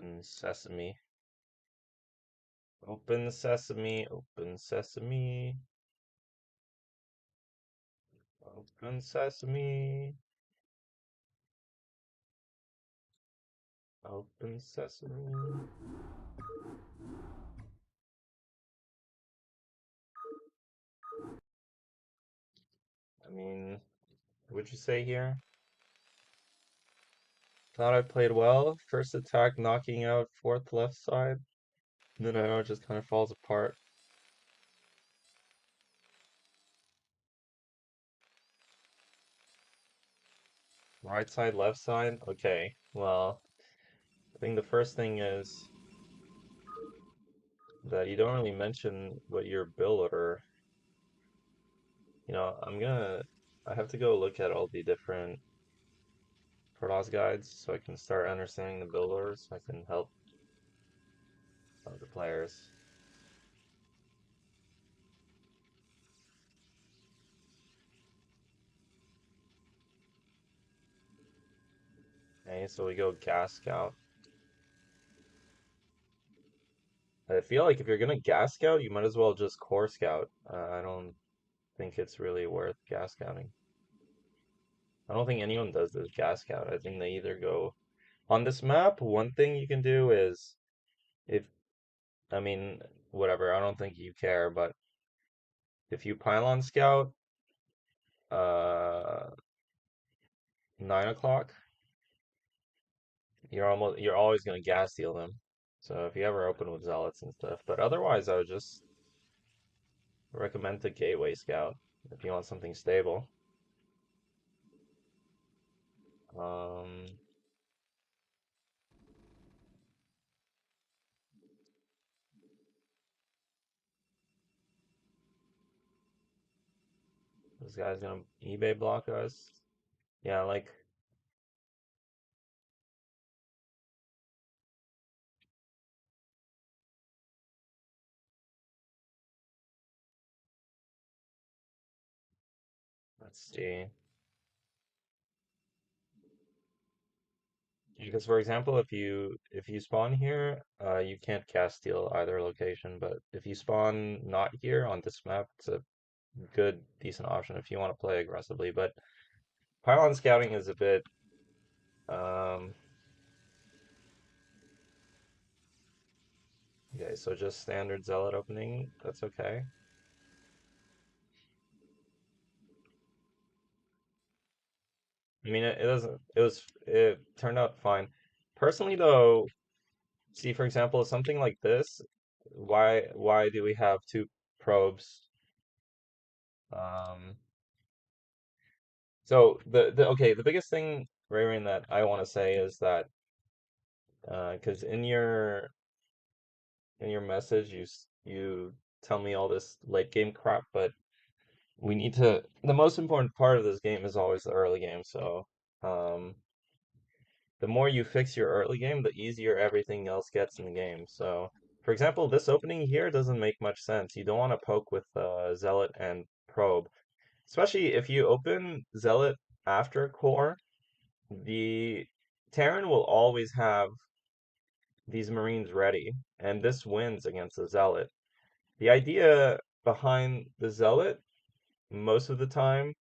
Open sesame. Open sesame. Open sesame. Open sesame. Open sesame. I mean, what'd you say here? Thought I played well. First attack knocking out fourth left side. And then I know it just kind of falls apart. Right side, left side? Okay. Well, I think the first thing is that you don't really mention what your build order. I have to go look at all the different Protoss guides so I can start understanding the build orders so I can help the players. Okay, so we go Gas Scout. I feel like if you're gonna Gas Scout, you might as well just Core Scout. I don't think it's really worth Gas Scouting. I don't think anyone does this Gas Scout. I think they either go on this map. One thing you can do is if I mean whatever. I don't think you care, but if you Pylon Scout, 9 o'clock, you're always gonna gas steal them. So if you ever open with zealots and stuff, but otherwise I would just recommend the Gateway Scout if you want something stable. Um, this guy's gonna eBay block us. Yeah, like let's see. Because for example, if you spawn here, you can't cast steal either location, but if you spawn not here on this map, it's a good decent option if you want to play aggressively. But pylon scouting is a bit um okay, so just standard zealot opening, that's okay. I mean it doesn't it turned out fine. Personally though, see for example something like this, why do we have two probes? Um So the biggest thing, Rayran, that I want to say is that because in your message you tell me all this late game crap, but we need to. The most important part of this game is always the early game. So um, the more you fix your early game, the easier everything else gets in the game. So for example, this opening here doesn't make much sense. You don't want to poke with Zealot and Probe, especially if you open Zealot after Core. The Terran will always have these Marines ready, and this wins against the Zealot. The idea behind the Zealot, most of the time,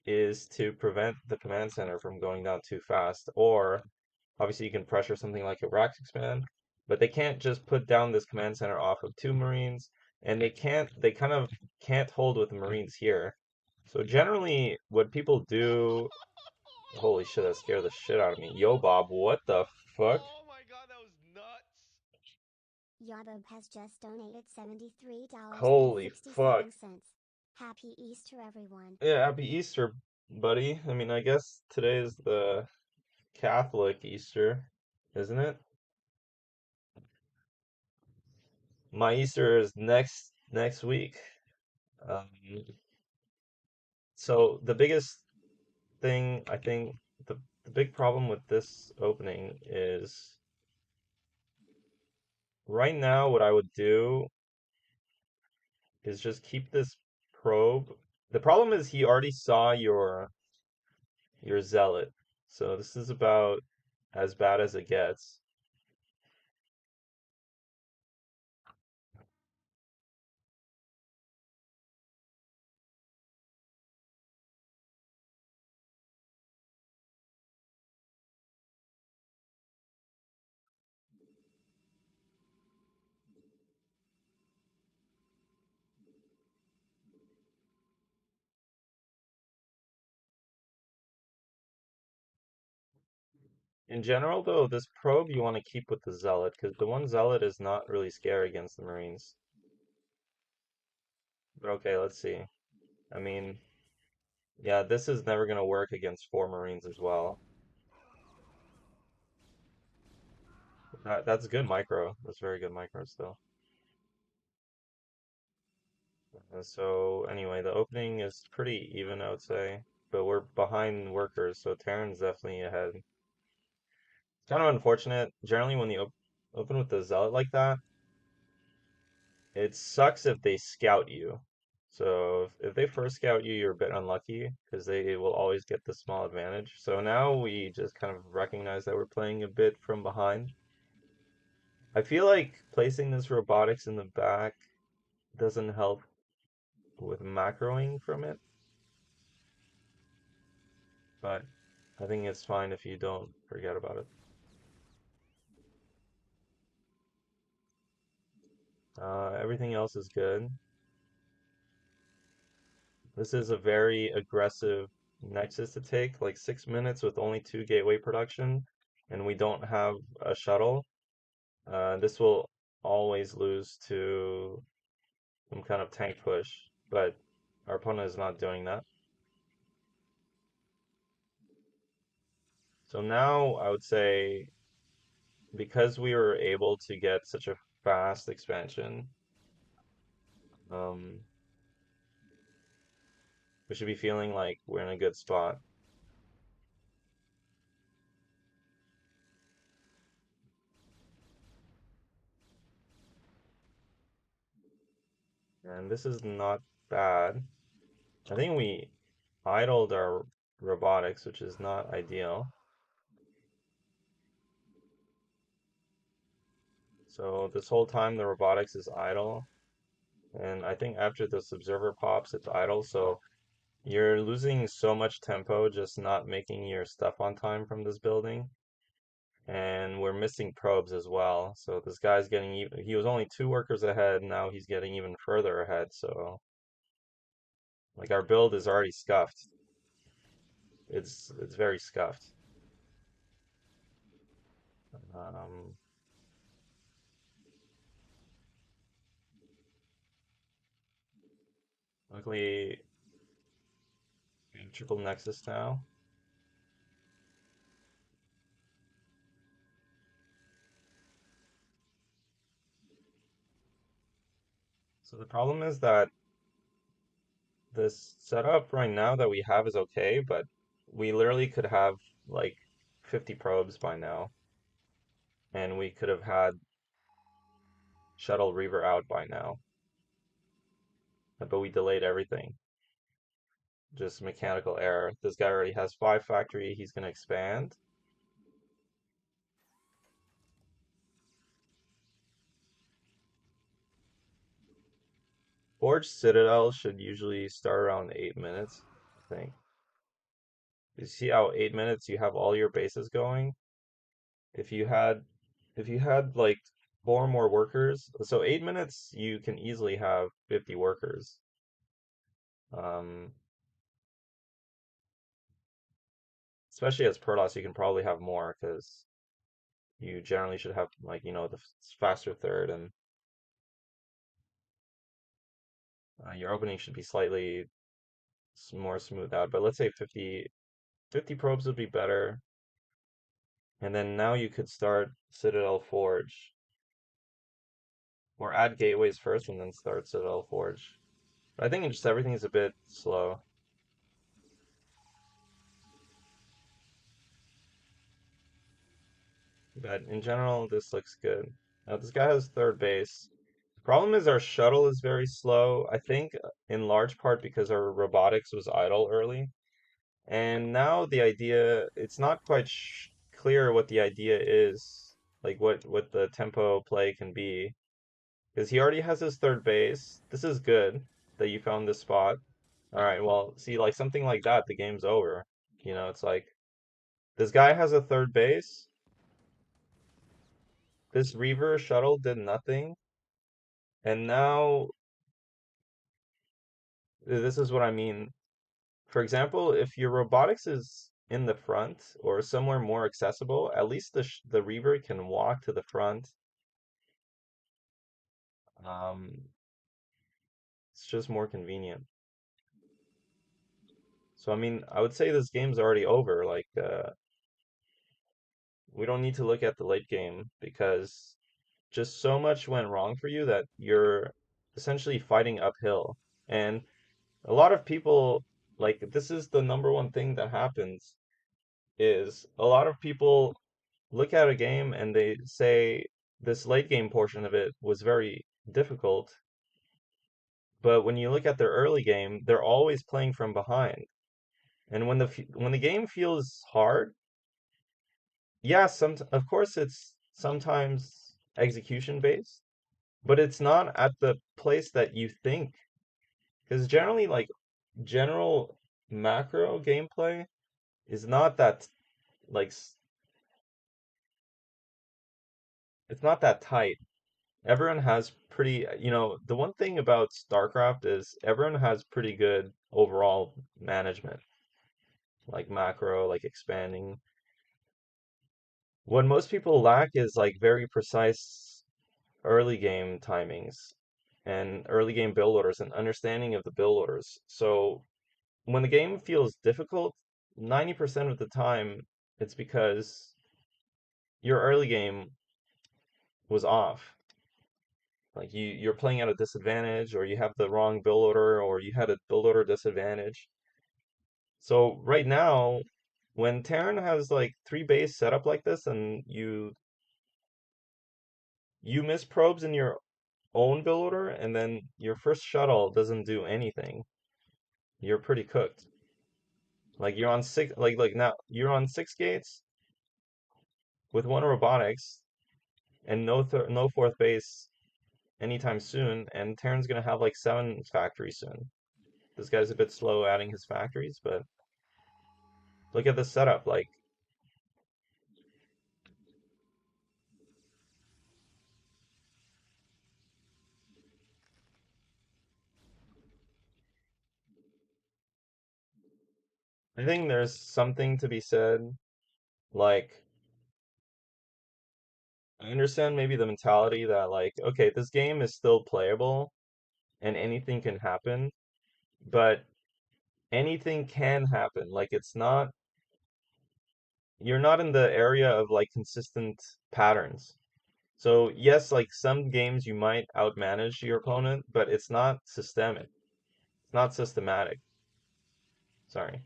is to prevent the command center from going down too fast, or obviously you can pressure something like a Rax Expand, but they can't just put down this command center off of two Marines, and they kind of can't hold with the Marines here. So generally, what people do, holy shit, that scared the shit out of me. Yo, Bob, what the fuck? Oh my god, that was nuts! Yabob has just donated Holy fuck. $73.67. Happy Easter, everyone. Yeah, happy Easter, buddy. I mean, I guess today is the Catholic Easter, isn't it? My Easter is next week. Um, so the biggest thing, I think, the big problem with this opening is right now what I would do is just keep this probe. The problem is he already saw your zealot. So this is about as bad as it gets. In general, though, this probe you want to keep with the Zealot, because the one Zealot is not really scary against the Marines. But okay, let's see. I mean, yeah, this is never going to work against four Marines as well. That's good micro. That's very good micro still. So anyway, the opening is pretty even, I would say, but we're behind workers, so Terran's definitely ahead. It's kind of unfortunate. Generally, when you open with the Zealot like that, it sucks if they scout you. So if they first scout you, you're a bit unlucky because they will always get the small advantage. So now we just kind of recognize that we're playing a bit from behind. I feel like placing this robotics in the back doesn't help with macroing from it, but I think it's fine if you don't forget about it. Everything else is good. This is a very aggressive Nexus to take, like 6 minutes with only two gateway production, and we don't have a shuttle. This will always lose to some kind of tank push, but our opponent is not doing that. So now I would say because we were able to get such a fast expansion, um, we should be feeling like we're in a good spot. And this is not bad. I think we idled our robotics, which is not ideal. So this whole time the robotics is idle. And I think after this observer pops, it's idle. So you're losing so much tempo just not making your stuff on time from this building. And we're missing probes as well. So this guy's getting even, he was only two workers ahead, now he's getting even further ahead. So like our build is already scuffed. It's very scuffed. Um, Luckily, we have triple Nexus now. So the problem is that this setup right now that we have is okay, but we literally could have like 50 probes by now, and we could have had Shuttle Reaver out by now, but we delayed everything. Just mechanical error. This guy already has 5 factory, he's gonna expand. Forge Citadel should usually start around 8 minutes, I think. You see how 8 minutes you have all your bases going? If you had if you had like four more workers, so 8 minutes you can easily have 50 workers. Um, Especially as Protoss, you can probably have more because you generally should have like the faster third, and your opening should be slightly more smoothed out. But let's say 50 probes would be better, and then now you could start Citadel Forge or add gateways first and then start Citadel Forge. But I think just everything is a bit slow. But in general, this looks good. Now this guy has third base. Problem is our shuttle is very slow. I think in large part because our robotics was idle early. And now the idea, it's not quite clear what the idea is, like what the tempo play can be. Because he already has his third base. This is good that you found this spot. All right, well, see, like something like that, the game's over. It's like this guy has a third base. This Reaver shuttle did nothing. And now this is what I mean. For example, if your robotics is in the front or somewhere more accessible, at least the Reaver can walk to the front. Um, it's just more convenient. So I mean, I would say this game's already over. Like, we don't need to look at the late game because just so much went wrong for you that you're essentially fighting uphill. And a lot of people, like, this is the number one thing that happens is a lot of people look at a game and they say this late game portion of it was very difficult, but when you look at their early game, they're always playing from behind. And when the game feels hard, yeah, of course it's sometimes execution based, but it's not at the place that you think. Because generally, like general macro gameplay is not that like it's not that tight. Everyone has pretty, the one thing about StarCraft is everyone has pretty good overall management, like macro, like expanding. What most people lack is like very precise early game timings and early game build orders and understanding of the build orders. So when the game feels difficult, 90% of the time it's because your early game was off. Like you're playing at a disadvantage, or you have the wrong build order, or you had a build order disadvantage. So right now, when Terran has like three base set up like this, and you miss probes in your own build order, and then your first shuttle doesn't do anything, you're pretty cooked. Like you're on six, like now you're on six gates with one robotics and no fourth base anytime soon, and Terran's gonna have like seven factories soon. This guy's a bit slow adding his factories, but look at the setup. Like, I think there's something to be said. Like, I understand maybe the mentality that, like, okay, this game is still playable and anything can happen, but anything can happen. Like, you're not in the area of like consistent patterns. So, yes, like some games you might outmanage your opponent, but it's not systemic. It's not systematic. Sorry.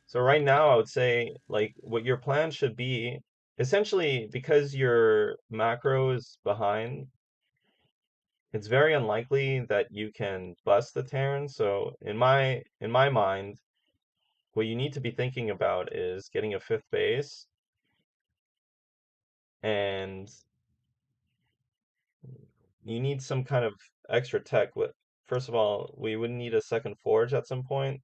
So right now, I would say like what your plan should be, essentially because your macro is behind, it's very unlikely that you can bust the Terran. So in my mind, what you need to be thinking about is getting a fifth base, and you need some kind of extra tech with first of all, we would need a second forge at some point,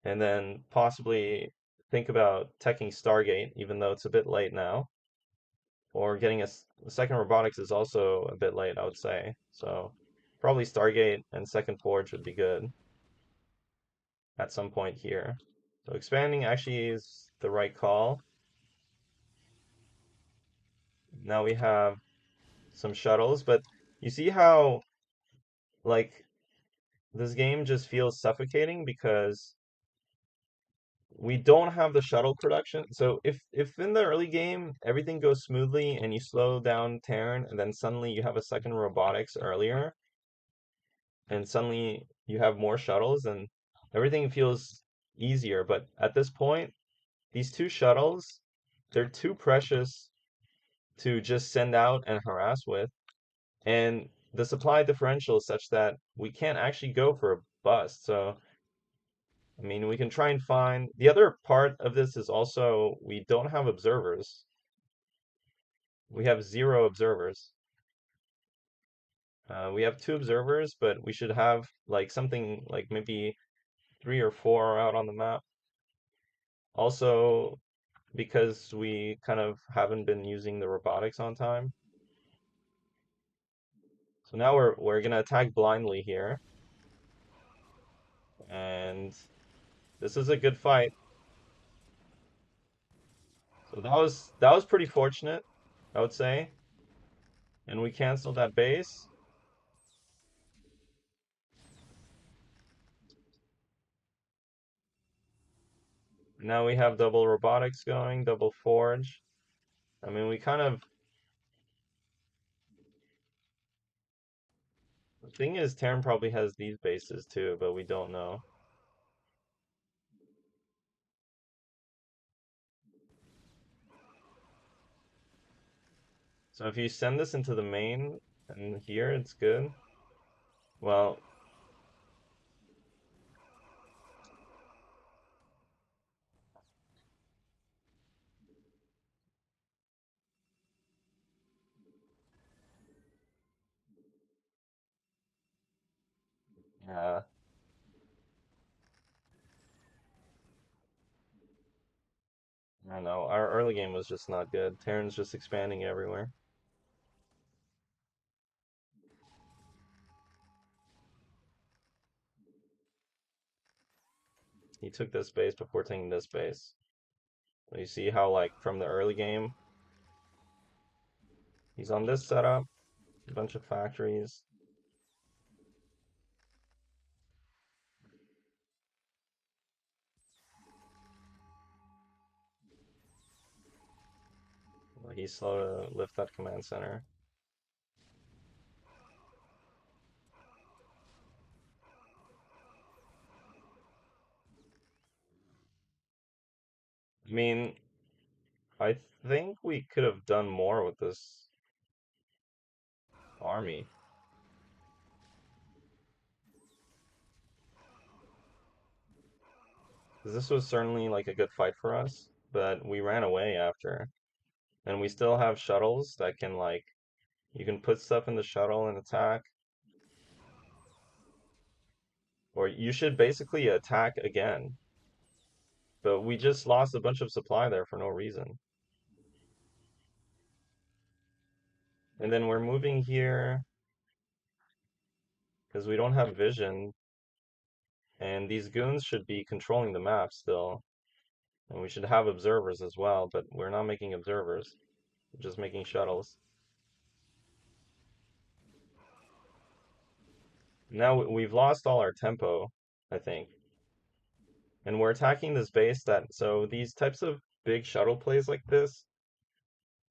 and then possibly think about teching Stargate, even though it's a bit late now. Or getting a second robotics is also a bit late, I would say. So probably Stargate and second Forge would be good at some point here. So expanding actually is the right call. Now we have some shuttles, but you see how like this game just feels suffocating because we don't have the shuttle production. So if in the early game everything goes smoothly and you slow down Terran and then suddenly you have a second robotics earlier, and suddenly you have more shuttles and everything feels easier. But at this point, these two shuttles, they're too precious to just send out and harass with. And the supply differential is such that we can't actually go for a bust. So, I mean, we can try and find the other part of this is also we don't have observers. We have zero observers. We have two observers, but we should have like something like maybe three or four out on the map. Also, because we kind of haven't been using the robotics on time. So now we're gonna attack blindly here, And this is a good fight. So that was pretty fortunate, I would say. And we canceled that base. Now we have double robotics going, double forge. I mean, we kind of. The thing is, Terran probably has these bases too, but we don't know. So if you send this into the main and here, it's good. Well, yeah, I don't know. Our early game was just not good. Terran's just expanding everywhere. He took this base before taking this base. You see how, like, from the early game, he's on this setup, a bunch of factories. He's slow to lift that command center. I mean, I think we could have done more with this army. 'Cause this was certainly like a good fight for us, but we ran away after. And we still have shuttles that can like you can put stuff in the shuttle and attack. Or you should basically attack again. But we just lost a bunch of supply there for no reason. And then we're moving here because we don't have vision. And these goons should be controlling the map still. And we should have observers as well, but we're not making observers. We're just making shuttles. Now we've lost all our tempo, I think. And we're attacking this base so these types of big shuttle plays like this,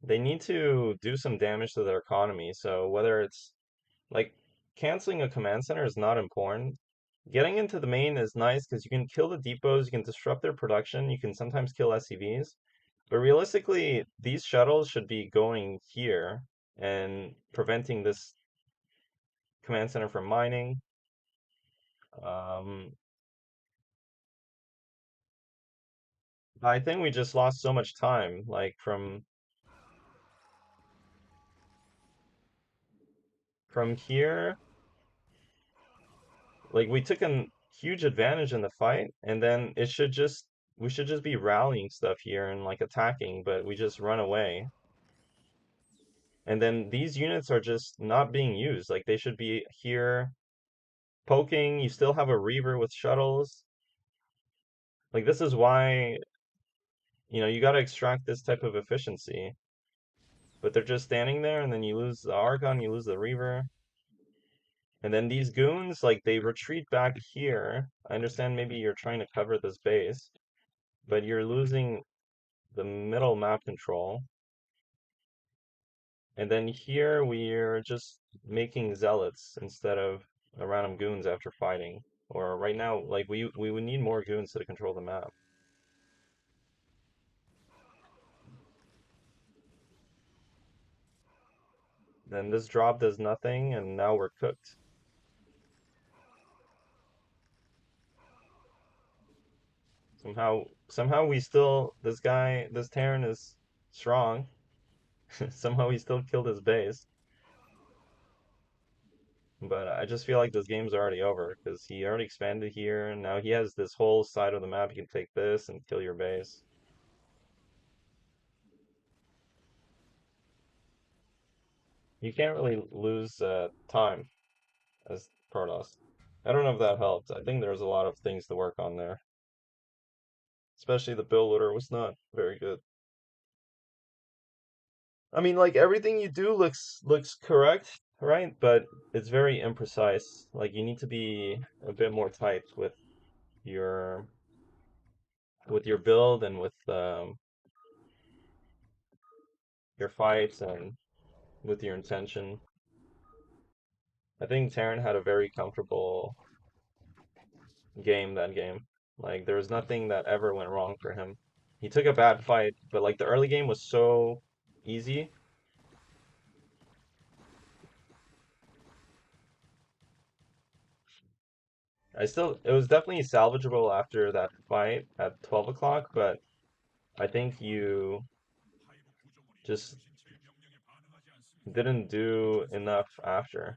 they need to do some damage to their economy. So whether it's like canceling a command center is not important. Getting into the main is nice because you can kill the depots, you can disrupt their production, you can sometimes kill SCVs. But realistically, these shuttles should be going here and preventing this command center from mining. Um, I think we just lost so much time, like from here. Like we took a huge advantage in the fight, and then we should just be rallying stuff here and like attacking, but we just run away. And then these units are just not being used. Like they should be here poking. You still have a Reaver with shuttles. Like this is why, you got to extract this type of efficiency. But they're just standing there, and then you lose the Archon, you lose the Reaver. And then these goons, like they retreat back here. I understand maybe you're trying to cover this base, but you're losing the middle map control. And then here we're just making zealots instead of random goons after fighting. Or right now, like we would need more goons to control the map. Then this drop does nothing, and now we're cooked. Somehow this Terran is strong. Somehow he still killed his base. But I just feel like this game's already over because he already expanded here, and now he has this whole side of the map. You can take this and kill your base. You can't really lose time as Protoss. I don't know if that helped. I think there's a lot of things to work on there. Especially the build loader was not very good. I mean, like everything you do looks correct, right? But it's very imprecise. Like you need to be a bit more tight your with your build and with your fights and with your intention. I think Terran had a very comfortable game that game. Like there was nothing that ever went wrong for him. He took a bad fight, but like the early game was so easy. It was definitely salvageable after that fight at 12 o'clock, but I think you just didn't do enough after.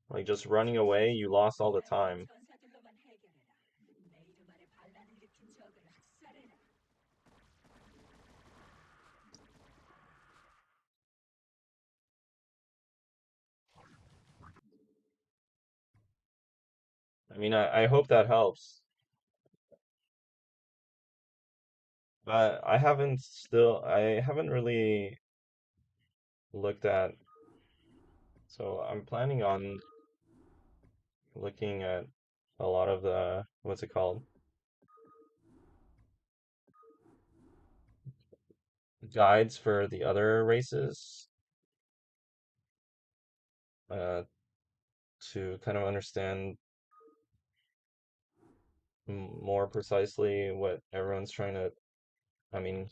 Like just running away, you lost all the time. I mean, I hope that helps, but I haven't really looked at, so I'm planning on looking at a lot of the, what's it called? Guides for the other races, uh, to kind of understand more precisely what everyone's trying to, I mean,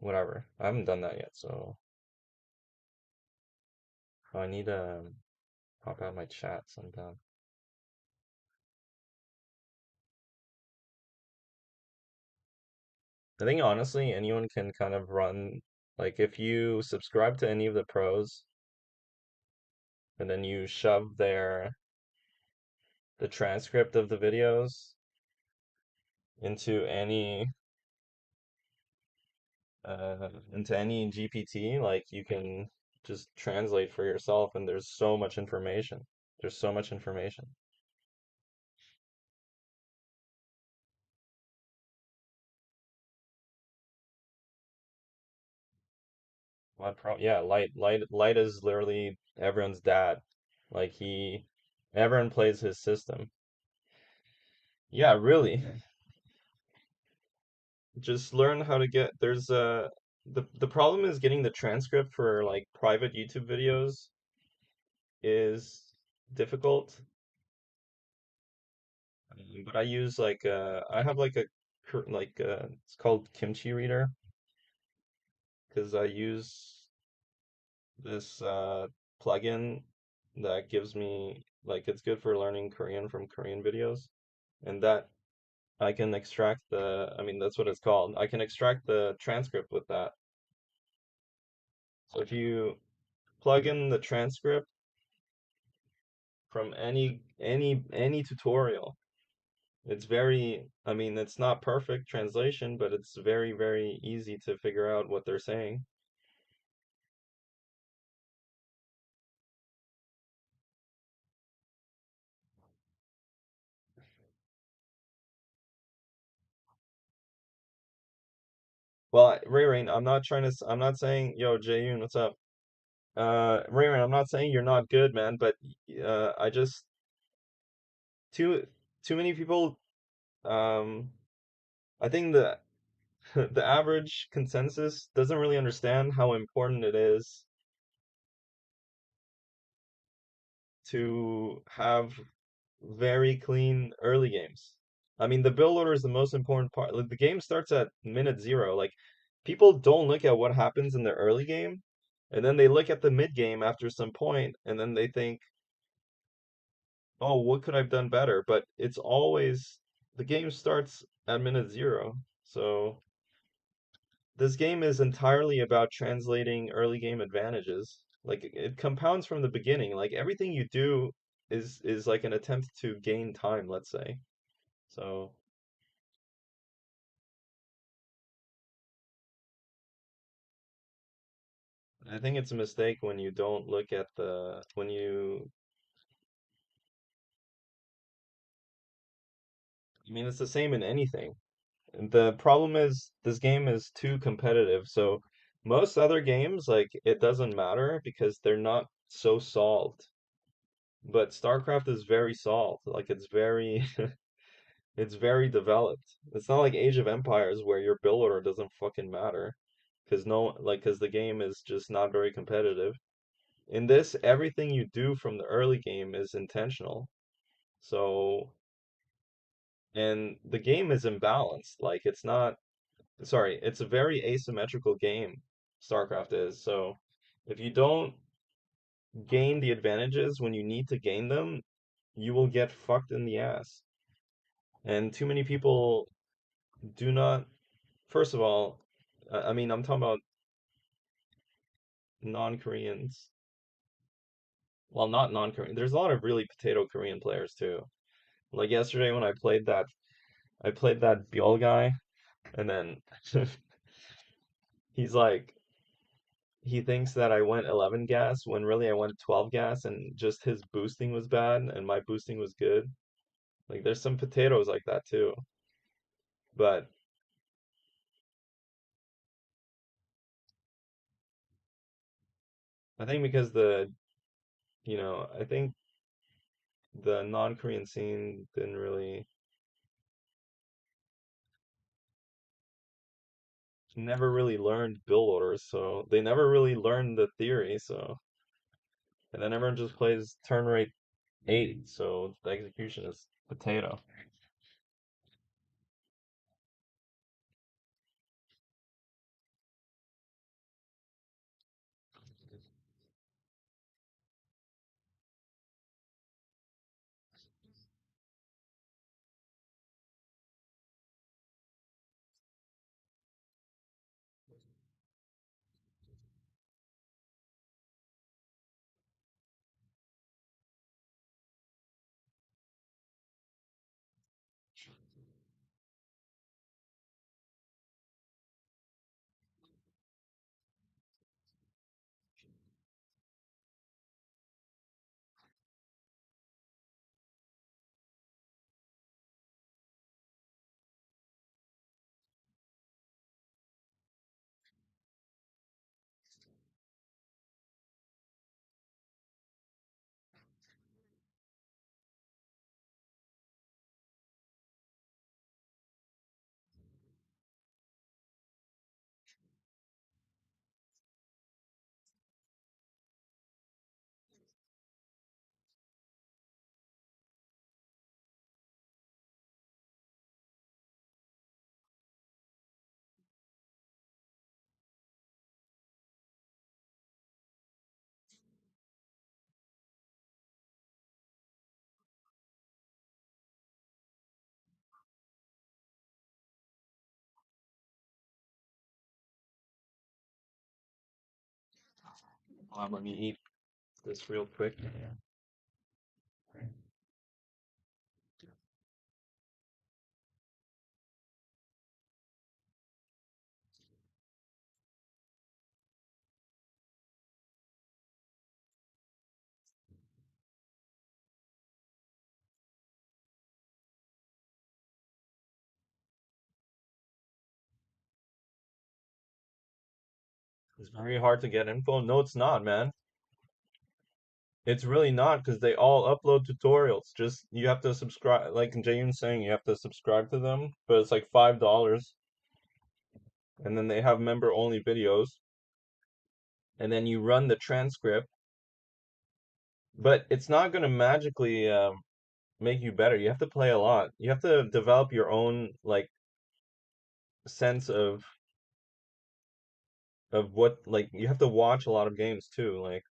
whatever. I haven't done that yet, so I need to pop out my chat sometime. I think honestly, anyone can kind of run, like if you subscribe to any of the pros and then you shove the transcript of the videos into into any GPT, like you can just translate for yourself and there's so much information. There's so much information. Yeah, Light is literally everyone's dad. Like everyone plays his system. Yeah, really. Just learn how to get, the problem is getting the transcript for like private YouTube videos is difficult. But I use like I have like it's called Kimchi Reader because I use this plugin that gives me like it's good for learning Korean from Korean videos, and that I can extract I mean that's what it's called. I can extract the transcript with that. So if you plug in the transcript from any tutorial, it's very, I mean, it's not perfect translation, but it's very, very easy to figure out what they're saying. Well, Ray Rain, I'm not saying, yo, Jaeyoon, what's up? Ray Rain, I'm not saying you're not good, man, but I just too too many people. Um, I think the the average consensus doesn't really understand how important it is to have very clean early games. I mean, the build order is the most important part. Like, the game starts at minute zero. Like, people don't look at what happens in the early game, and then they look at the mid game after some point, and then they think, oh, what could I've done better? But it's always the game starts at minute zero. So this game is entirely about translating early game advantages. Like it compounds from the beginning. Like everything you do is like an attempt to gain time, let's say. So I think it's a mistake when you don't look at the when you I mean, it's the same in anything. The problem is this game is too competitive. So most other games, like it doesn't matter because they're not so solved. But StarCraft is very solved. Like it's very it's very developed. It's not like Age of Empires where your build order doesn't fucking matter because no like because the game is just not very competitive. In this, everything you do from the early game is intentional. So, and the game is imbalanced. Like it's not, sorry, it's a very asymmetrical game, StarCraft is. So, if you don't gain the advantages when you need to gain them, you will get fucked in the ass. And too many people do not, first of all, I mean, I'm talking about non-Koreans. Well, not non-Korean. There's a lot of really potato Korean players too. Like yesterday when I played that Biol guy, and then he's like, he thinks that I went 11 gas when really I went 12 gas, and just his boosting was bad and my boosting was good. Like, there's some potatoes like that too. But I think because I think the non-Korean scene didn't really, never really learned build orders, so they never really learned the theory, so, and then everyone just plays turn rate 8, so the execution is potato. Let me eat this real quick. It's very hard to get info. No, it's not, man. It's really not because they all upload tutorials. Just you have to subscribe. Like Jayoon's saying, you have to subscribe to them, but it's like $5, and then they have member-only videos, and then you run the transcript. But it's not gonna magically make you better. You have to play a lot. You have to develop your own like sense of what like you have to watch a lot of games too. Like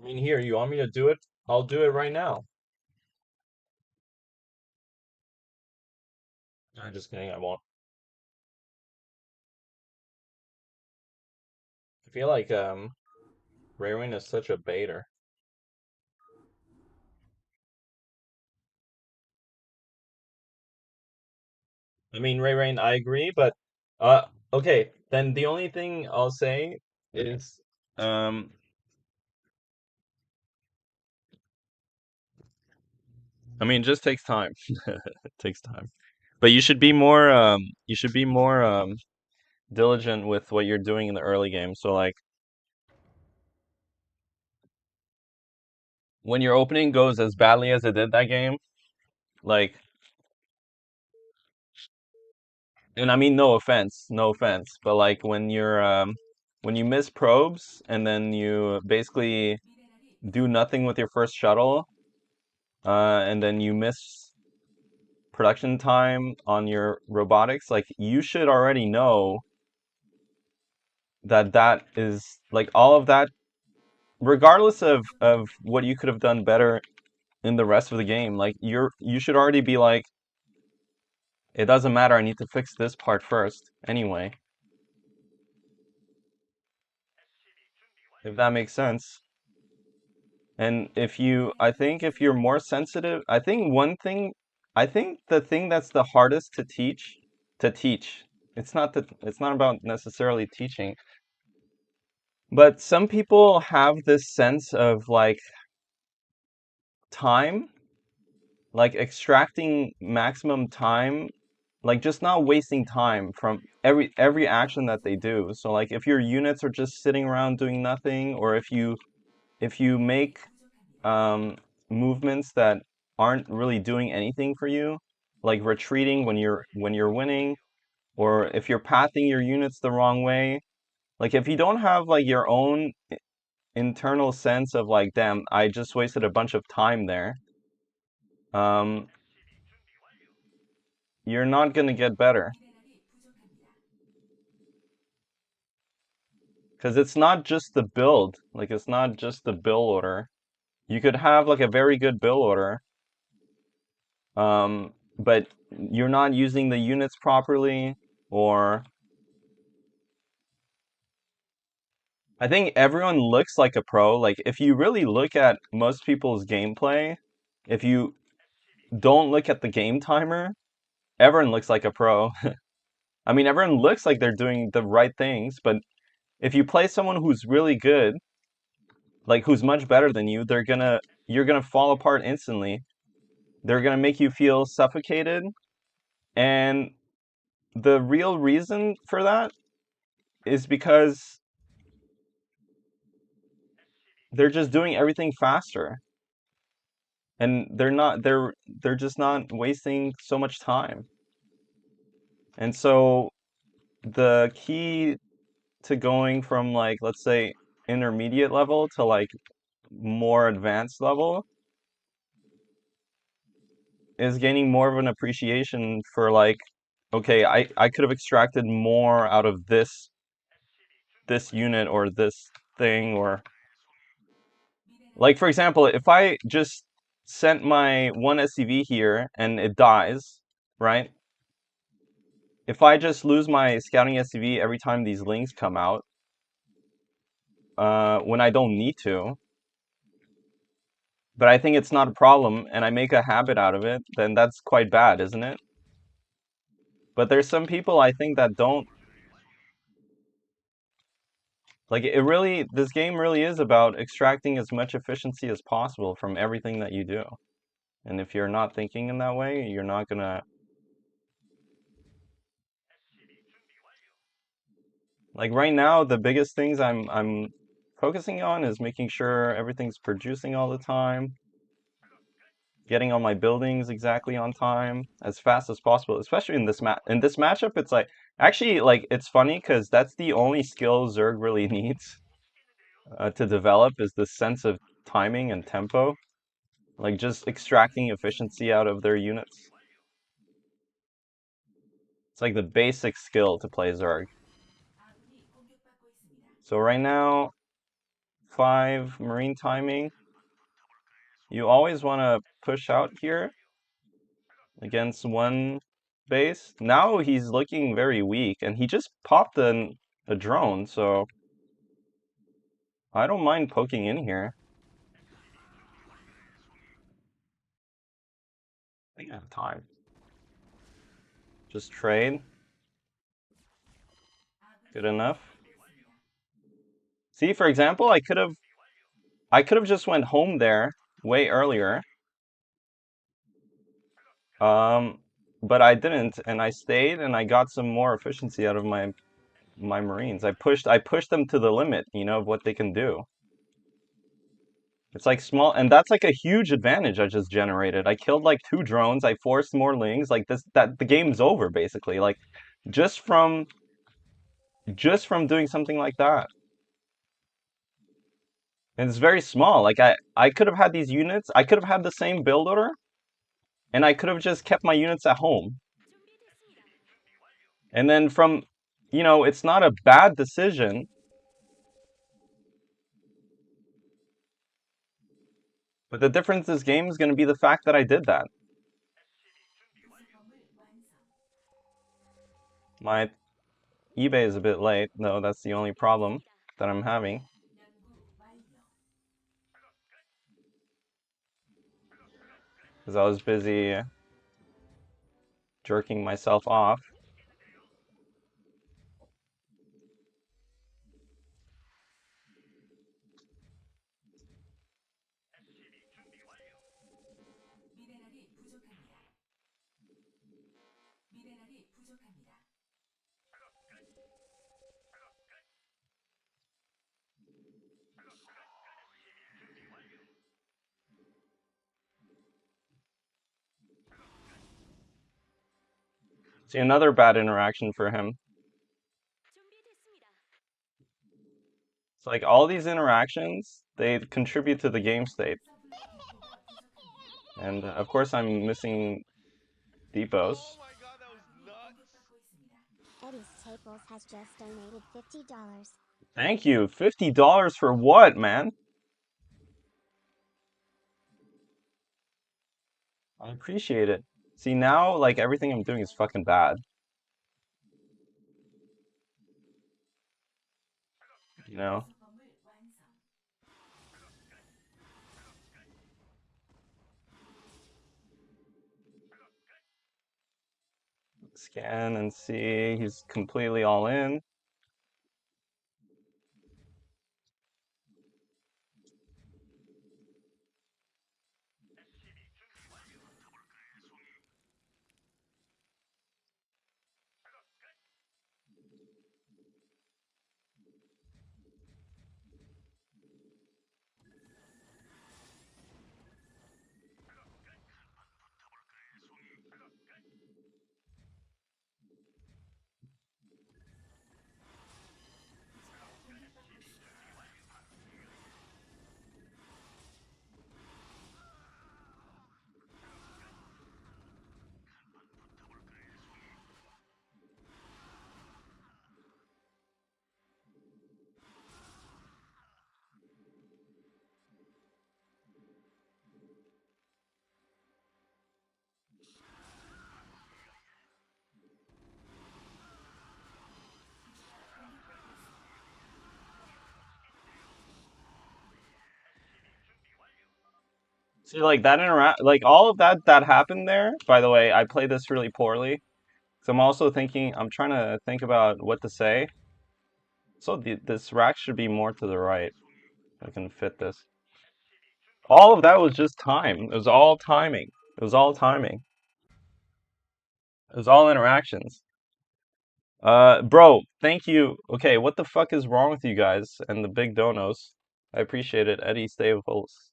I mean, here, you want me to do it? I'll do it right now. I'm just kidding, I won't. I feel like Raywing is such a baiter. I mean, Ray Rain, I agree, but okay, then the only thing I'll say is um I mean, it just takes time. It takes time. But you should be more diligent with what you're doing in the early game. So like when your opening goes as badly as it did that game, like, and I mean no offense, no offense, but like when you miss probes and then you basically do nothing with your first shuttle, and then you miss production time on your robotics, like you should already know that that is like all of that, regardless of what you could have done better in the rest of the game. Like you should already be like, it doesn't matter. I need to fix this part first anyway, if that makes sense. And if you, I think if you're more sensitive, I think one thing, I think the thing that's the hardest to teach, it's not about necessarily teaching, but some people have this sense of like time, like extracting maximum time, like just not wasting time from every action that they do. So like if your units are just sitting around doing nothing, or if you make um, movements that aren't really doing anything for you, like retreating when you're winning, or if you're pathing your units the wrong way, like if you don't have like your own internal sense of like, damn, I just wasted a bunch of time there, um, you're not gonna get better. Because it's not just the build, like it's not just the build order. You could have like a very good build order, but you're not using the units properly, or I think everyone looks like a pro. Like if you really look at most people's gameplay, if you don't look at the game timer, everyone looks like a pro. I mean, everyone looks like they're doing the right things, but if you play someone who's really good, like who's much better than you, you're gonna fall apart instantly. They're gonna make you feel suffocated, and the real reason for that is because they're just doing everything faster, and they're just not wasting so much time. And so the key to going from like, let's say, intermediate level to like more advanced level is gaining more of an appreciation for like, okay, I could have extracted more out of this unit or this thing, or like for example, if I just sent my one SCV here and it dies, right? If I just lose my scouting SCV every time these links come out, when I don't need to, but I think it's not a problem and I make a habit out of it, then that's quite bad, isn't it? But there's some people I think that don't, like it really, this game really is about extracting as much efficiency as possible from everything that you do. And if you're not thinking in that way, you're not gonna, like right now, the biggest things I'm focusing on is making sure everything's producing all the time, getting all my buildings exactly on time as fast as possible, especially in this matchup. It's like actually like it's funny because that's the only skill Zerg really needs to develop is the sense of timing and tempo, like just extracting efficiency out of their units. It's like the basic skill to play Zerg. So right now, 5 marine timing. You always want to push out here against one base. Now he's looking very weak, and he just popped a drone, so I don't mind poking in here. I think I have time. Just trade. Good enough. See, for example, I could have just went home there way earlier. Um, but I didn't, and I stayed, and I got some more efficiency out of my Marines. I pushed them to the limit, of what they can do. It's like small, and that's like a huge advantage I just generated. I killed like 2 drones. I forced more lings. Like this, that the game's over basically. Like just from just from doing something like that. And it's very small. Like I could have had these units. I could have had the same build order, and I could have just kept my units at home. And then it's not a bad decision. But the difference this game is going to be the fact that I did that. My eBay is a bit late, though. That's the only problem that I'm having. Because I was busy jerking myself off. See, another bad interaction for him. It's like all these interactions, they contribute to the game state. And of course, I'm missing depots. Oh my god, that was nuts! Eddie Staples has just donated $50. Thank you. $50 for what, man? I appreciate it. See, now, like, everything I'm doing is fucking bad. You know? Scan and see. He's completely all in. See, like, like, all of that happened there. By the way, I played this really poorly. So I'm trying to think about what to say. So this rack should be more to the right. I can fit this. All of that was just time. It was all timing. It was all timing. It was all interactions. Bro, thank you. Okay, what the fuck is wrong with you guys and the big donos? I appreciate it. Eddie Staples.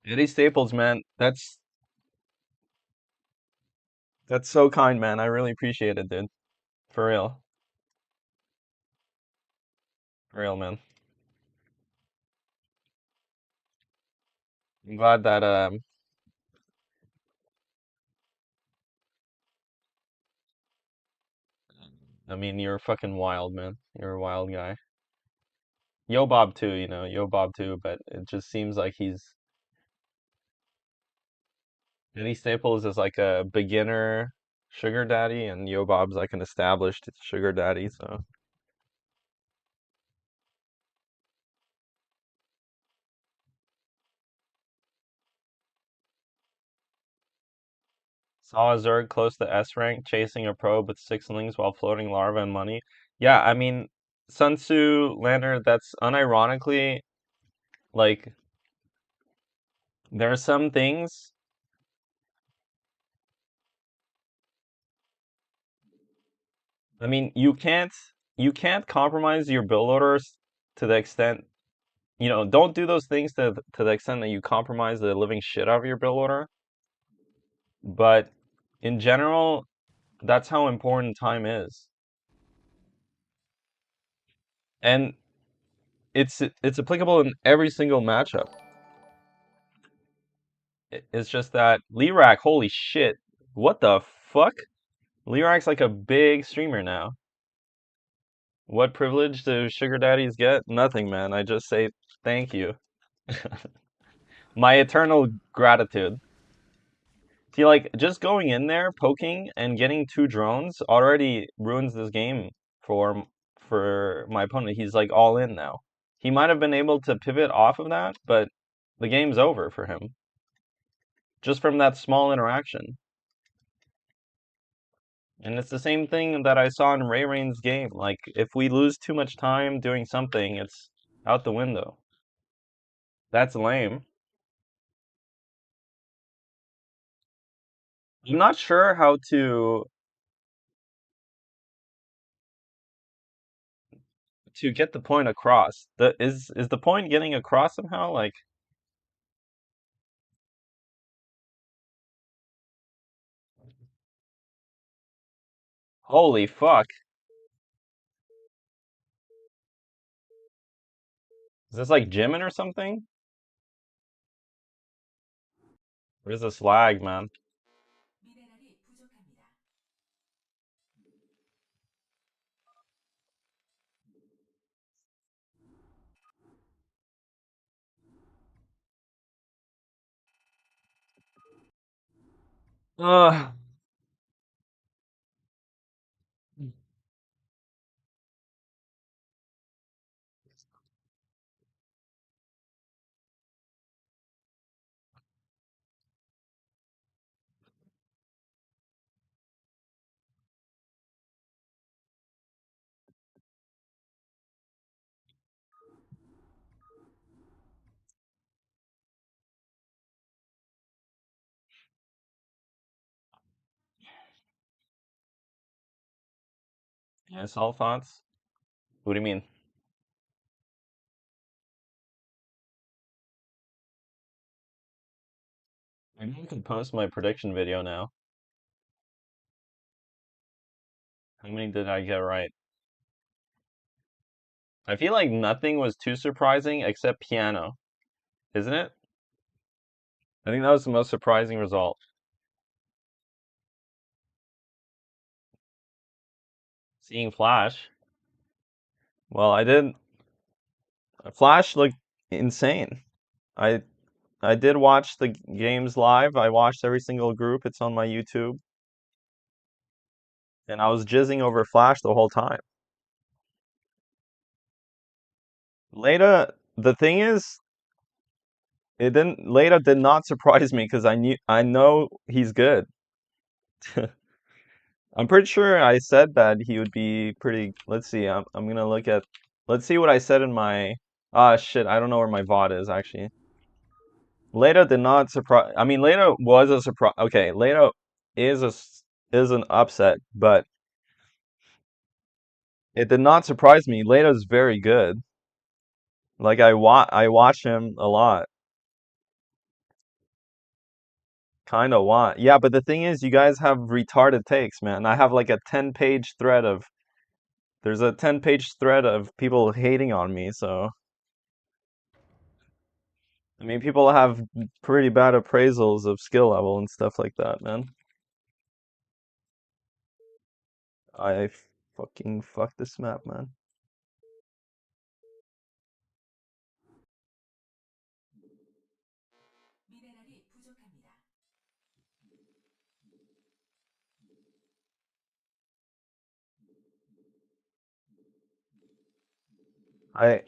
Eddie Staples, man. That's so kind, man. I really appreciate it, dude. For real. For real, man. I'm glad that I mean you're fucking wild, man. You're a wild guy. Yo Bob too, Yo Bob too, but it just seems like he's Eddie Staples is like a beginner sugar daddy and Yo Bob's like an established sugar daddy, so saw a Zerg close to S rank chasing a probe with sixlings while floating larva and money. Yeah, I mean Sun Tzu Lander, that's unironically like there are some things. I mean, you can't compromise your build orders to the extent, don't do those things to the extent that you compromise the living shit out of your build order. But in general, that's how important time is. And it's applicable in every single matchup. It's just that Lirak, holy shit. What the fuck? Lirak's like a big streamer now. What privilege do sugar daddies get? Nothing, man. I just say thank you. My eternal gratitude. See, like, just going in there, poking, and getting two drones already ruins this game for my opponent. He's like all in now. He might have been able to pivot off of that, but the game's over for him. Just from that small interaction. And it's the same thing that I saw in Ray Rain's game. Like, if we lose too much time doing something, it's out the window. That's lame. I'm not sure how to get the point across. Is the point getting across somehow? Like, holy fuck. Is this like Jimin or something? Where's this lag, man? Ugh. Yes, all thoughts? What do you mean? Maybe I can post my prediction video now. How many did I get right? I feel like nothing was too surprising except piano, isn't it? I think that was the most surprising result. Seeing Flash. Well, I did. Flash looked insane. I I did watch the games live. I watched every single group. It's on my YouTube, and I was jizzing over Flash the whole time. Leda, the thing is, it didn't. Leda did not surprise me because I know he's good. I'm pretty sure I said that he would be pretty. Let's see. I'm gonna look at. Let's see what I said in my. Ah, shit. I don't know where my VOD is actually. Leda did not surprise. I mean, Leda was a surprise. Okay, Leda is an upset, but it did not surprise me. Leda's very good. Like I watch him a lot. Kind of want. Yeah, but the thing is, you guys have retarded takes, man. I have like a 10-page thread of. There's a 10-page thread of people hating on me, so. I mean, people have pretty bad appraisals of skill level and stuff like that, man. I fucking fuck this map, man. 미네랄이 부족합니다.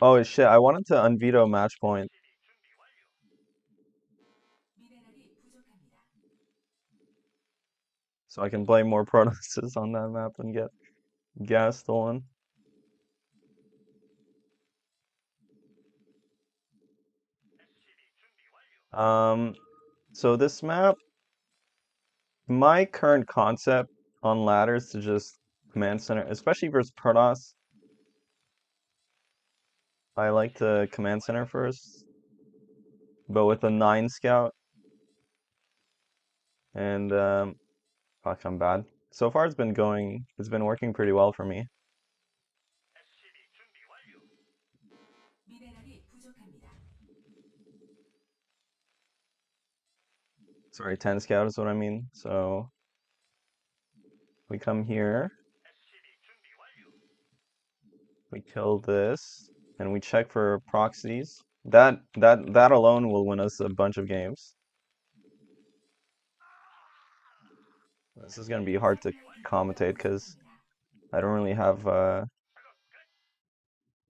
Oh shit, I wanted to unveto match point 미네랄이 부족합니다. so I can play more Protoss on that map and get gas stolen. So this map, my current concept on ladder is to just command center, especially versus Protoss. I like to command center first, but with a 9 scout and fuck, I'm bad. So far it's been working pretty well for me. 미네랄이 부족합니다. Sorry, 10 scout is what I mean. So we come here, we kill this, and we check for proxies. That alone will win us a bunch of games. This is gonna be hard to commentate because I don't really have a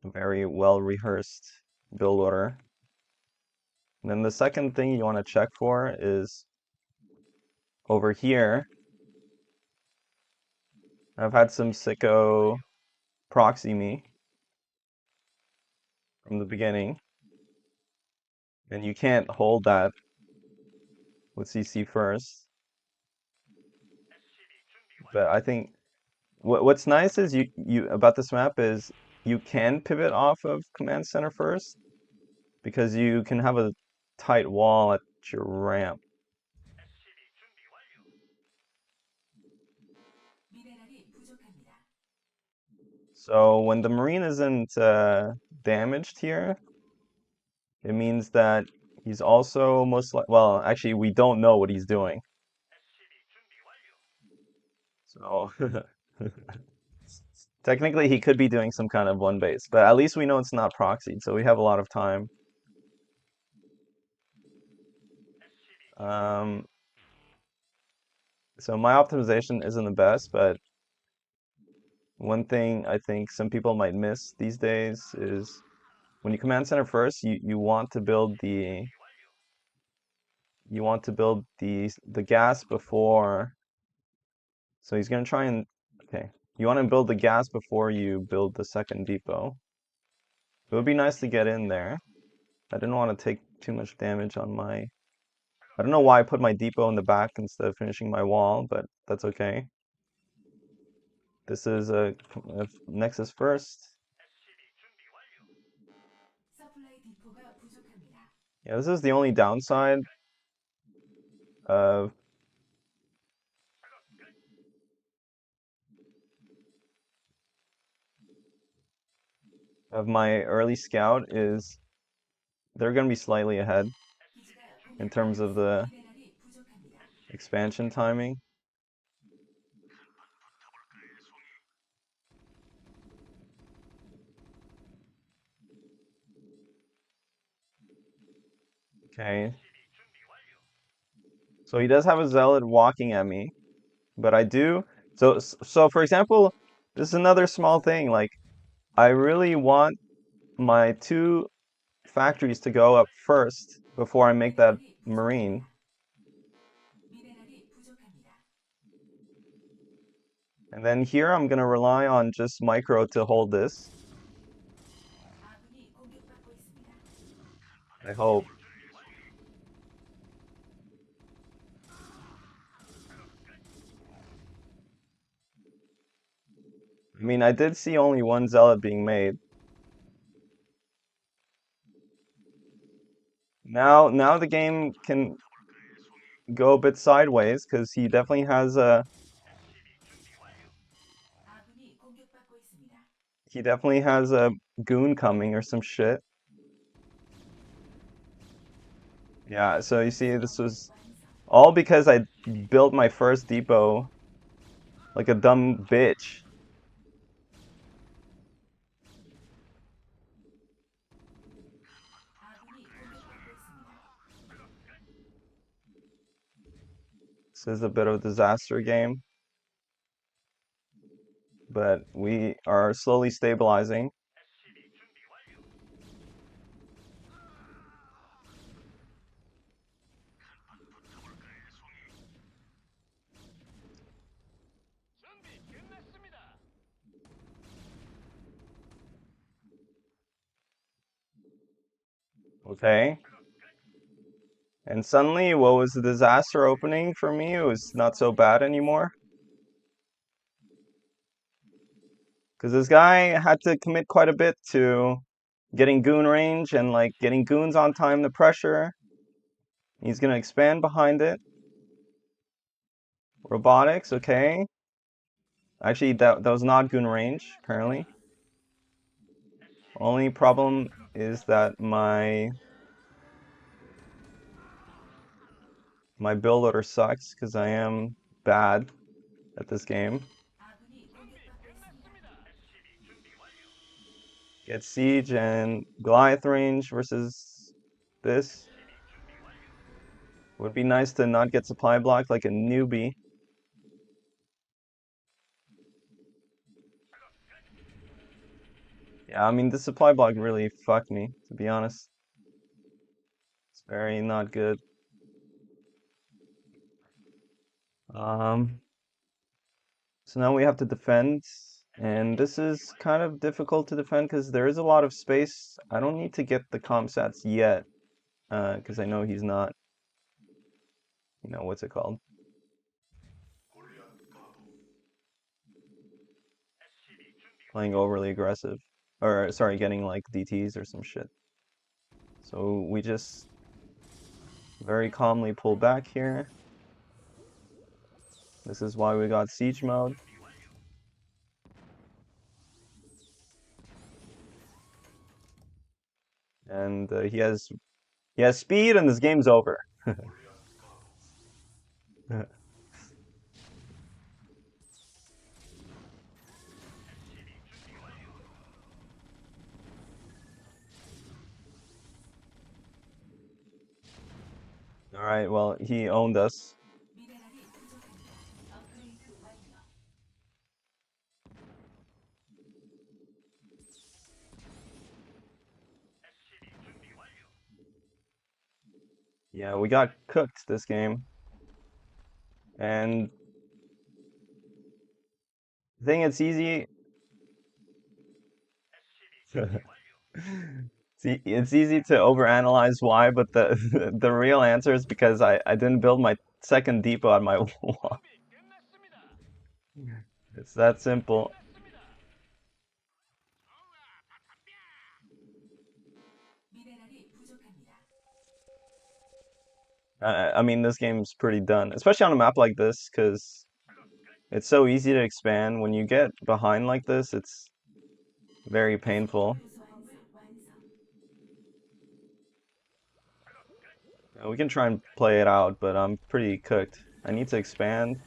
very well rehearsed build order. And then the second thing you want to check for is over here. I've had some sicko proxy me from the beginning, and you can't hold that with CC first. But I think what's nice is you about this map is you can pivot off of command center first because you can have a tight wall at your ramp. 미네랄이 부족합니다. So when the Marine isn't damaged here, it means that he's also most like, well, actually we don't know what he's doing. So technically he could be doing some kind of one base, but at least we know it's not proxied, so we have a lot of time. So my optimization isn't the best, but one thing I think some people might miss these days is when you command center first, you want to build the gas before. So he's gonna try and okay. You want to build the gas before you build the second depot. It would be nice to get in there. I didn't want to take too much damage on my. I don't know why I put my depot in the back instead of finishing my wall, but that's okay. This is a Nexus first. 서플라이 디포가 부족합니다. Yeah, this is the only downside of my early scout is they're going to be slightly ahead 기지가 in terms of the 미네랄이 부족합니다. expansion timing. Okay. So he does have a zealot walking at me, but I do. So for example, this is another small thing. Like, I really want my 2 factories to go up first before I make that marine. 미네랄이 부족합니다. And then here I'm gonna rely on just micro to hold this. 아군이 공격받고 있습니다. I hope. I mean, I did see only 1 zealot being made. Now the game can go a bit sideways because he definitely has a 아군이 공격받고 있습니다. goon coming or some shit. Yeah, so you see, this was all because I built my first depot like a dumb bitch. 아군이 공격받고 있습니다. This is a bit of a disaster game, but we are slowly stabilizing. 준비 끝났습니다. Okay. And suddenly, what was the disaster opening for me? It was not so bad anymore. Because this guy had to commit quite a bit to getting goon range and like getting goons on time to pressure. He's gonna expand behind it. Robotics, okay. Actually, that was not goon range, apparently. Only problem is that my build order sucks because I am bad at this game. 아군이 공격받고 있습니다. Get siege and Goliath range versus this. Would be nice to not get supply blocked like a newbie. Yeah, I mean, the supply block really fucked me, to be honest. It's very not good. So now we have to defend, and this is kind of difficult to defend because there is a lot of space. I don't need to get the comsats yet, because I know he's not, what's it called? Playing overly aggressive. Or, sorry, getting like DTs or some shit. So we just very calmly pull back here. This is why we got siege mode. And he has speed, and this game's over. All right, well, he owned us. 미네랄이 부족합니다. 업그레이드 완료. Yeah, we got cooked this game. And I think it's easy. It's easy to overanalyze why, but the the real answer is because I didn't build my second depot on my wall. 준비 끝났습니다. It's that simple. 끝났습니다. 미네랄이 부족합니다. I mean, this game's pretty done, especially on a map like this, because it's so easy to expand. When you get behind like this, it's very painful. We can try and play it out, but I'm pretty cooked. I need to expand.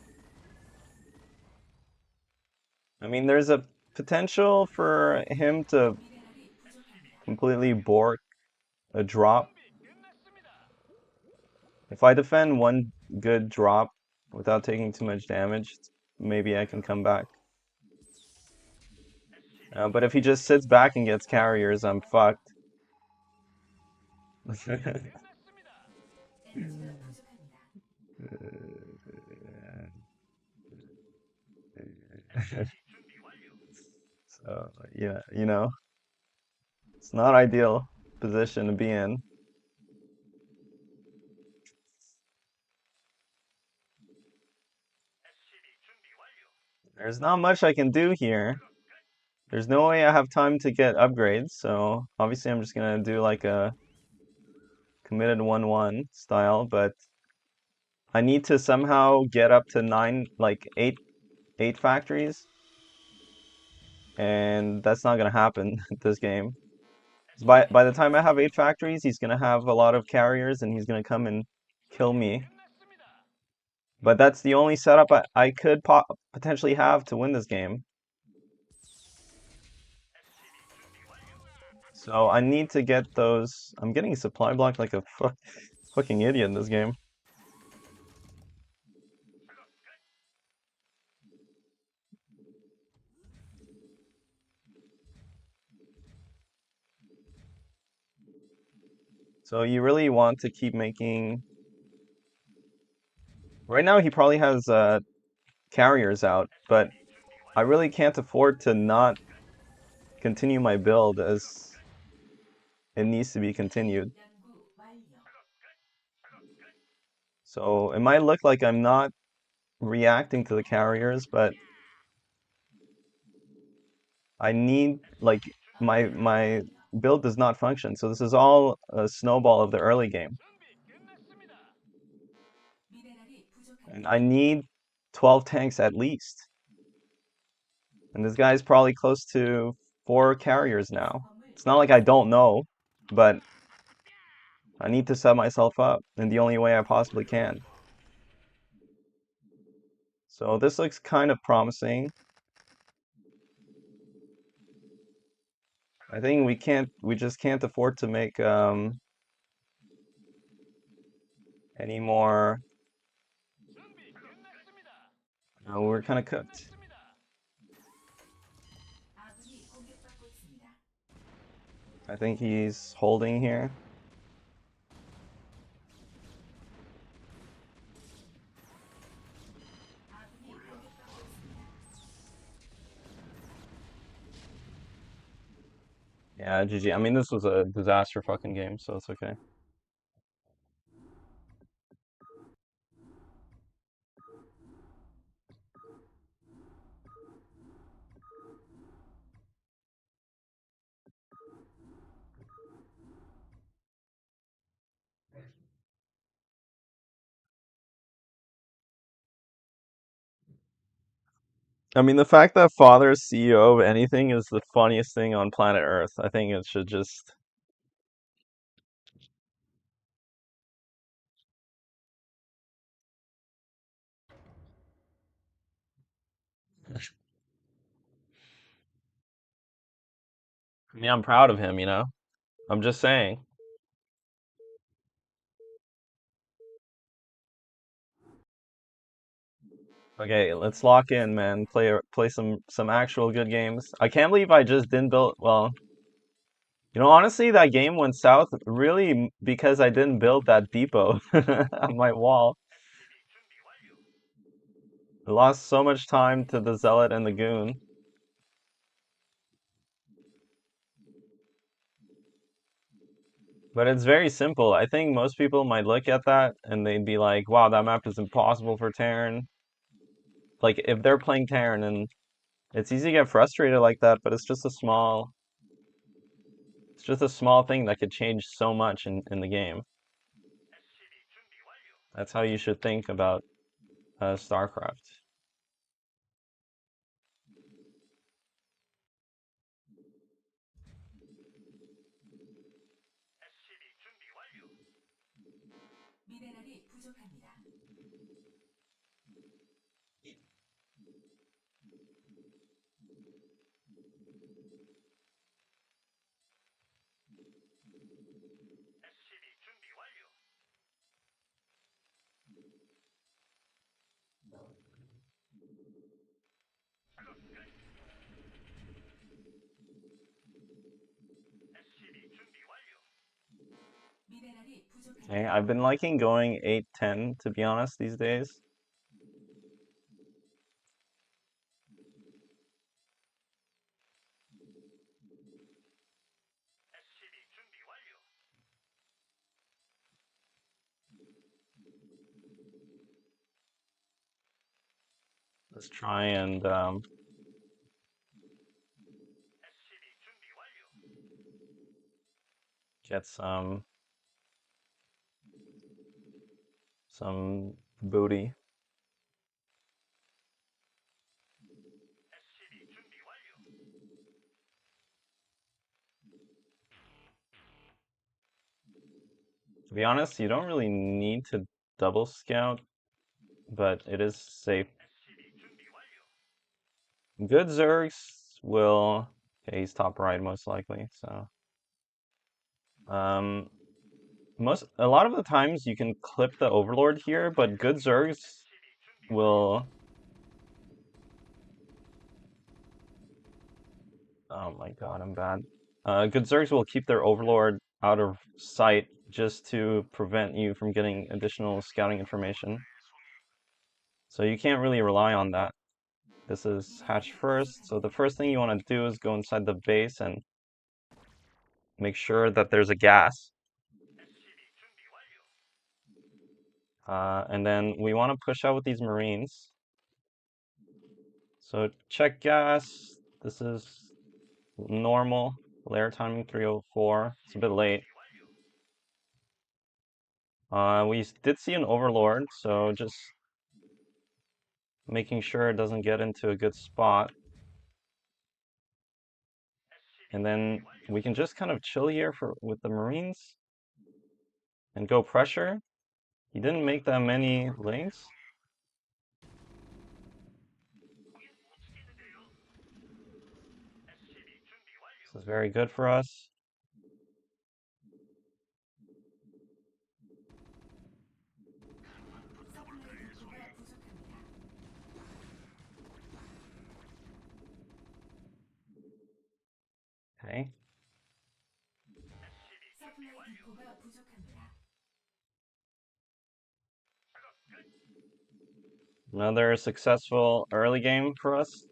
I mean, there's a potential for him to 미네랄이 부족합니다. completely bork a drop. 준비 끝났습니다. If I defend one good drop without taking too much damage, maybe I can come back. But if he just sits back and gets carriers, I'm fucked. 끝났습니다. 에너지가 부족합니다. So, yeah, it's not ideal position to be in. There's not much I can do here. There's no way I have time to get upgrades, so obviously I'm just gonna do like a committed 1-1 style, but I need to somehow get up to 8 factories, and that's not gonna happen this game. By the time I have 8 factories, he's gonna have a lot of carriers and he's gonna come and kill me. 끝났습니다. But that's the only setup I could potentially have to win this game. So I need to get those. I'm getting supply blocked like a fucking idiot in this game. So you really want to keep making. Right now he probably has carriers out, but I really can't afford to not continue my build as it needs to be continued. 연구 완료. So it might look like I'm not reacting to the carriers, but I need like my build does not function. So this is all a snowball of the early game. 준비 끝났습니다. 미네랄이 And 부족합니다. I need 12 tanks at least. And this guy's probably close to 4 carriers now. It's not like I don't know, but I need to set myself up in the only way I possibly can. So this looks kind of promising. I think we just can't afford to make any more. 준비 끝났습니다. We're kind of cooked. 끝났습니다. 아군이 공격받고 있습니다. I think he's holding here. 아군이 공격받고 있습니다. Yeah, GG. I mean, this was a disaster fucking game, so it's okay. I mean, the fact that father is CEO of anything is the funniest thing on planet Earth. I think it should just. I mean, I'm proud of him, you know? I'm just saying. Okay, let's lock in, man. Play some actual good games. I can't believe I just didn't build. Well, you know, honestly, that game went south really because I didn't build that depot on my wall. I lost so much time to the Zealot and the Goon. But it's very simple. I think most people might look at that and they'd be like, wow, that map is impossible for Terran. Like, if they're playing Terran, and it's easy to get frustrated like that, but it's just a small thing that could change so much in the game. That's how you should think about StarCraft. 미네랄이 부족합니다. 미네랄이 Okay, 부족합니다. I've been liking going 8-10 to be honest these days. Let's try and get some booty. To be honest, you don't really need to double scout, but it is safe. Good Zergs will... Okay, he's top right most likely, so... A lot of the times you can clip the Overlord here, but good Zergs will... Oh my god, I'm bad. Good Zergs will keep their Overlord out of sight just to prevent you from getting additional scouting information. So you can't really rely on that. This is hatch first, so the first thing you want to do is go inside the base and make sure that there's a gas. And then we want to push out with these Marines. So check gas. This is normal. Layer timing 304. It's a bit late. We did see an Overlord, so just making sure it doesn't get into a good spot. And then we can just kind of chill here with the Marines and go pressure. He didn't make that many links. This is very good for us. Okay. 서플라이 디포가 부족합니다. Another successful early game for us.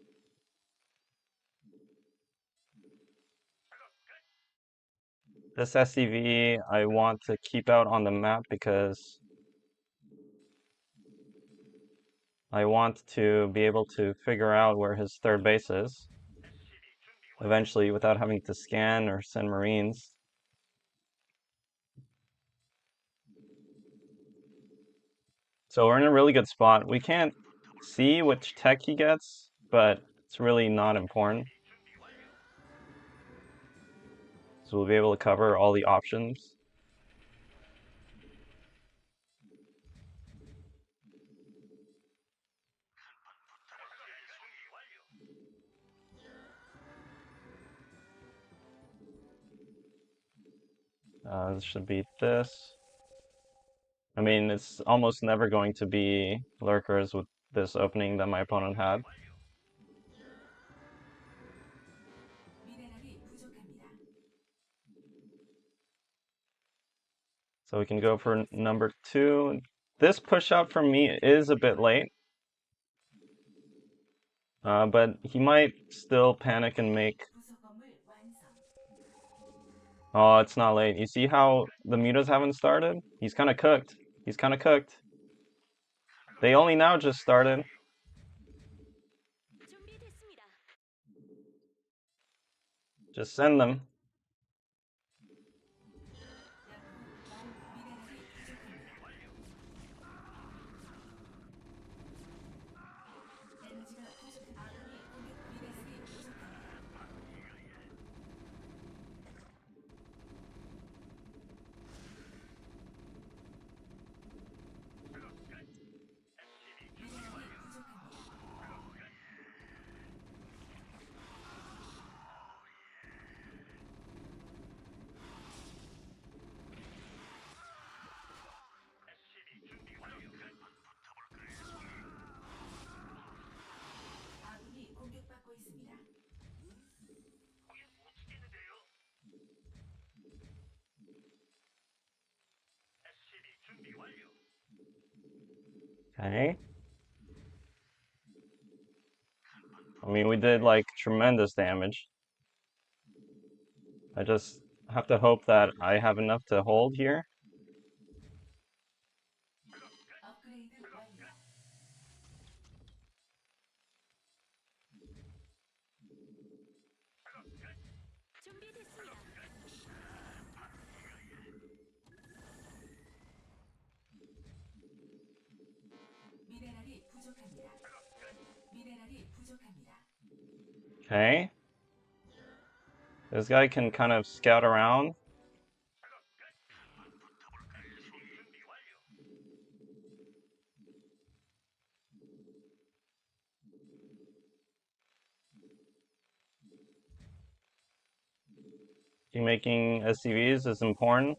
This SCV I want to keep out on the map because I want to be able to figure out where his third base is eventually without having to scan or send Marines. So we're in a really good spot. We can't see which tech he gets, but it's really not important. So we'll be able to cover all the options. This should be this. I mean, it's almost never going to be lurkers with this opening that my opponent had. 미네랄이 부족합니다. So we can go for number 2. This push out for me is a bit late. But he might still panic and make... 부속 건물 완성. Oh, it's not late. You see how the mutas haven't started? He's kind of cooked. He's kind of cooked. They only now just started. 준비됐습니다. Just send them. 에너지가 부족합니다. 아군이 공격 미네랄이 부족합니다. 미네랄이 부족합니다. 아군이 공격받고 있습니다. Okay. I mean, we did like tremendous damage. I just have to hope that I have enough to hold here. 업그레이드 완료. 준비됐습니다. 미네랄이 부족합니다. 미네랄이 부족합니다. Okay. This guy can kind of scout around. Keep making SCVs is important.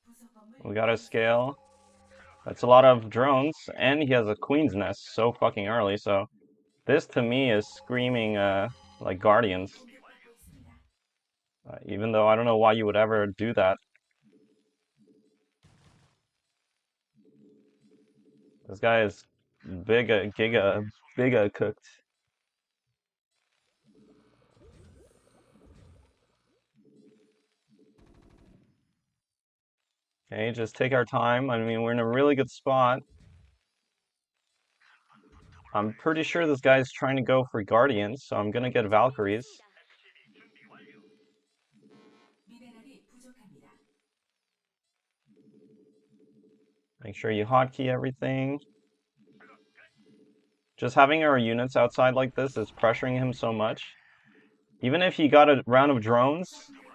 부속 건물 We gotta scale. That's a lot of drones, and he has a queen's nest so fucking early, so this to me is screaming like Guardians. 공격받고 있습니다. Even though I don't know why you would ever do that. This guy is giga cooked. Okay, just take our time. I mean, we're in a really good spot. I'm pretty sure this guy's trying to go for Guardians, so I'm gonna get Valkyries. 미네랄이 부족합니다. Make sure you hotkey everything. Just having our units outside like this is pressuring him so much. Even if he got a round of drones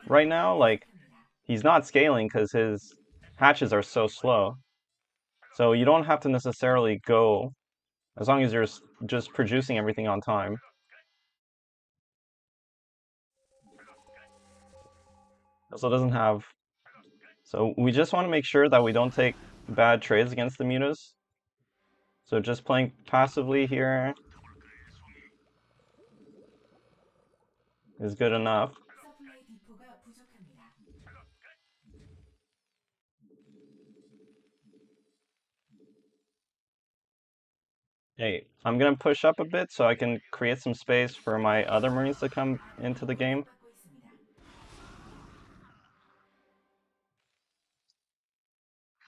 right now, like, he's not scaling because his hatches are so slow. So you don't have to necessarily go, as long as you're just producing everything on time. Also doesn't have... So we just want to make sure that we don't take bad trades against the mutas. So just playing passively here is good enough. 서플라이 디포가 부족합니다. Hey, I'm gonna push up a bit so I can create some space for my other Marines to come into the game. 공격받고 있습니다.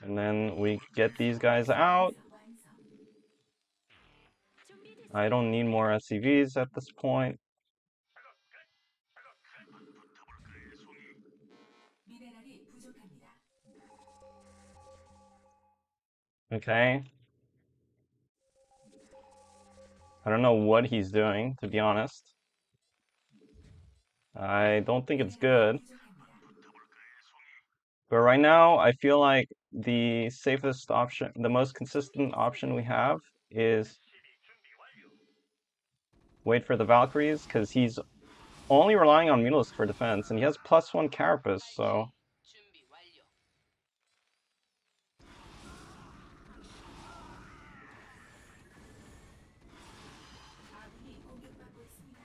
And then we get these guys out. 완성. I don't need more SCVs at this point. 미네랄이 부족합니다. Okay. I don't know what he's doing, to be honest. I don't think it's good. But right now, I feel like the safest option, the most consistent option we have is wait for the Valkyries, because he's only relying on Mutalisk for defense, and he has +1 Carapace, so... 아군이 공격받고 있습니다.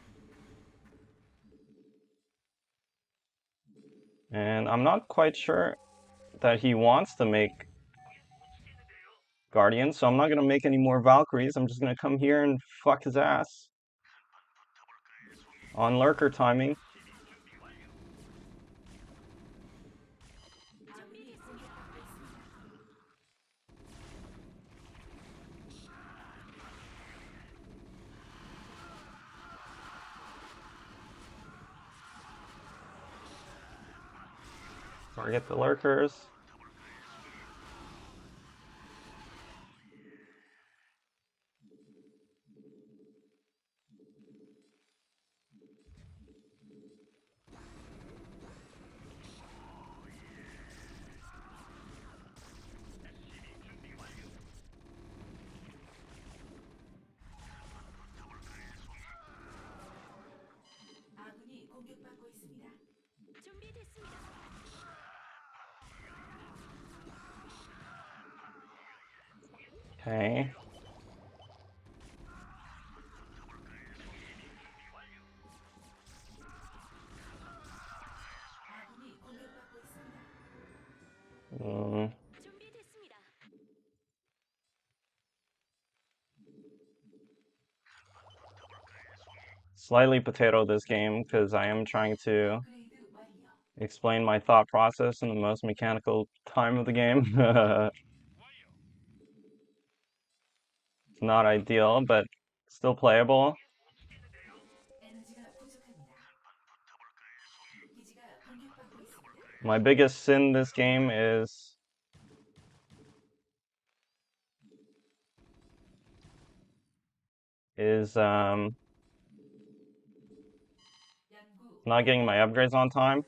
And I'm not quite sure that he wants to make Guardians, so I'm not going to make any more Valkyries. I'm just going to come here and fuck his ass. On Lurker timing. 아군이 공격받고 있습니다. Target the Lurkers. 아군이 공격받고 있습니다. Okay. 아군이 공격받고 있습니다. Slightly potato this game, because I am trying to 업그레이드 완료. explain my thought process in the most mechanical time of the game. It's not ideal, but still playable. 에너지가 부족합니다. 기지가 공격받고 있습니다. My biggest sin this game is 연구 not getting my upgrades on time.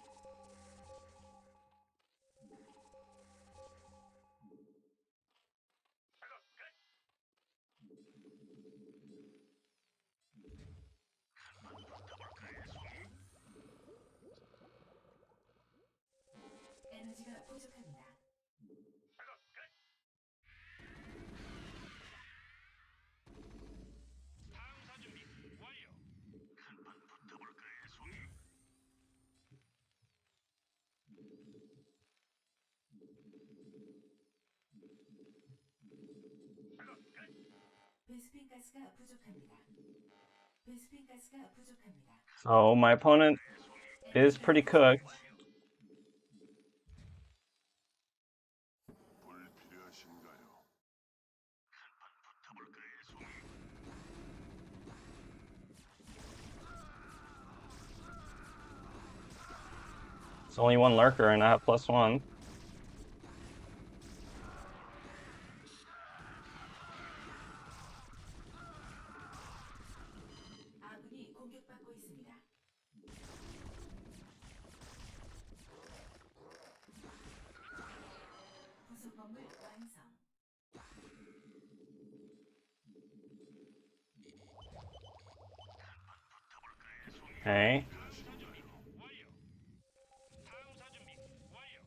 부족합니다. 탐사 준비 완료. 베스핀 가스가 부족합니다. 베스핀 가스가 부족합니다. Oh, my opponent is pretty cooked. It's only one lurker and I have +1. 아군이 공격받고 있습니다. 부속 건물 완성. Okay. 탐사 준비 완료. 탐사 준비 완료.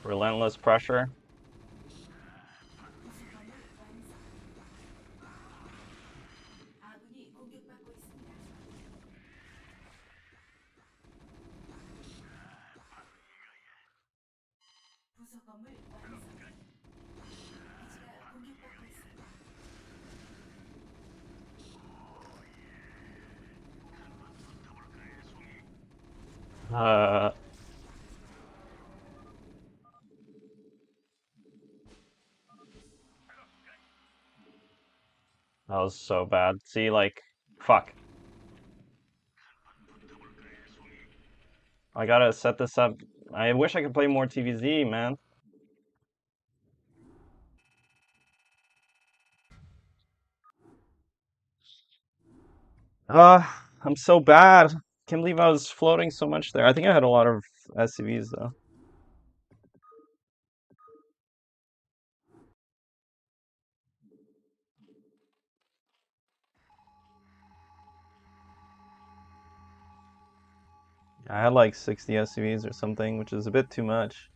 Relentless pressure. 부속 건물 완성. 아군이 공격받고 있습니다. 부속 건물 완성. 기지가 공격받고 있습니다. Uh, that was so bad. See, like, fuck. I gotta set this up. I wish I could play more TVZ, man. I'm so bad. Can't believe I was floating so much there. I think I had a lot of SCVs though. I had like 60 SCVs or something, which is a bit too much.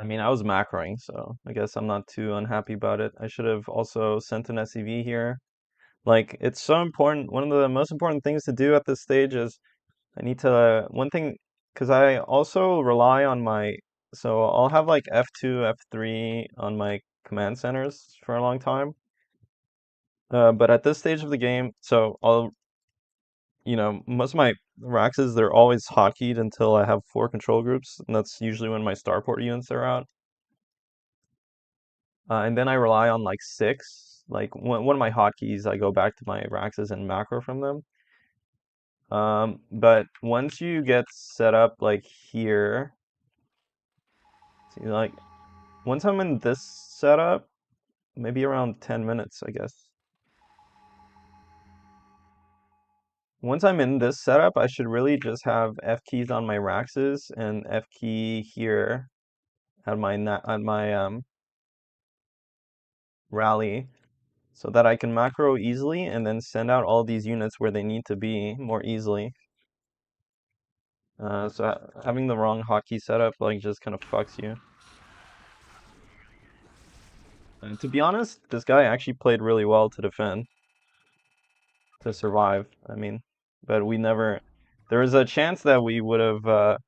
I mean, I was macroing, so I guess I'm not too unhappy about it. I should have also sent an SCV here. Like, it's so important. One of the most important things to do at this stage is I need to, one thing, because I also rely on my, so I'll have like F2, F3 on my command centers for a long time. But at this stage of the game, so most of my Raxes, they're always hotkeyed until I have 4 control groups, and that's usually when my starport units are out. And then I rely on like 6, like one of my hotkeys, I go back to my Raxes and macro from them. But once you get set up like here, see, like once I'm in this setup, maybe around 10 minutes, I guess. Once I'm in this setup, I should really just have F keys on my Raxes and F key here at my rally, so that I can macro easily and then send out all these units where they need to be more easily. So having the wrong hotkey setup like just kind of fucks you. And to be honest, this guy actually played really well to defend, to survive. I mean, but we never. There was a chance that we would have.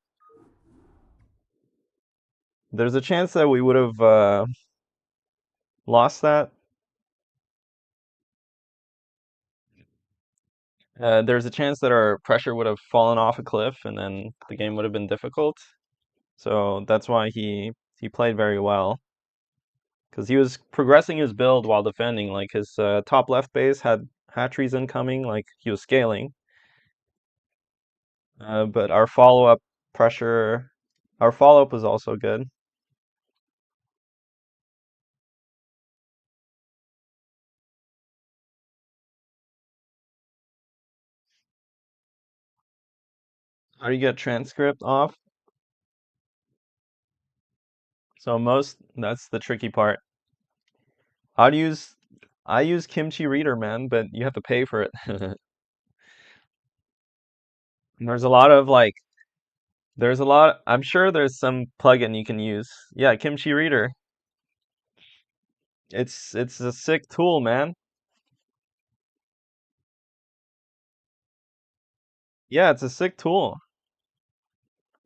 There's a chance that we would have lost that. There's a chance that our pressure would have fallen off a cliff, and then the game would have been difficult. So that's why he played very well, because he was progressing his build while defending. Like his top left base had hatcheries incoming, like he was scaling. But our follow-up pressure, our follow-up was also good. How do you get transcript off? So that's the tricky part. How to use, I use Kimchi Reader, man, but you have to pay for it. There's a lot of like, I'm sure there's some plugin you can use. Yeah, Kimchi Reader. It's a sick tool, man. Yeah, it's a sick tool.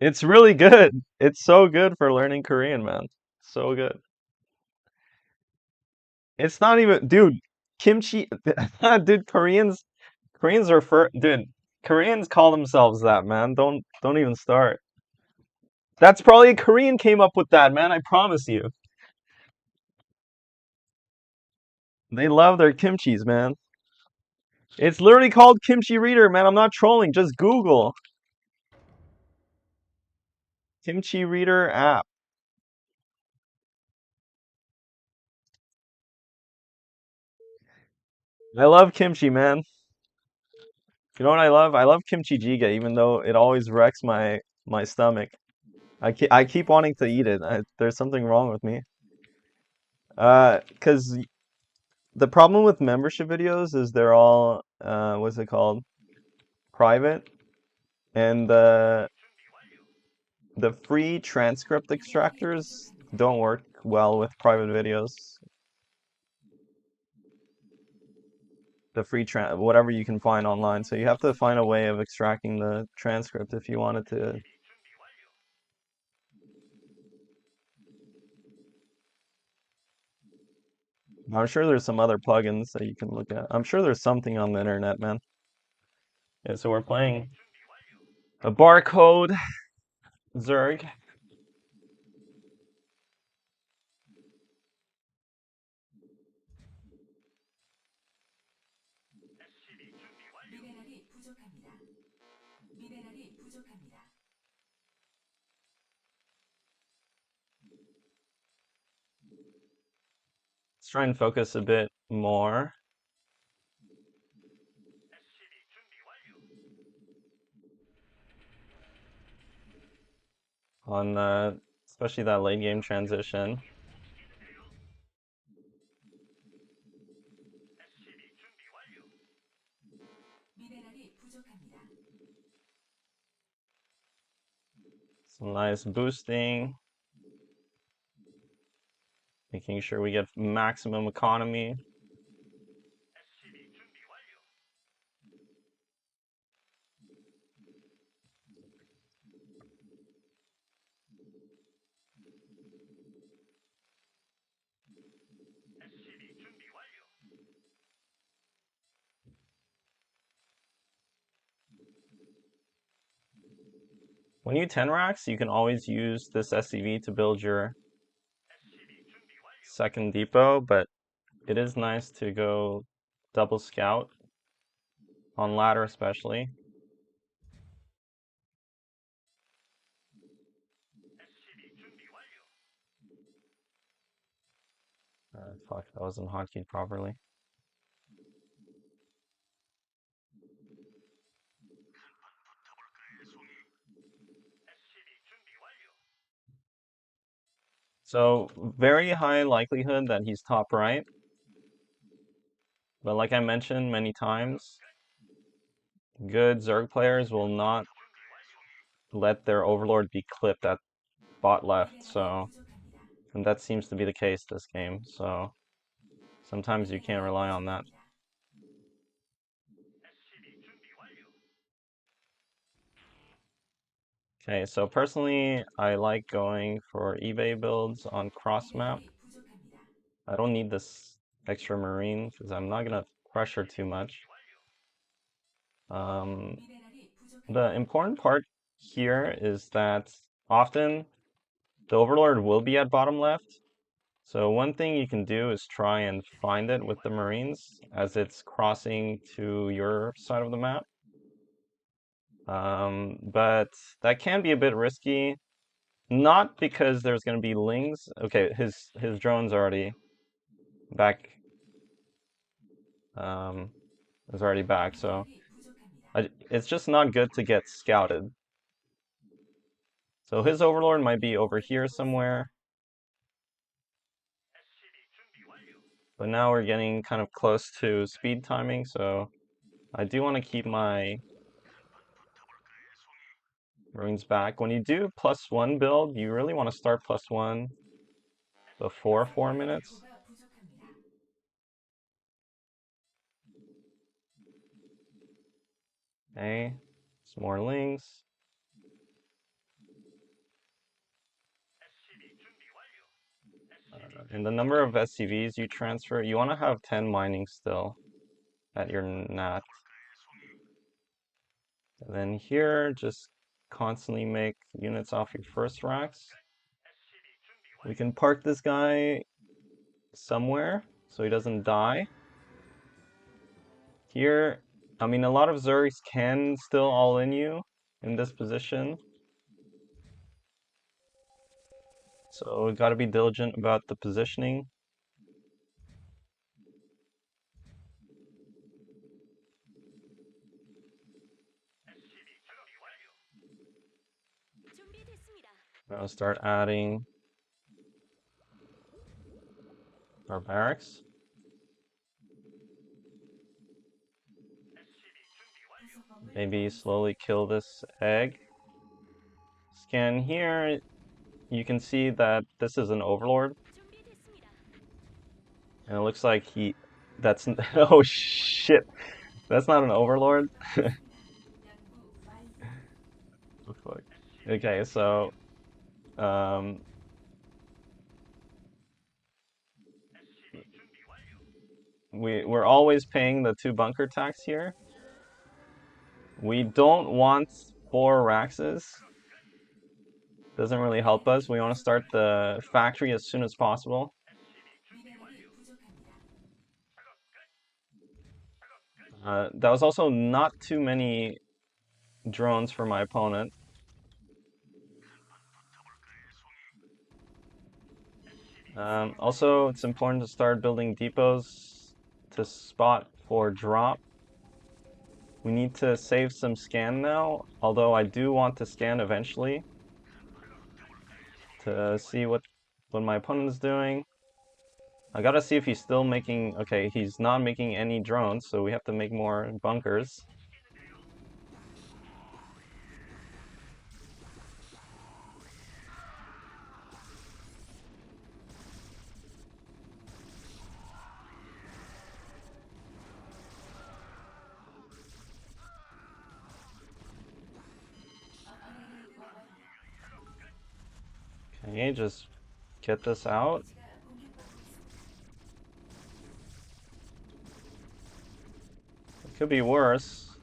It's really good. It's so good for learning Korean, man. So good. It's not even, dude, kimchi, dude, Koreans dude, Koreans call themselves that, man. Don't even start. That's probably a Korean came up with that, man. I promise you. They love their kimchis, man. It's literally called Kimchi Reader, man. I'm not trolling. Just Google Kimchi Reader app. I love kimchi, man. You know what I love? I love kimchi jjigae, even though it always wrecks my stomach. I keep wanting to eat it. There's something wrong with me. 'Cause the problem with membership videos is they're all what's it called? Private, and the free transcript extractors don't work well with private videos. The free whatever you can find online. So you have to find a way of extracting the transcript if you wanted to. I'm sure there's some other plugins that you can look at. I'm sure there's something on the internet, man. Yeah, so we're playing a barcode Zerg. 미네랄이 부족합니다. 미네랄이 부족합니다. Let's try and focus a bit more on especially that late game transition. 미네랄이 부족합니다. Some nice boosting, making sure we get maximum economy. When you 10 racks, you can always use this SCV to build your second depot, but it is nice to go double scout on ladder especially. Fuck, that wasn't hotkeyed properly. So very high likelihood that he's top right. But like I mentioned many times, good Zerg players will not let their overlord be clipped at bot left, so and that seems to be the case this game, so sometimes you can't rely on that. Okay, so personally I like going for eBay builds on cross map. I don't need this extra marine because I'm not gonna pressure too much. The important part here is that often the overlord will be at bottom left. So one thing you can do is try and find it with the marines as it's crossing to your side of the map. But that can be a bit risky, not because there's going to be lings. Okay, his drone's already back. Is already back, so it's just not good to get scouted. So his overlord might be over here somewhere. But now we're getting kind of close to speed timing, so I do want to keep my runes back. When you do +1 build, you really want to start +1 before 4 minutes. 인구가 부족합니다. Okay, some more links. And the number of SCVs you transfer, you want to have 10 mining still at your NAT. And then here, just constantly make units off your first racks. We can park this guy somewhere so he doesn't die. Here, I mean, a lot of Zergs can still all in you in this position. So we gotta be diligent about the positioning. Now start adding our barracks. Maybe slowly kill this egg. Scan here, you can see that this is an overlord. And it looks like that's, oh shit, that's not an overlord. Looks like. Okay, so, we're always paying the 2 bunker tax here. We don't want 4 Raxes. Doesn't really help us. We want to start the factory as soon as possible. 미네랄이 부족합니다. That was also not too many drones for my opponent. Also, it's important to start building depots to spot for drop. We need to save some scan now, although I do want to scan eventually to see what my opponent is doing. I gotta see if he's still making... Okay, he's not making any drones, so we have to make more bunkers. Okay, just get this out. It could be worse.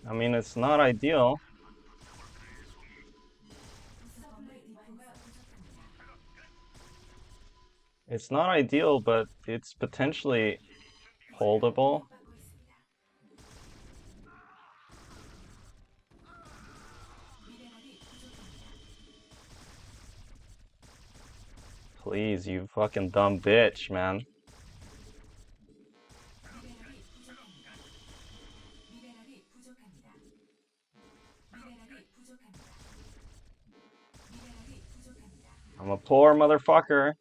I mean, it's not ideal. It's not ideal, but it's potentially holdable. Please, you fucking dumb bitch, man. I'm a poor motherfucker.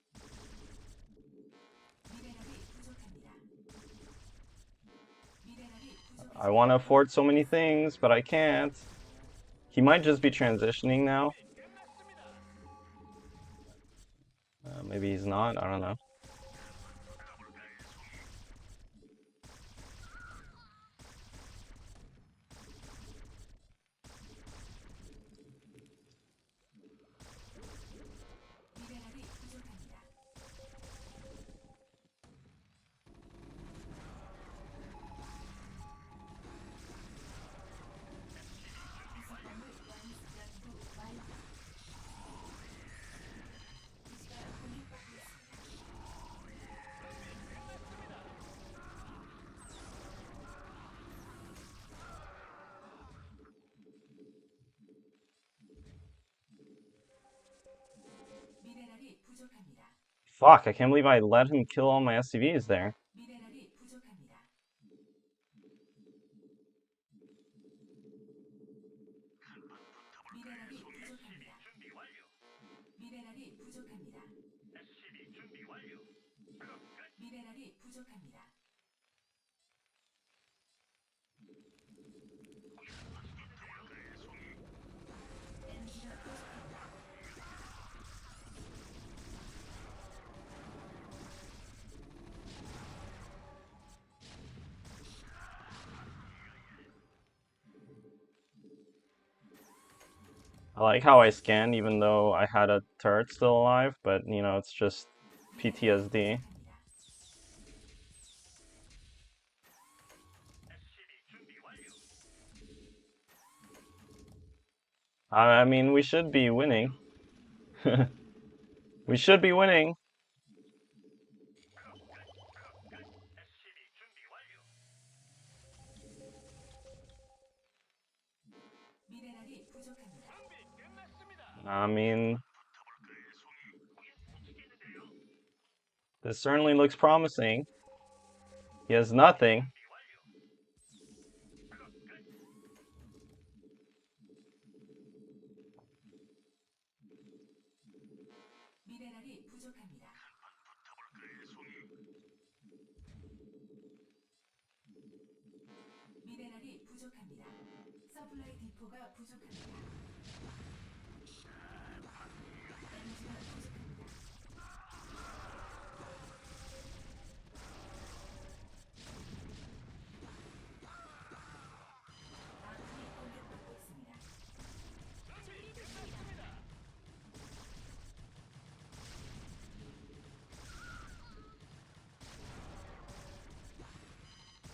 I want to afford so many things, but I can't. He might just be transitioning now. Maybe he's not, I don't know. Fuck, I can't believe I let him kill all my SCVs there. 미네랄이 부족합니다. 미네랄이 부족합니다. 미네랄이 부족합니다. 미네랄이 부족합니다. 에너지가 부족합니다. I like how I scanned even though I had a turret still alive, but you know, it's just PTSD. 부족합니다. I mean, we should be winning. We should be winning. 미네랄이 부족합니다. I mean, this certainly looks promising. He has nothing. 미네랄이 부족합니다. 미네랄이 부족합니다. 서플라이 디포가 부족합니다. 에너지가 부족합니다. 아군이 공격받고 있습니다.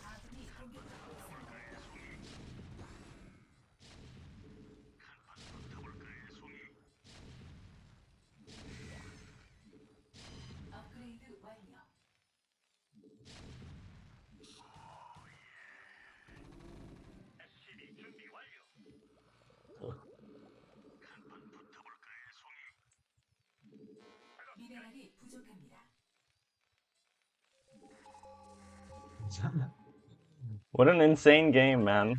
아군이 공격받고 있습니다. 업그레이드 완료. 미네랄이 부족합니다. What an insane game, man.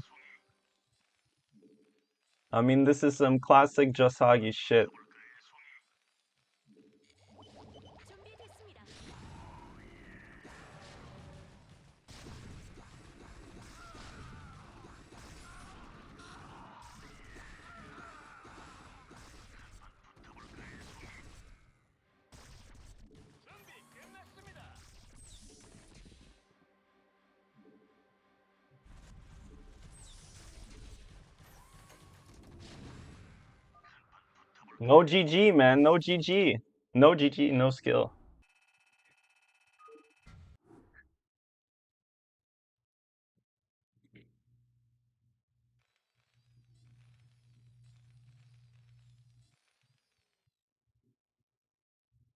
I mean, this is some classic Jasagi shit. 준비됐습니다. No GG, man. No GG. No GG, no skill.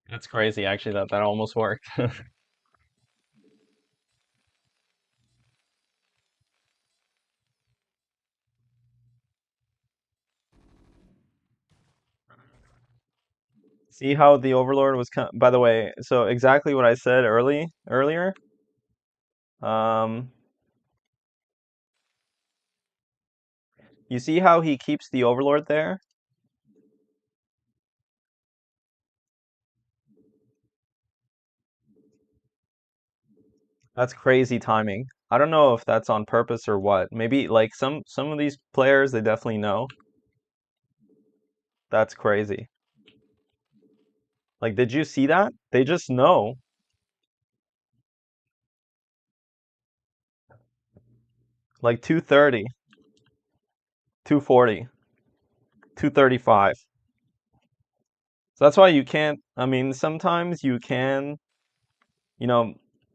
That's crazy, actually, that almost worked. See how the Overlord was by the way, so exactly what I said earlier. Um, you see how he keeps the Overlord there? That's crazy timing. I don't know if that's on purpose or what. Maybe like some of these players, they definitely know. That's crazy. Like, did you see that? They just know. Like 230, 240, 235. So that's why you can't, I mean, sometimes you can, you know,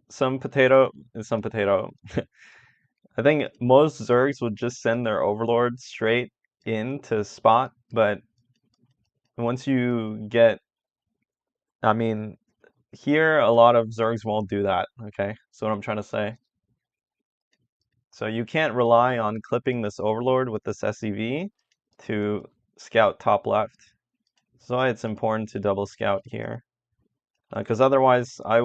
some potato. I think most Zergs would just send their Overlord straight into spot, but once you get, I mean, here a lot of Zergs won't do that, okay? That's what I'm trying to say. So you can't rely on clipping this Overlord with this SCV to scout top left. That's why it's important to double scout here. because otherwise I'd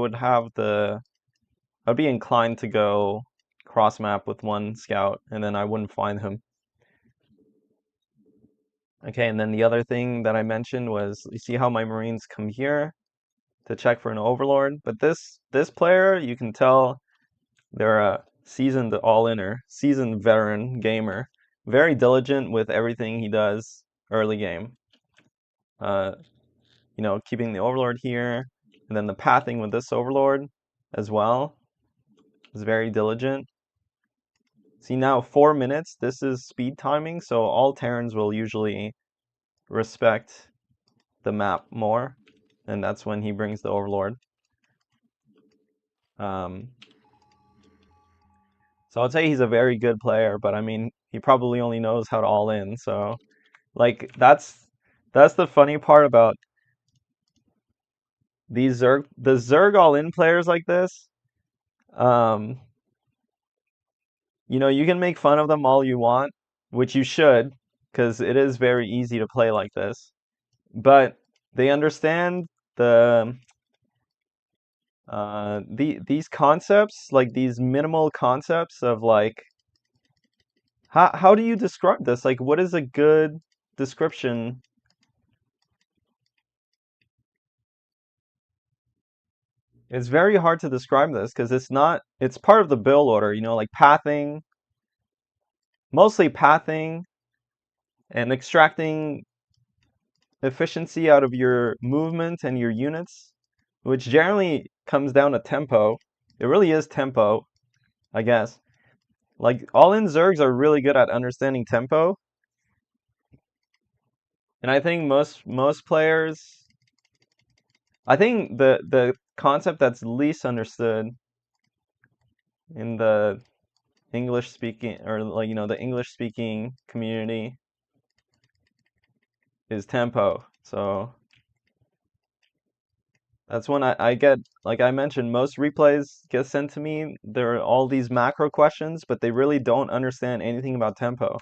be inclined to go cross map with one scout, and then I wouldn't find him. Okay, and then the other thing that I mentioned was, you see how my Marines come here to check for an overlord, but this player, you can tell they're a seasoned all-inner, seasoned veteran gamer, very diligent with everything he does early game. You know, keeping the overlord here, and then the pathing with this overlord as well is very diligent. See now, 4 minutes, this is speed timing, so all Terrans will usually respect the map more, and that's when he brings the overlord. Um, so I'd say he's a very good player, but I mean, he probably only knows how to all in, so like that's the funny part about the Zerg all in players like this. Um, you know, you can make fun of them all you want, which you should, because it is very easy to play like this. But they understand these concepts, like these minimal concepts of like how do you describe this? Like, what is a good description? It's very hard to describe this because it's part of the build order, you know, like pathing, mostly pathing and extracting efficiency out of your movement and your units, which generally comes down to tempo. It really is tempo, I guess. Like all-in Zergs are really good at understanding tempo, and I think most players, I think the concept that's least understood in the English speaking, or like, you know, the English speaking community is tempo. So that's when I get, like I mentioned, most replays get sent to me. There are all these macro questions, but they really don't understand anything about tempo.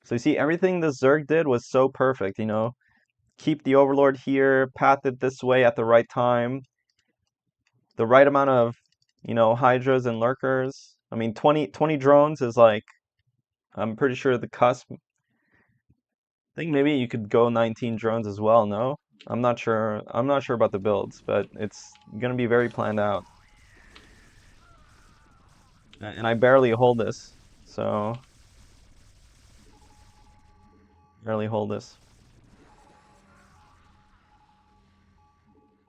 So you see, everything the Zerg did was so perfect, you know. Keep the Overlord here, path it this way at the right time, the right amount of, you know, Hydras and Lurkers. I mean, 20 drones is like, I'm pretty sure the cusp. I think maybe you could go 19 drones as well, no? I'm not sure. I'm not sure about the builds, but it's gonna be very planned out. And I barely hold this, so barely hold this.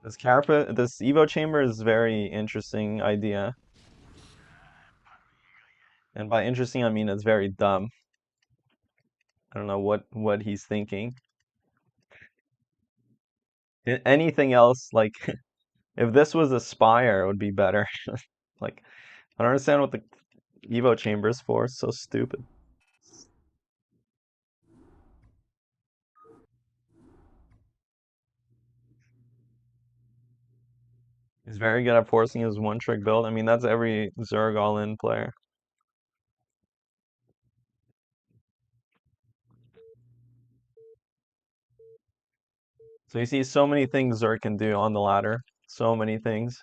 This Evo chamber is very interesting idea, and by interesting I mean it's very dumb. I don't know what he's thinking. Anything else, like if this was a Spire, it would be better. Like I don't understand what the Evo chamber is for. It's so stupid. He's very good at forcing his one-trick build. I mean, that's every Zerg all-in player. So you see so many things Zerg can do on the ladder. So many things.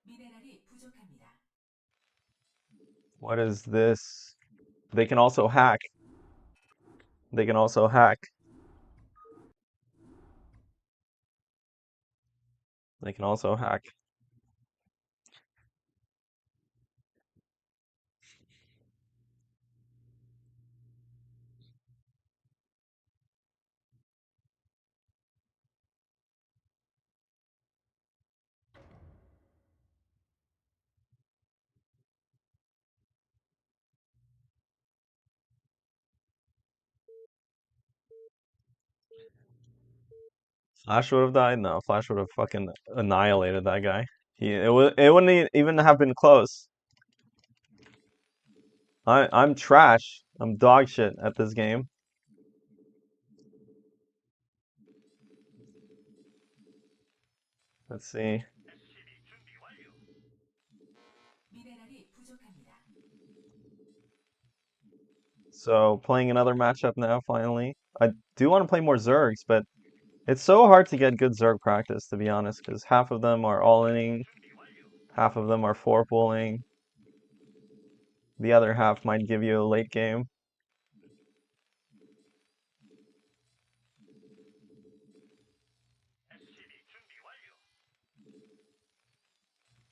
미네랄이 부족합니다. What is this? They can also hack. They can also hack. They can also hack. Flash would have died? No, Flash would have fucking annihilated that guy. It wouldn't even have been close. I'm trash. I'm dog shit at this game. Let's see. 미네랄이 부족합니다. So playing another matchup now, finally. I do want to play more Zergs, but It's so hard to get good Zerg practice, to be honest, because half of them are all-inning, half of them are four-pulling, the other half might give you a late game.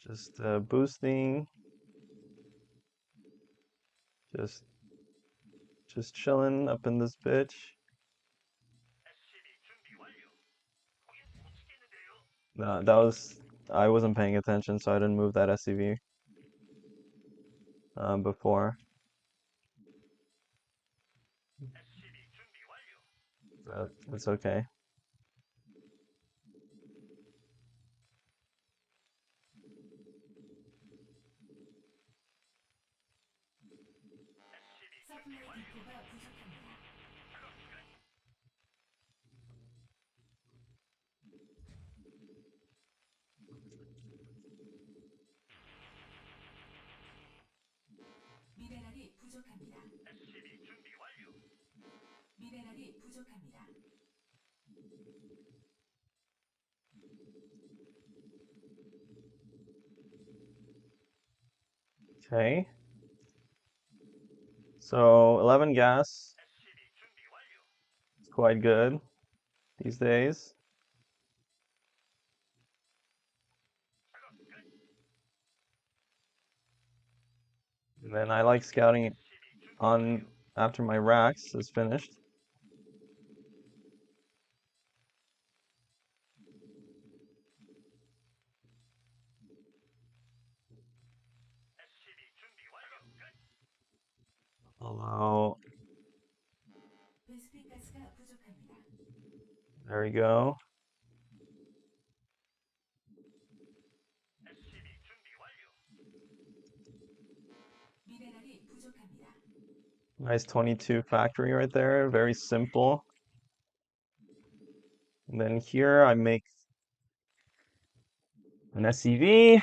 Just boosting, just chilling up in this bitch. No, I wasn't paying attention, so I didn't move that SCV before. But it's okay. 서플라이 디포가 부족합니다. 미네랄이 부족합니다. 미네랄이 부족합니다. Okay. So 11 gas. It's quite good these days. And then I like scouting on after my racks is finished. Allow. 베스핀 가스가 부족합니다. There we go. 미네랄이 부족합니다. Nice 22 factory right there. Very simple. And then here I make an SCV.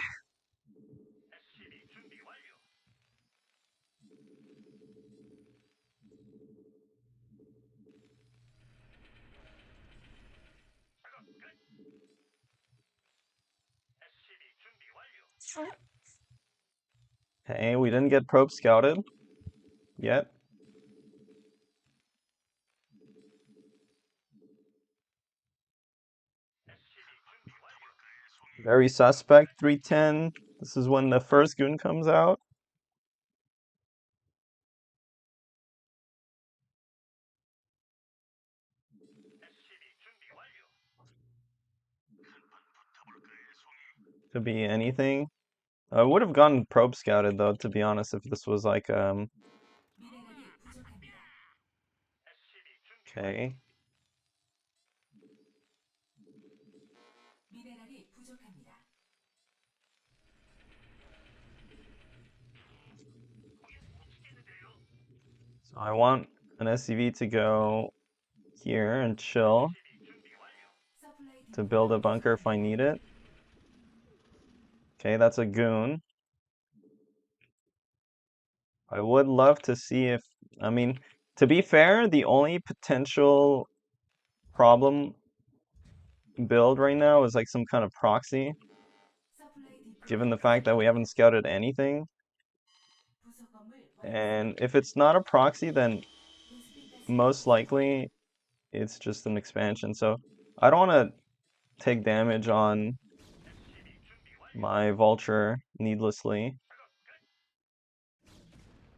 Okay, we didn't get probe scouted yet. Very suspect, 310. This is when the first goon comes out. Could be anything. I would have gone probe scouted though, to be honest, if this was like 미네랄이 부족합니다. okay. 미네랄이 부족합니다. So I want an SCV to go here and chill 서플라이 to build a bunker if I need it. Okay, that's a goon. I would love to see if, I mean, to be fair, the only potential problem build right now is like some kind of proxy, 서플라이 디포가 given the fact that we haven't scouted anything. 부속 건물 And if it's not a proxy, then 베스핀 가스 most likely it's just an expansion. So I don't want to take damage on my vulture needlessly.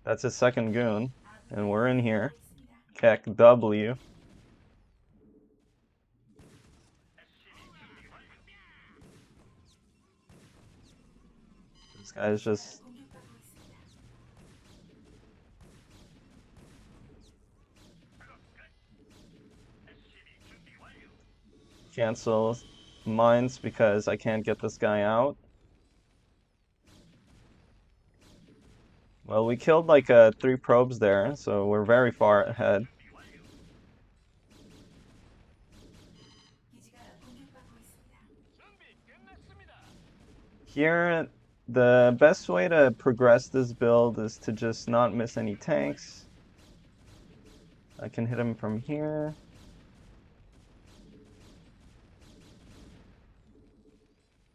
That's his second goon, and we're in here. 있습니다. Keck W. This guy's just 공격받고 있습니다. cancel mines because I can't get this guy out. Well, we killed like 3 probes there, so we're very far ahead. 기지가 공격받고 있습니다. 준비 끝났습니다. Here, the best way to progress this build is to just not miss any tanks. I can hit him from here.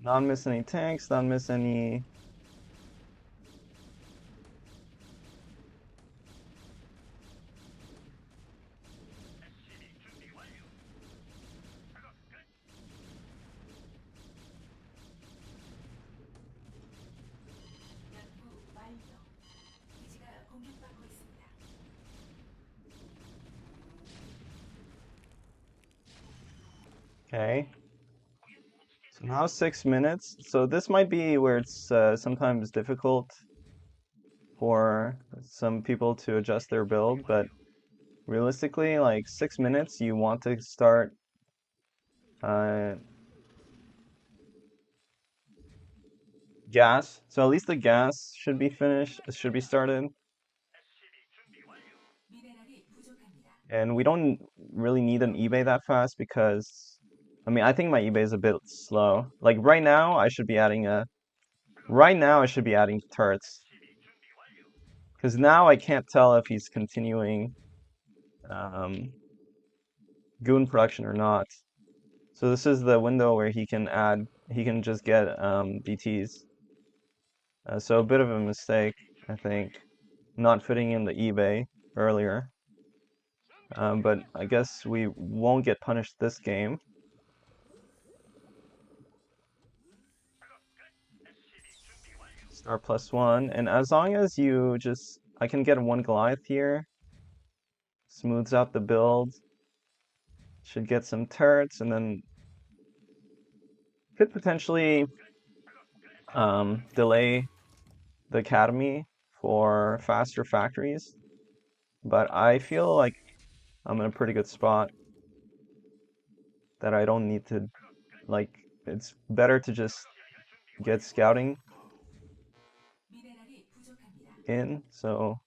Not miss any tanks, not miss any. 연구 완료. 기지가 공격받고 있습니다. Okay. So now 6 minutes. So this might be where it's sometimes difficult for some people to adjust their build, but realistically, like 6 minutes, you want to start gas. So at least the gas should be finished, should be started. 미네랄이 부족합니다. And we don't really need an eBay that fast because, I mean, I think my eBay is a bit slow. Like right now, I should be adding turrets. Because now I can't tell if he's continuing goon production or not. So this is the window where he can just get BTs. So a bit of a mistake, I think, not fitting in the eBay earlier. But I guess we won't get punished this game. Star +1, and as long as I can get one Goliath here, smooths out the build, should get some turrets, and then could potentially delay the academy for faster factories. But I feel like I'm in a pretty good spot that I don't need to, like, it's better to just get scouting 미네랄이 부족합니다. in, so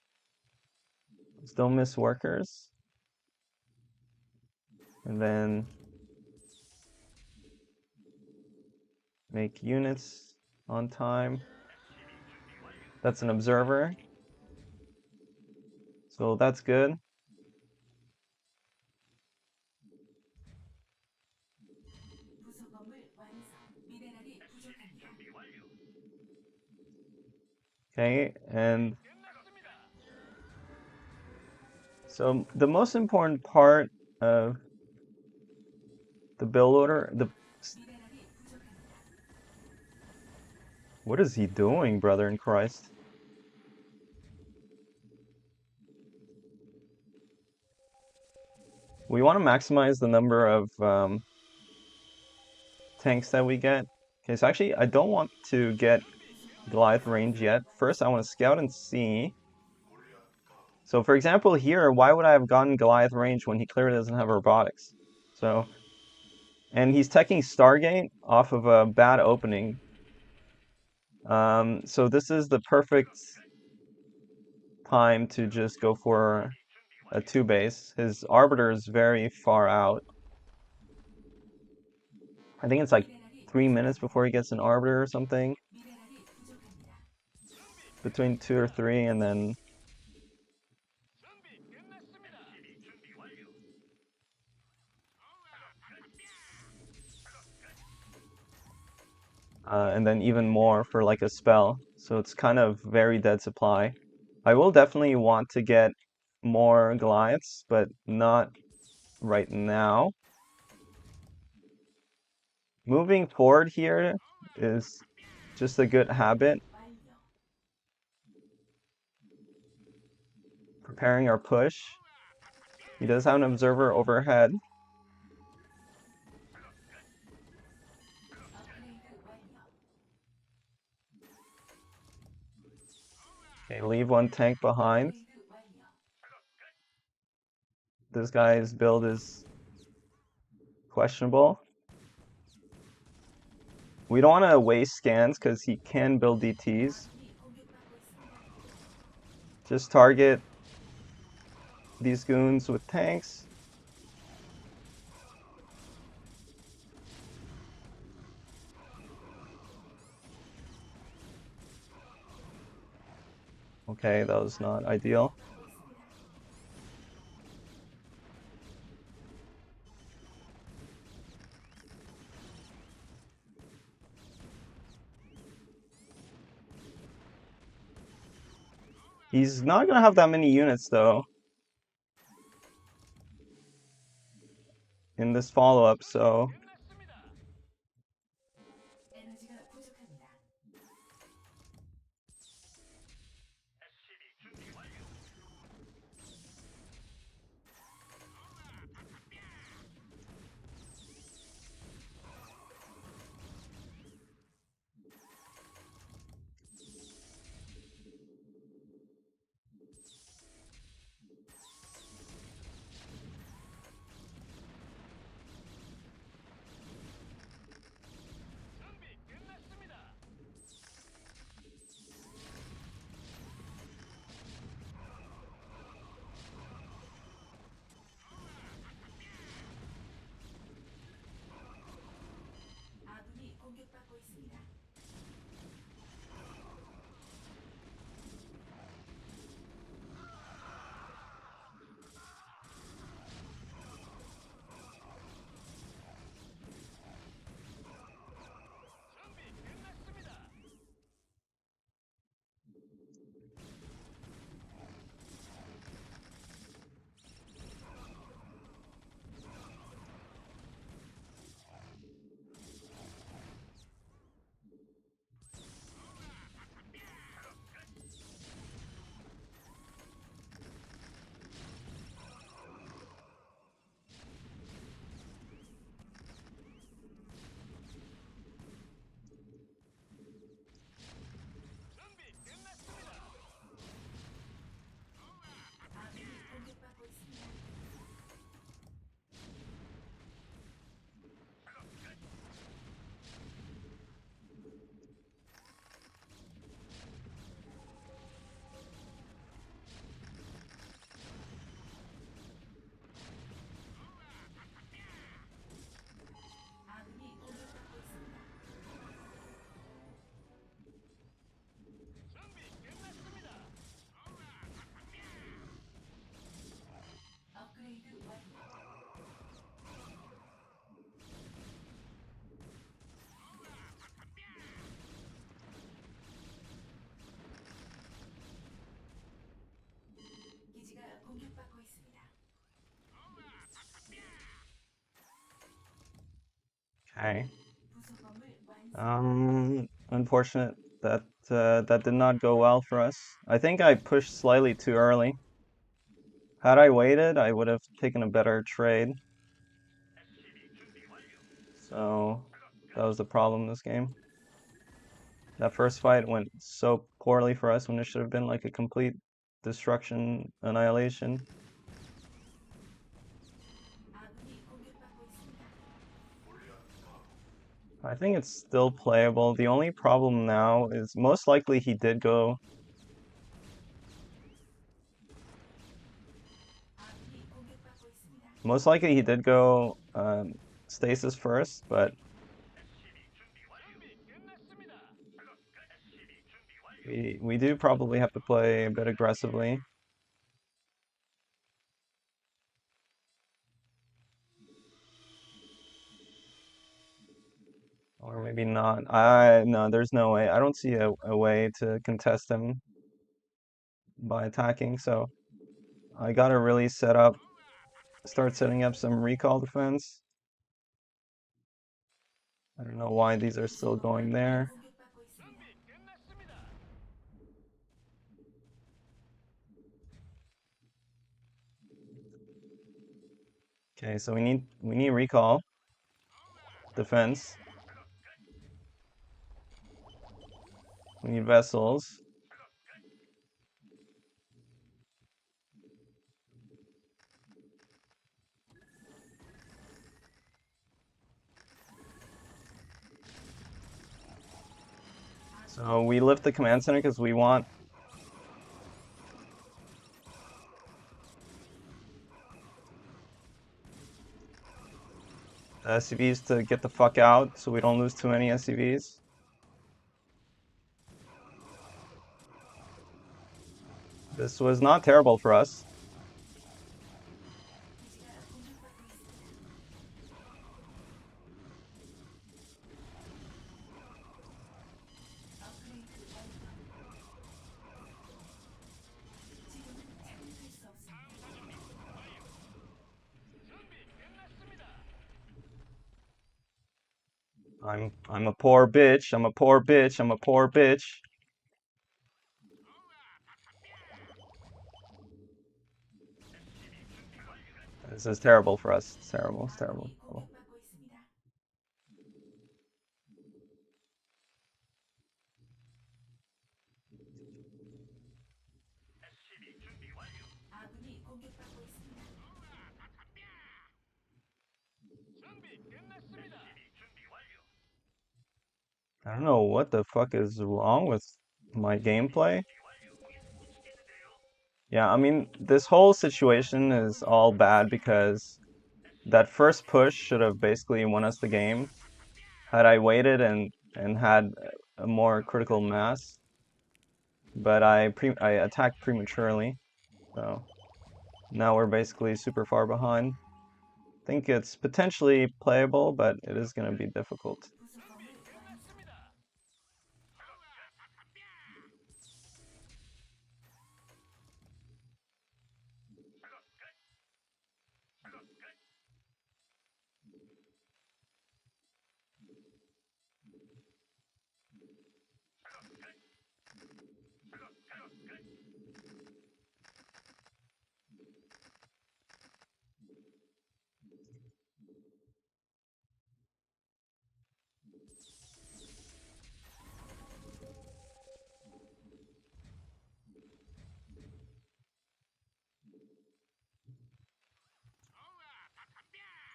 still miss workers. And then make units on time. That's an observer. So that's good. 부속 건물 완성. 미네랄이 부족합니다. Okay, and so the most important part of the build order, 미네랄이 부족합니다. what is he doing, brother in Christ? We want to maximize the number of tanks that we get. Okay, so actually I don't want to get Goliath range yet. First I want to scout and see. So for example here, why would I have gotten Goliath range when he clearly doesn't have robotics? So, and he's teching Stargate off of a bad opening. So this is the perfect time to just go for a 2-base. His Arbiter is very far out. I think it's like 3 minutes before he gets an Arbiter or something. 미네랄이 부족합니다. Between 2 or 3, and then even more for like a spell. So it's kind of very dead supply. I will definitely want to get more Goliaths, but not right now. Moving forward here is just a good habit. 완료. Preparing our push. He does have an observer overhead. 업그레이드 완료. Okay, leave one tank behind. 업그레이드 완료. This guy's build is questionable. We don't want to waste scans because he can build DTs. 아군이 공격받고 있습니다. Just target these goons with tanks. Okay, that was not ideal. He's not gonna have that many units though in this follow-up, so 에너지가 부족합니다. 준비 끝났습니다. 아군이 공격받고 있습니다. 준비 끝났습니다. 준비 끝났습니다. 아군이 공격받고 있습니다. 아군이 공격받고 있습니다. 준비 끝났습니다. 업그레이드 완료. 기지가 공격받고 있습니다. okay. 부속 건물 완성. Unfortunate that that did not go well for us. I think I pushed slightly too early. Had I waited, I would have taken a better trade. So that was the problem this game. That first fight went so poorly for us when it should have been like a complete destruction, annihilation. 아군이 공격받고 있습니다. I think it's still playable. The only problem now is most likely he did go. 아군이 공격받고 있습니다. Most likely he did go stasis first, but 준비 끝났습니다. we do probably have to play a bit aggressively. Or maybe not. No, there's no way. I don't see a way to contest him by attacking, so I gotta really start setting up some recall defense. I don't know why these are still going there. 공격받고 있습니다. 준비 끝났습니다. Okay, so we need recall defense. We need vessels. So we lift the command center because we want the SCVs to get the fuck out so we don't lose too many SCVs. This was not terrible for us. 기지가 공격받고 있습니다. 업그레이드 완료. I'm a poor bitch. I'm a poor bitch. I'm a poor bitch. This is terrible for us. It's terrible. It's terrible. 아군이 terrible. 공격받고 있습니다. 아군이 공격받고 있습니다. 준비 끝났습니다. I don't know what the fuck is wrong with my gameplay. Yeah, I mean, this whole situation is all bad because that first push should have basically won us the game. Had I waited and had a more critical mass, but I attacked prematurely, so now we're basically super far behind. Think it's potentially playable, but it is going to be difficult. 부속 건물 완성. 끝났습니다.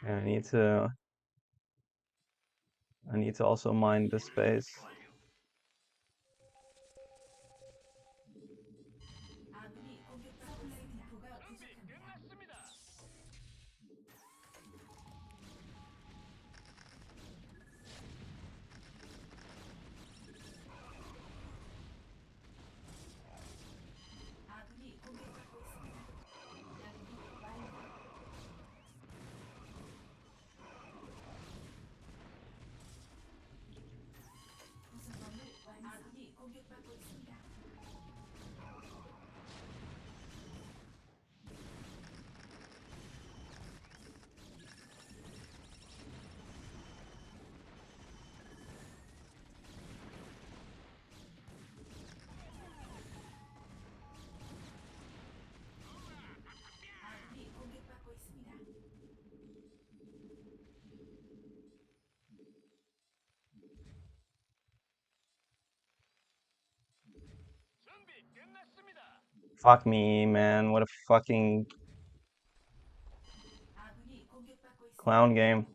And I need to also mine this space. 아군이 공격받고 있습니다. 디포가 준비 부족합니다. 끝났습니다. 아군이 공격받고 있습니다. 연구 완료. 부속 건물 완성. 아군이 공격받고 있습니다. 아군이 공격받고 있습니다. 준비 끝났습니다. Fuck me, man. What a fucking 아군이 공격받고 있습니다. clown game.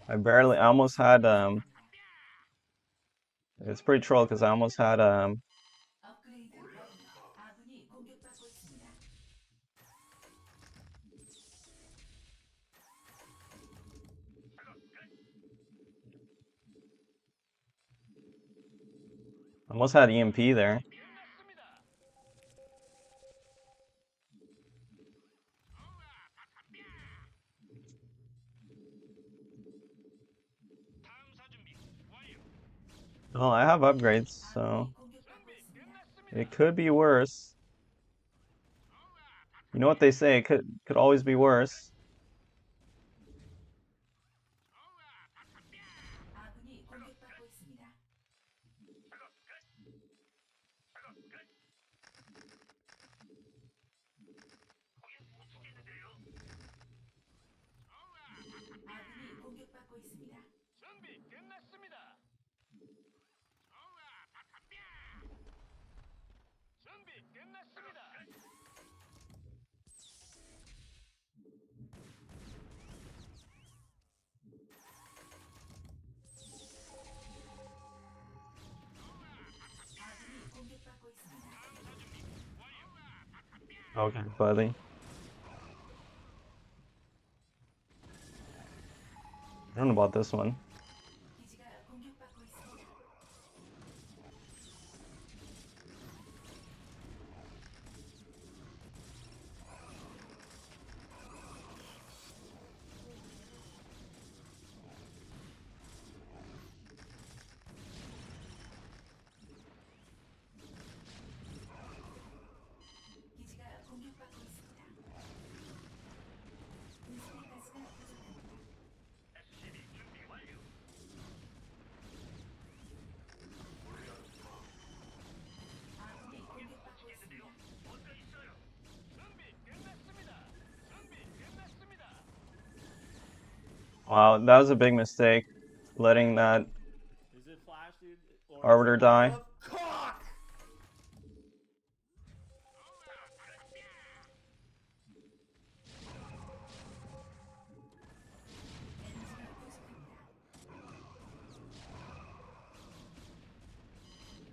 I almost had it's pretty troll because I almost had 업그레이드 완료. 아군이 공격받고 있습니다. almost had EMP there. 끝났습니다. 탐사 준비 완료. Oh, I have upgrades, so 아군이 공격받고 준비 있습니다. 끝났습니다. it could be worse. You know what they say, it could always be worse. 아군이 공격받고 있습니다. 아군이 공격받고 있습니다. 준비 끝났습니다. 준비 끝났습니다. 아군이 공격받고 있습니다. Okay, buddy. I don't know about this one. 기지가 공격받고 있습니다. 기지가 공격받고 있습니다. 인수인 가스가 부족합니다. Wow, that was a big mistake, letting that Is it Flash, dude? Or is arbiter it die. Isle of Cock?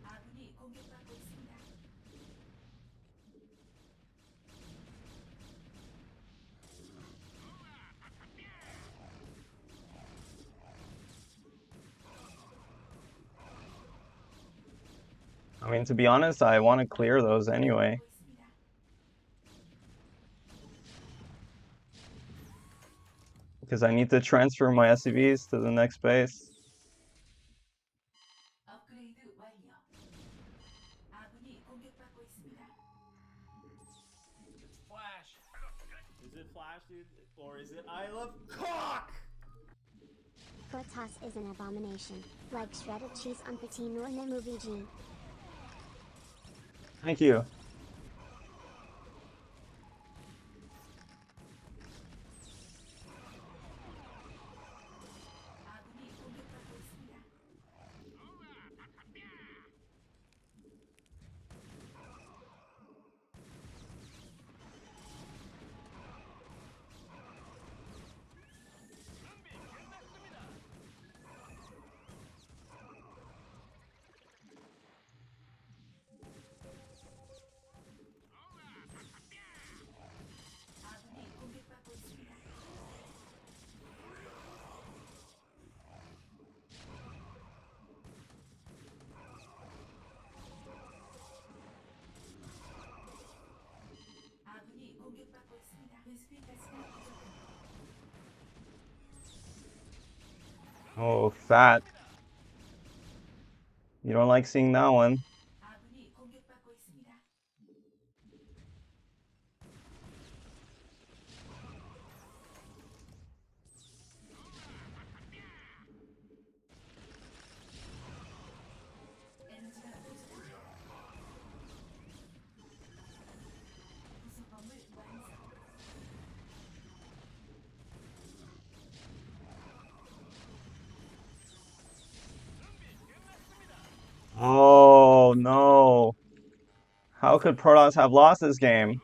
아군이 공격받고 있습니다. I mean, to be honest, I want to clear those anyway. 공격받고 있습니다. Because I need to transfer my SCVs to the next base. 업그레이드 완료. 아군이 공격받고 있습니다. Flash. Is it Flash, dude? Or is it Isle of Cock? Protoss is an abomination, like shredded cheese on poutine or in the movie G. Thank you. 아군이 공격받고 있습니다. 아군이 공격받고 있습니다. 아군이 공격받고 있습니다. 베스핀 가스가 부족합니다. Oh, fat. You don't like seeing that one. 아군이 공격받고 있습니다. 에너지가 부족합니다. 구성범을 완성. Oh, no. How could Protoss have lost this game?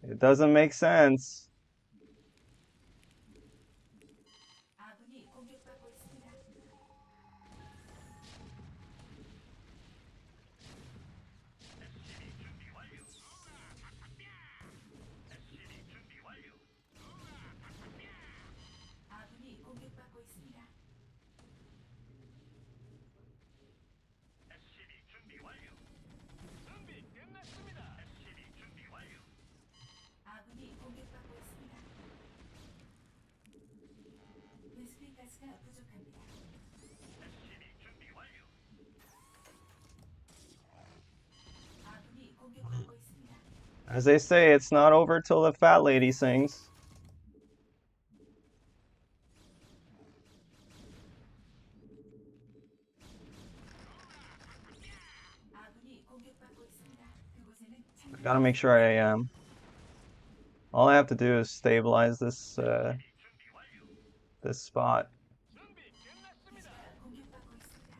It doesn't make sense. 아군이 공격받고 있습니다. 아군이 공격받고 있습니다. 아군이 공격받고 있습니다. 베스핀 가스가 부족합니다. 아군이 공격받고 있습니다. As they say, it's not over till the fat lady sings. 아군이 공격받고 있습니다. 그곳에는 I gotta make sure I am. All I have to do is stabilize this this spot. 기지가 공격받고 있습니다.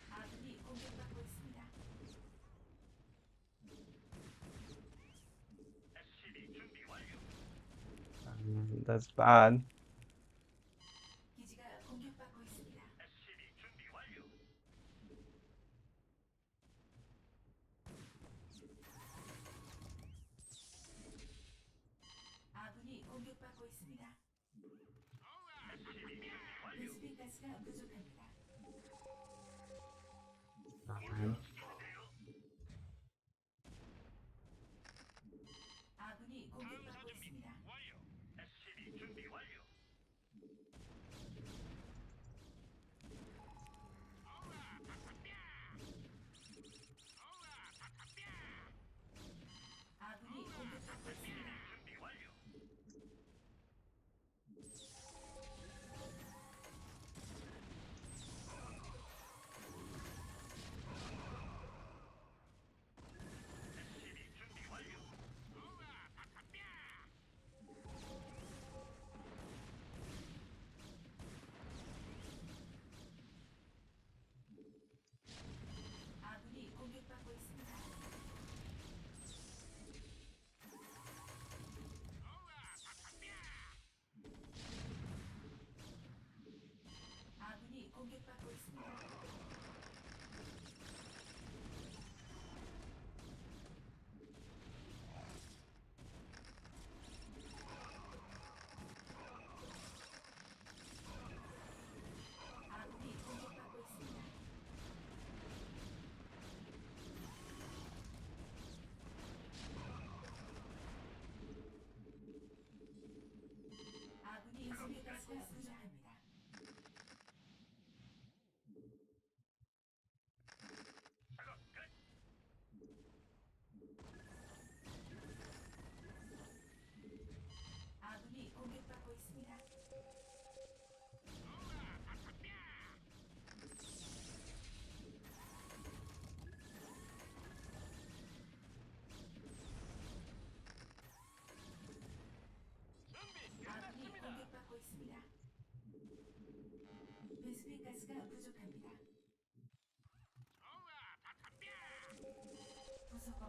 아군이 공격받고 있습니다. That's bad. 기지가 공격받고 있습니다. 아군이 공격받고 있습니다. 베스핀 가스가 부족합니다. 아군이 공격받고 있습니다. 아군이 공격받고 있습니다.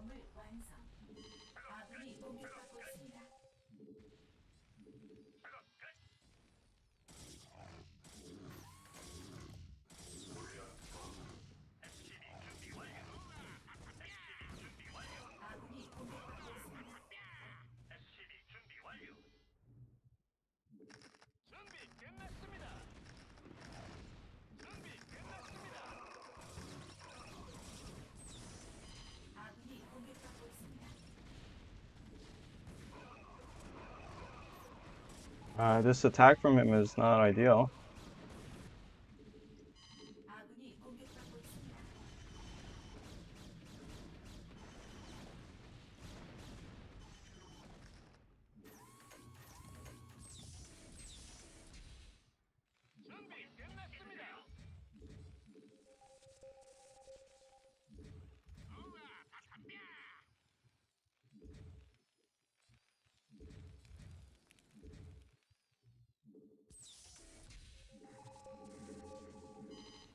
건물 완성. 아군이 공격받고 있습니다. 아군이 공격받고 있습니다. 준비 끝났습니다. 준비 끝났습니다. 아군이 공격받고 있습니다. This attack from him is not ideal. 아군이 공격받고 있습니다. 준비 끝났습니다.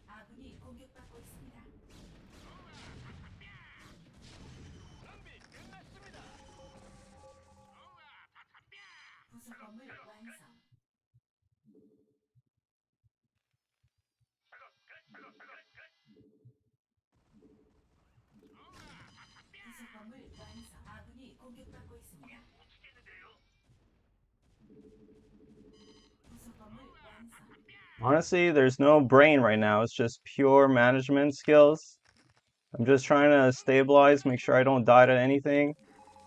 아군이 공격받고 있습니다. 준비 끝났습니다. 부속 건물 완성. 부속 건물 완성. 아군이 공격받고 있습니다. 부속 건물 완성. Honestly, there's no brain right now. It's just pure management skills. I'm just trying to stabilize, make sure I don't die to anything.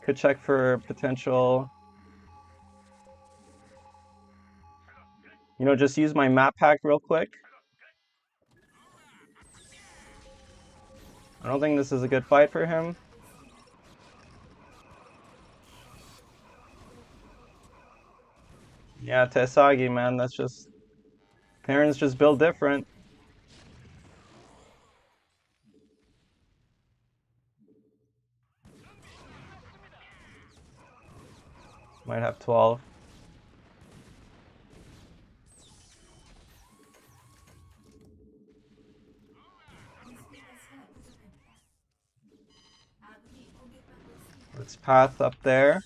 Could check for potential. You know, just use my map pack real quick. I don't think this is a good fight for him. Yeah, Tesagi, man, that's just... Parents just build different. Might have 12. 가스가 부족합니다. 아군이 공격받고 있습니다. Let's path up there.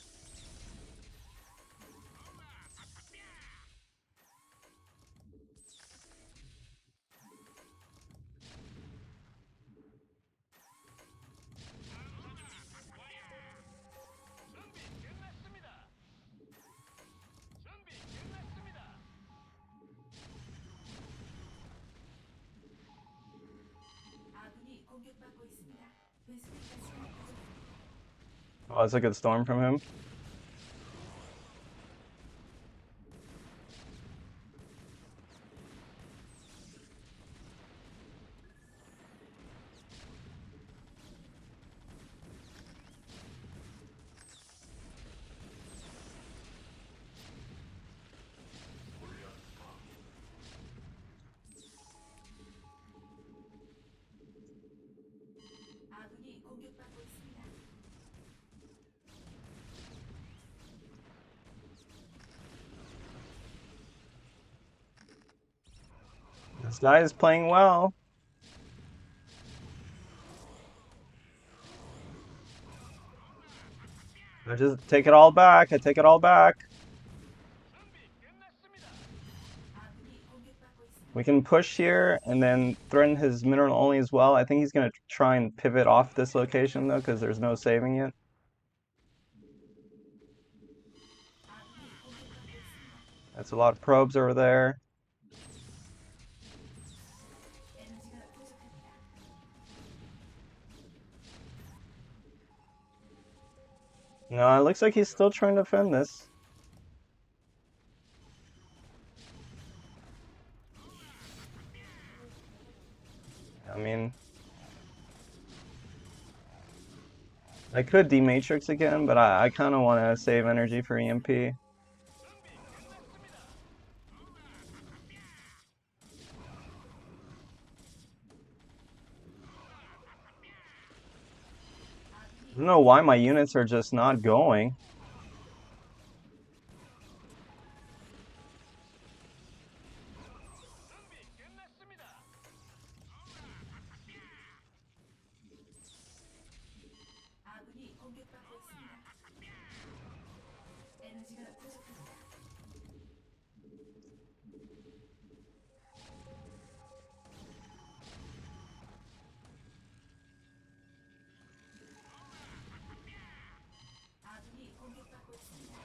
준비 끝났습니다. 준비 끝났습니다. 아군이 공격받고 있습니다. 베스핀 가스가 부족합니다. Oh, that's a good storm from him. 아군이 공격받고 있습니다. This guy is playing well. I just take it all back. I take it all back. 준비 끝났습니다. 아군이 공격받고 있습니다. We can push here and then threaten his mineral only as well. I think he's going to try and pivot off this location though, because there's no saving it. 아군이 공격받고 있습니다. That's a lot of probes over there. 에너지가 부족합니다. No, it looks like he's still trying to defend this. I mean, I could D-Matrix again, but I kind of want to save energy for EMP. I don't know why my units are just not going. 준비 끝났습니다. 아군이 에너지가 부족합니다. 아군이 공격받고 있습니다.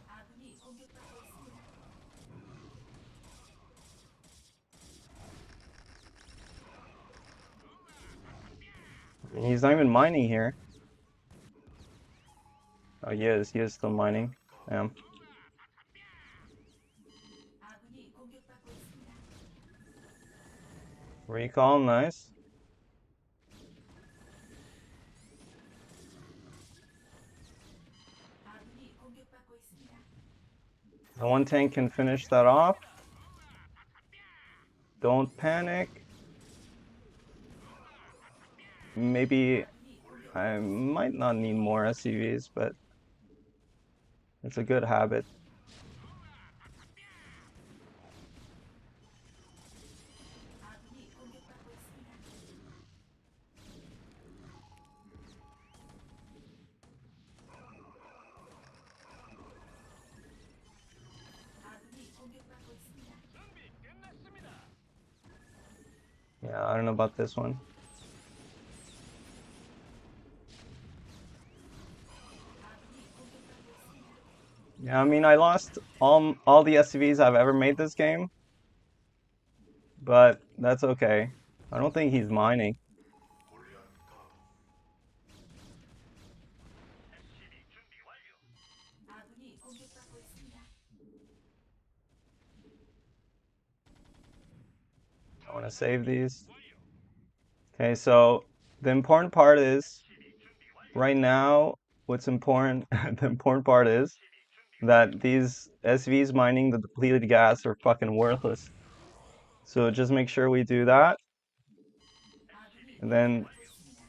아군이 공격받고 있습니다. He's not even mining here. Oh, he is. He is still mining. Damn. 아군이 공격받고 있습니다. Recall, nice. 아군이 공격받고 있습니다. The one tank can finish that off. Don't panic. Maybe I might not need more SCVs, but it's a good habit. 아군이 공격받고 있습니다. 아군이 공격받고 있습니다. 준비 끝났습니다. Yeah, I don't know about this one. 아군이 공격받고 있습니다. Yeah, I mean, I lost all the SCVs I've ever made this game, but that's okay. I don't think he's mining. SCB 준비 완료. 아군이 공격받고 있습니다. I want to save these. Okay, so the important part is right now, what's important, the important part is that these SVs mining the depleted gas are fucking worthless. So just make sure we do that. 아군이 And then, 공격받고 있습니다.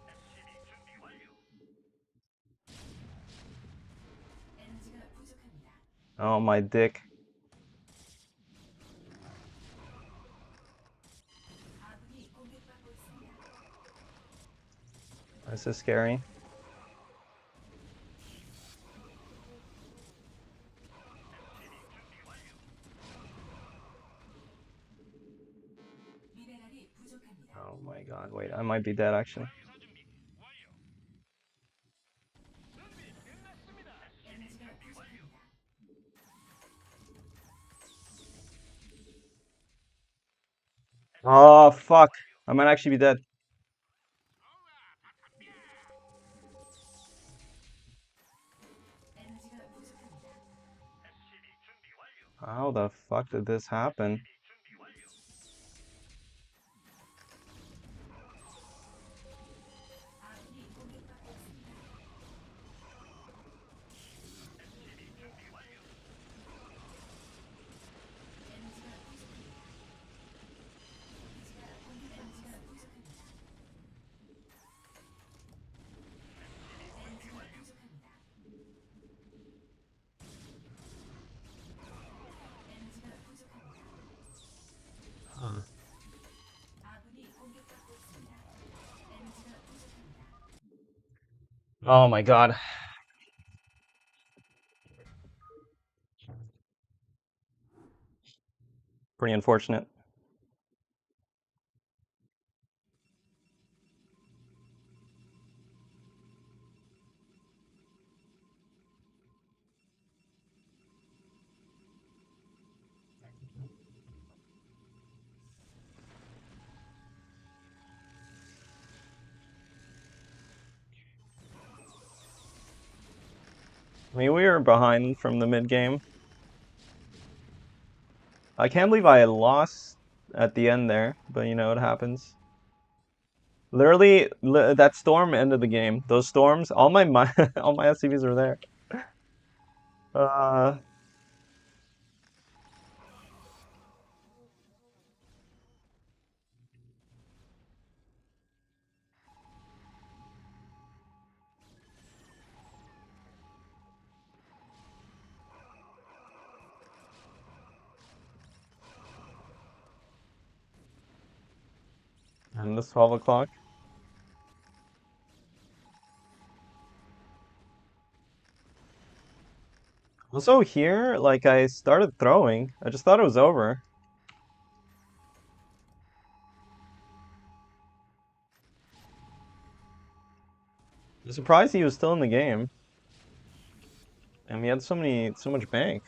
SCB 준비 완료. 에너지가 부족합니다. oh my dick. 아군이 공격받고 있습니다. This is scary. 미네랄이 부족합니다. Oh my god, wait, I might be dead actually. 방사 준비 완료. 준비 끝났습니다. 에너지가 부족합니다. Oh fuck, I might actually be dead. 에너지가 부족합니다. SCB 준비 완료. How the fuck did this happen? 준비 완료. 아군이 공격받고 있습니다. SCB 준비 완료. 에너지가 부족합니다. 기지가 공격받고 부족합니다. 에너지가 부족합니다. 에너지가 부족합니다. 아군이 공격받고 있습니다. 에너지가 부족합니다. Oh my god. Pretty unfortunate. I mean, we were behind from the mid game. I can't believe I lost at the end there, but you know, it happens. Literally, that storm ended the game. Those storms, all my all my SCVs are there. Uh, And this 12 o'clock. Also here, like I started throwing. I just thought it was over. I'm surprised he was still in the game. And he had so much bank.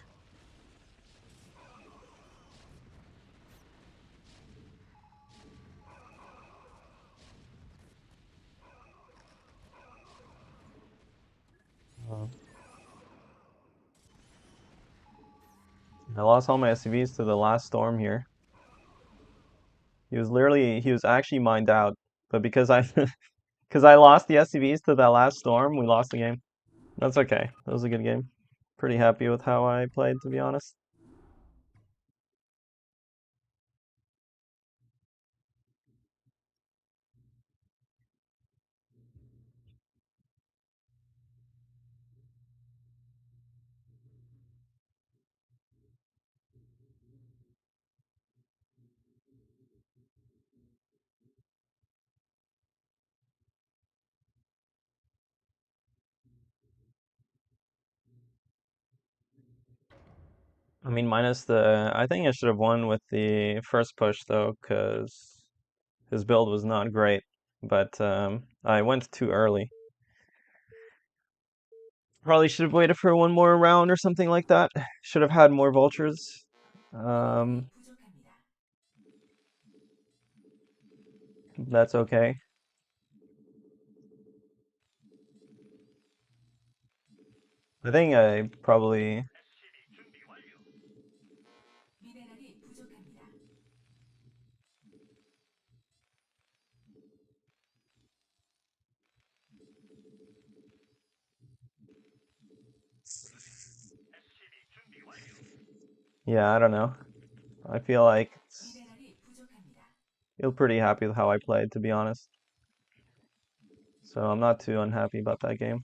Uh, I lost all my SCVs to the last storm here. He was actually mined out. But because I because I lost the SCVs to that last storm, we lost the game. That's okay. That was a good game. Pretty happy with how I played, to be honest. I mean, minus the... I think I should have won with the first push, though, because his build was not great. But I went too early. Probably should have waited for one more round or something like that. Should have had more vultures. 미네랄이 Um, 부족합니다. that's okay. I think I probably... 미네랄이 부족합니다. Yeah, I don't know. I feel like 미네랄이 부족합니다. feel pretty happy with how I played, to be honest. So I'm not too unhappy about that game.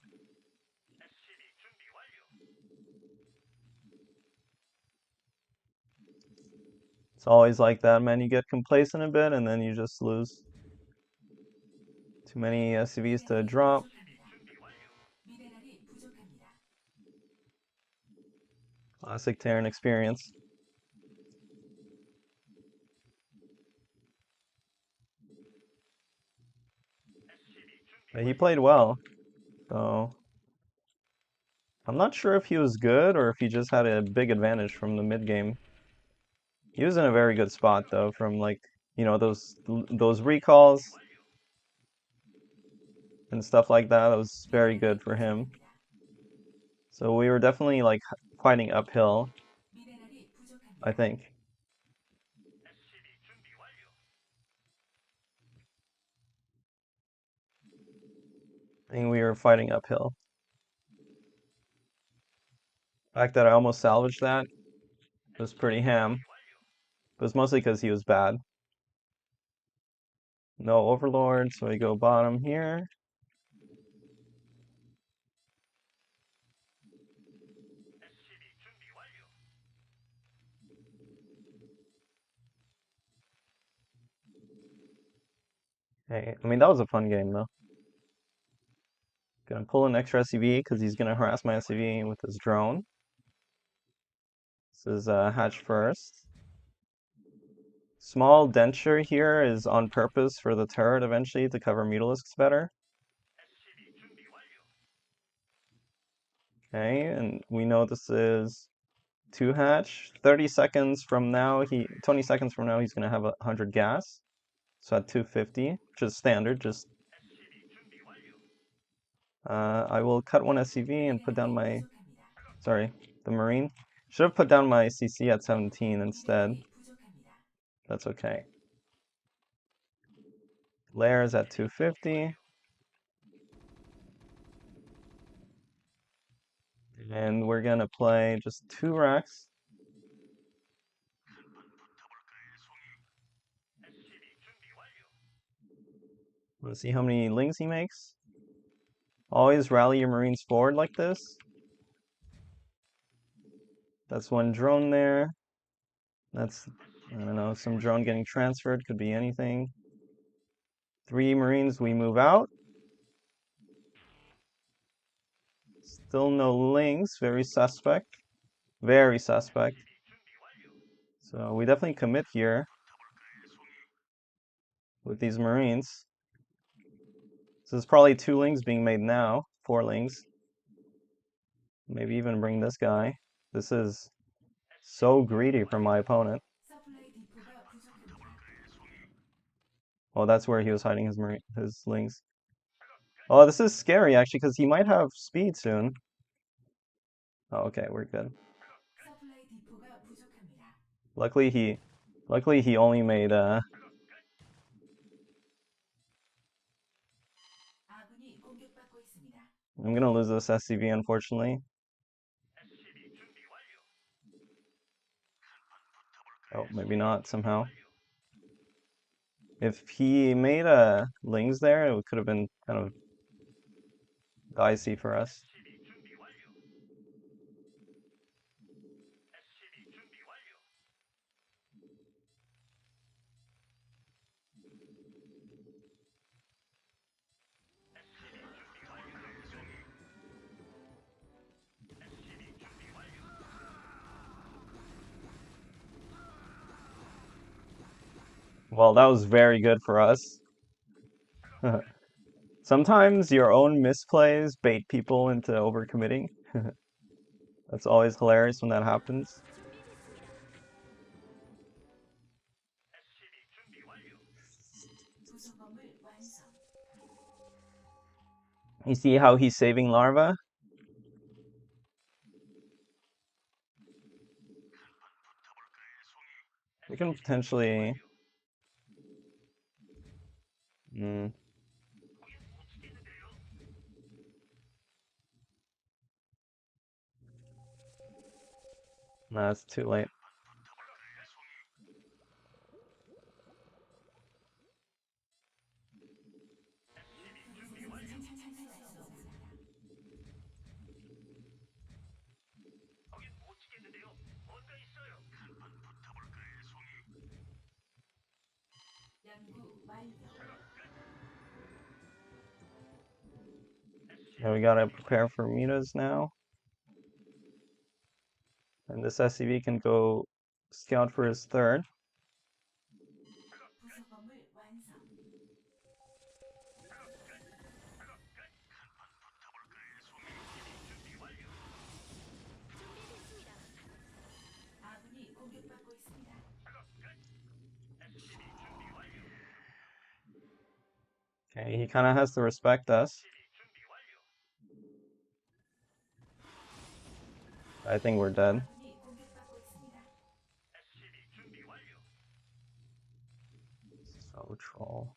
It's always like that, man. You get complacent a bit and then you just lose. Too many SCVs to 미네랄이 drop. 부족합니다. 미네랄이 부족합니다. Classic Terran experience. But he played well, so I'm not sure if he was good or if he just had a big advantage from the mid game. He was in a very good spot though, from like, you know, those recalls and stuff like that. That was very good 미네랄이 for him. 부족합니다. So we were definitely like fighting uphill, 미네랄이 I 부족합니다. think. I think we were fighting uphill. The fact that I almost salvaged that was pretty ham. It was mostly because he was bad. No Overlord, so we go bottom here. Hey, I mean, that was a fun game though. Gonna pull an extra SCV because he's gonna harass my SCV with his drone. This is hatch first. Small denture here is on purpose for the turret eventually to cover Mutalisks better. Okay, and we know this is 2 hatch. 30 seconds from now, 20 seconds from now, he's gonna have 100 gas. So at 250, which is standard, just I will cut one SCV and put down 미네랄이 my, 부족합니다. sorry, the Marine. Should have put down my CC at 17 instead. 미네랄이 부족합니다. That's okay. Layers at 250. And we're gonna play just 2 racks. Let's see how many lings he makes. Always rally your Marines forward like this. That's one drone there. That's, I don't know, some drone getting transferred, could be anything. 3 Marines, we move out. Still no links, very suspect. Very suspect. So we definitely commit here with these Marines. So there's probably 2 links being made now, 4 links. Maybe even bring this guy. This is so greedy from my opponent. 서플라이 디포가 부족합니다. Oh, that's where he was hiding his links. Oh, this is scary actually, because he might have speed soon. Oh, okay, we're good. 서플라이 디포가 부족합니다. Luckily he only made 아군이 공격받고 있습니다. I'm gonna lose this SCV unfortunately. Oh, maybe not somehow. If he made lings there, it could have been kind of dicey for us. Well, that was very good for us. Sometimes your own misplays bait people into overcommitting. That's always hilarious when that happens. 부속 건물 완성. You see how he's saving larva? We can potentially... Nah, it's too late. 연구 완료. Yeah, we gotta prepare for Mitas now. And this SCV can go scout for his third. 부속 건물 완성. 아군이 공격받고 있습니다. Okay, he kind of has to respect us. I think we're dead. 아군이 공격받고 있습니다. So troll.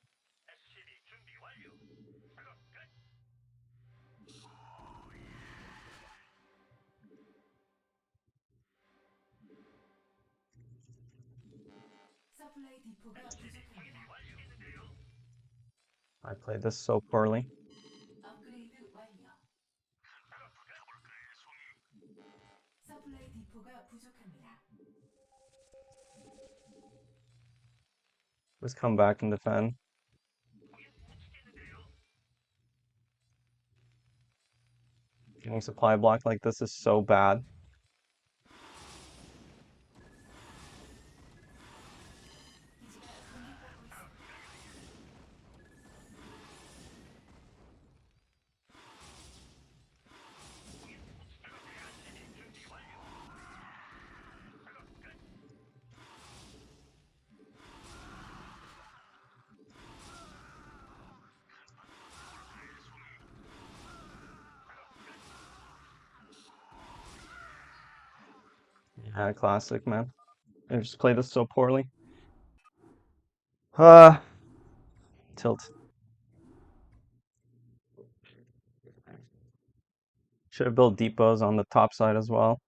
서플라이 디포가 부족합니다. I played this so poorly. 업그레이드 완료. 서플라이 디포가 부족합니다. Let's come back and defend. Getting supply blocked like this is so bad. 기지가 공격받고 있습니다. Yeah, classic, man. I just played this so poorly. Tilt. Should have built depots on the top side as well.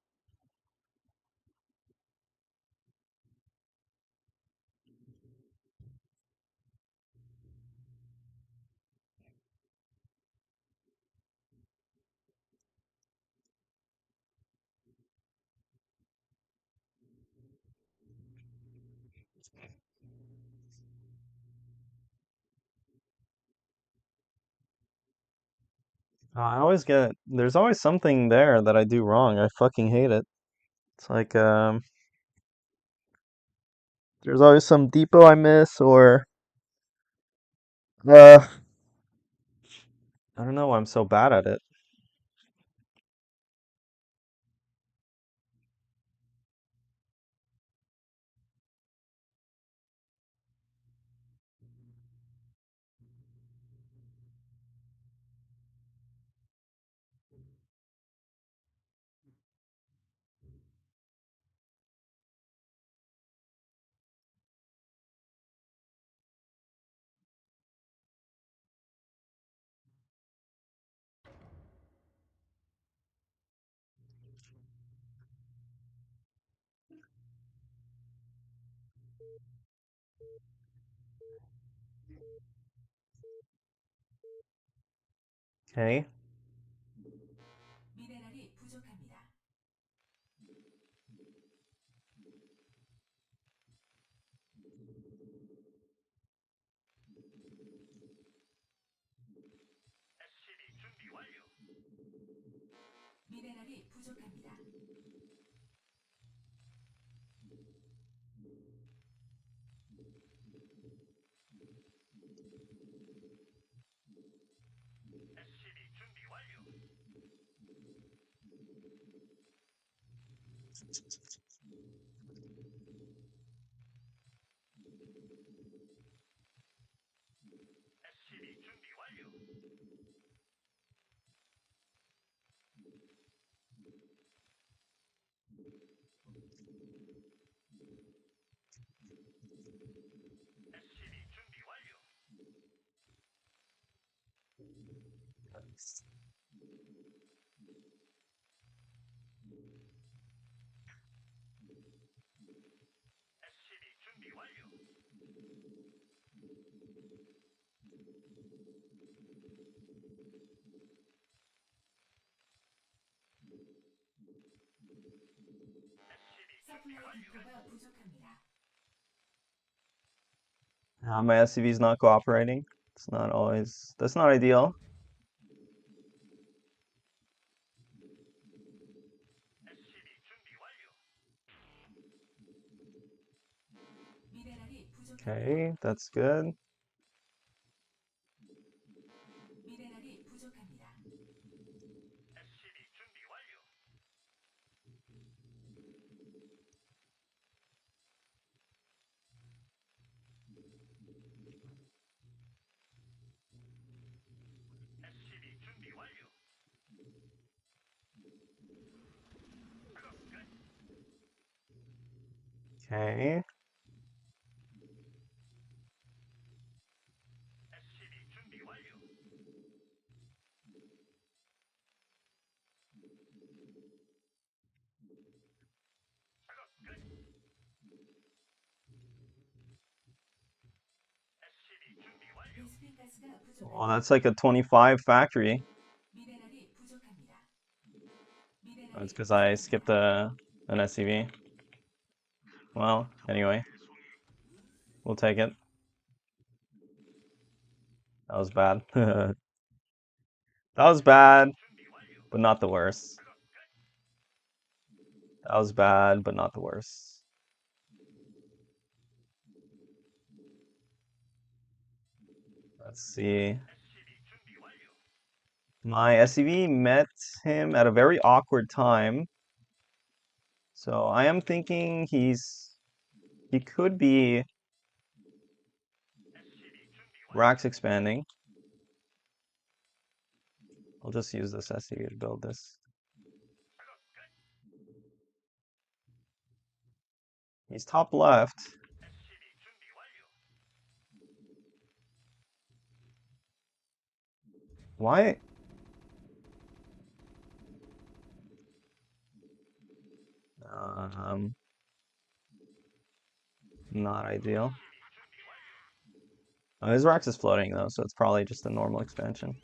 I always get, there's always something there that I do wrong. I fucking hate it. It's like, there's always some depot I miss, or, uh, I don't know why I'm so bad at it. Okay. 미네랄이 부족합니다. 미네랄이 부족합니다. 서플라이 디포가 부족합니다. My SCV is not cooperating. It's not always, that's not ideal. 미네랄이 부족합니다. Okay, that's good. 미네랄이 부족합니다. Okay. 베스핀 가스가 Oh, 부족합니다. that's like a 25 factory. 미네랄이 부족합니다. That's 미네랄이 because I skipped 부족합니다. an SCV. Well, anyway, we'll take it. That was bad. That was bad, but not the worst. That was bad, but not the worst. Let's see. My SCV met him at a very awkward time. So I am thinking he could be Rax expanding. I'll just use this SCV to build this. He's top left. Why? Not ideal. His Rax is floating though, so it's probably just a normal expansion.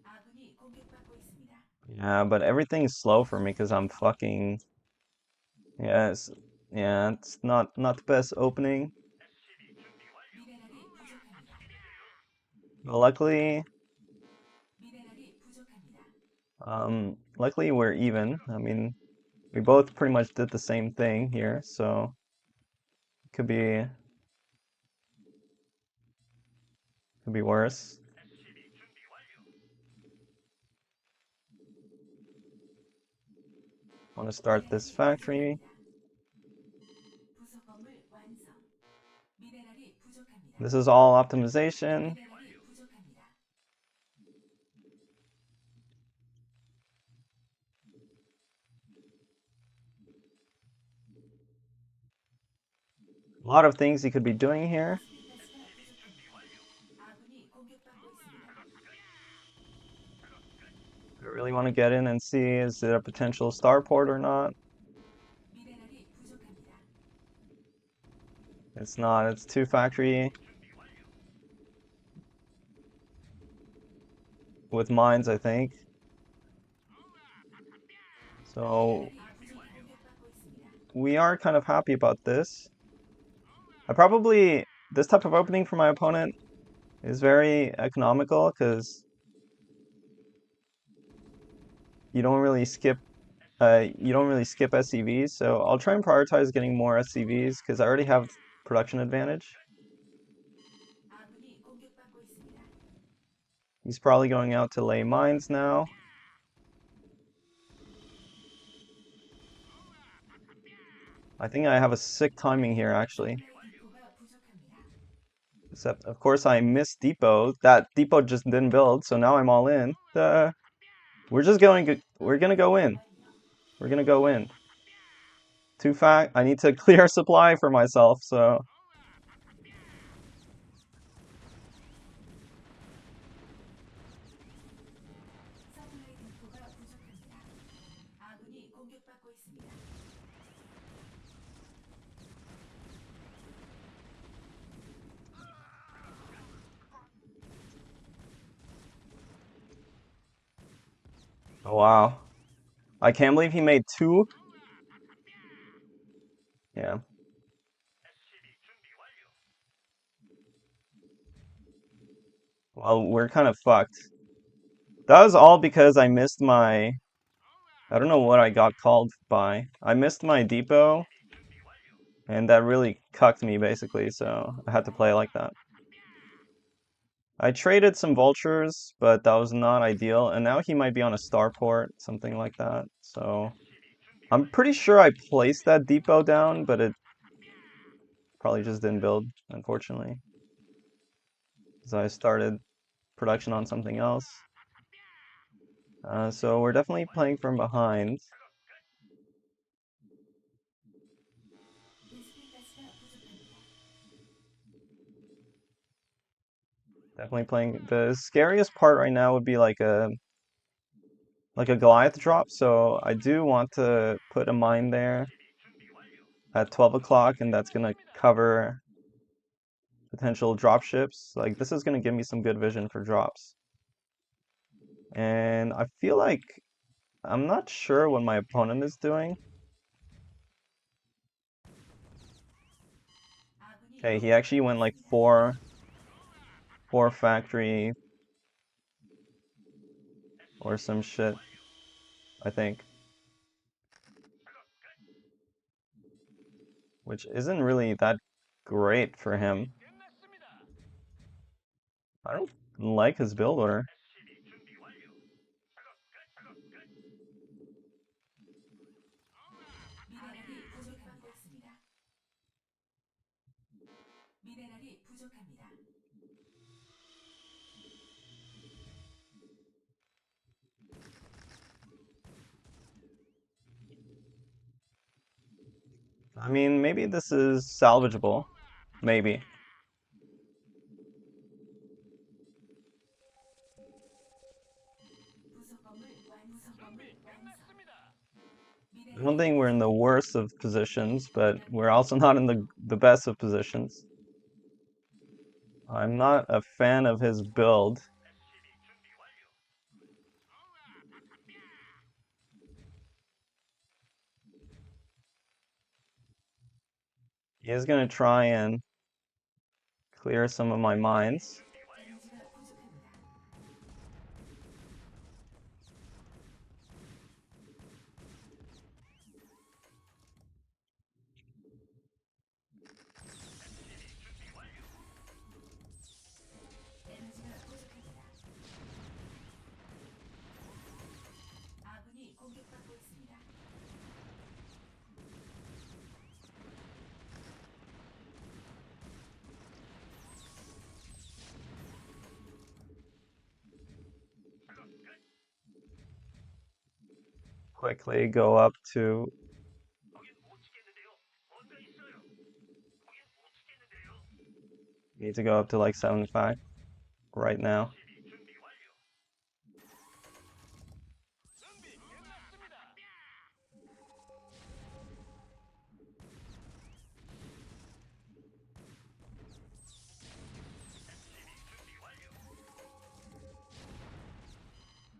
아군이 공격받고 있습니다. Yeah, but everything's slow for me because I'm fucking. Yes, yeah, it's not the best opening. 미네랄이 부족합니다. But luckily, 미네랄이 부족합니다. luckily we're even. I mean, we both pretty much did the same thing here, so could be worse. I want to start this factory. 부속 건물 완성. 미네랄이 부족합니다. This is all optimization. 미네랄이 부족합니다. A lot of things he could be doing here. 아군이 공격받고 있습니다. I really want to get in and see is it a potential starport or not. 미네랄이 부족합니다. It's not. It's two factory with mines, I think. So 아군이 공격받고 있습니다. we are kind of happy about this. This type of opening for my opponent is very economical because you don't really skip SCVs. So I'll try and prioritize getting more SCVs because I already have production advantage. 아군이 공격받고 있습니다. He's probably going out to lay mines now. I think I have a sick timing here actually. 디포가 부족합니다. Except, of course, I missed depot. That depot just didn't build, so now I'm all in. We're gonna go in. We're gonna go in. I need to clear supply for myself, so. 서플라이 디포가 부족합니다. 아군이 공격받고 있습니다. Oh, wow. I can't believe he made two. Yeah. Well, we're kind of fucked. That was all because I missed my... I don't know what I got called by. I missed my depot, and that really cucked me, basically, so I had to play like that. I traded some vultures, but that was not ideal, and now he might be on a starport, something like that, so... I'm pretty sure I placed that depot down, but it probably just didn't build, unfortunately. Because I started production on something else. So we're definitely playing from behind. 베스핀가스가 부족합니다. Definitely playing. The scariest part right now would be like a Goliath drop. So I do want to put a mine there at 12 o'clock, and that's gonna cover potential drop ships. Like this is gonna give me some good vision for drops. And I feel like I'm not sure what my opponent is doing. 아군이 Okay, he actually went like four factory or some shit, I think. Which isn't really that great for him. I don't like his build order. 미네랄이 부족합고 있습니다. 미네랄이 부족합니다. I mean, maybe this is salvageable. Maybe. 부속 건물 완성. I don't think we're in the worst of positions, but we're also not in the best of positions. I'm not a fan of his build. He is going to try and clear some of my mines. 에너지가 부족합니다. quickly go up to. Need to go up to like 75 right now.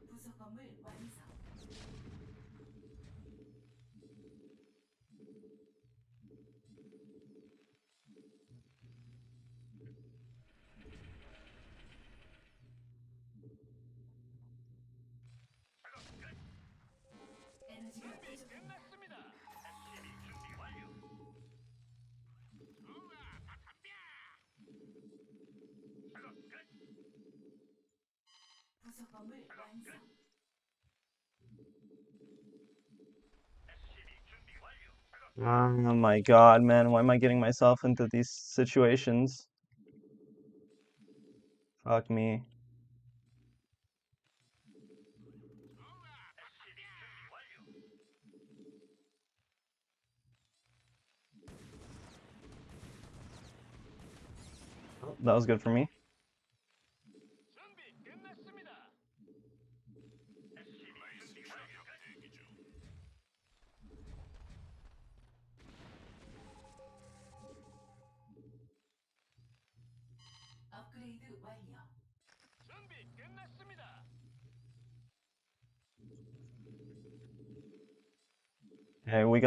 부속 건물 완성. 에너지가 부족합니다. 부속 건물 완성. Oh my God, man, why am I getting myself into these situations? Fuck me. Oh, that was good for me. 업그레이드 완료. Okay, we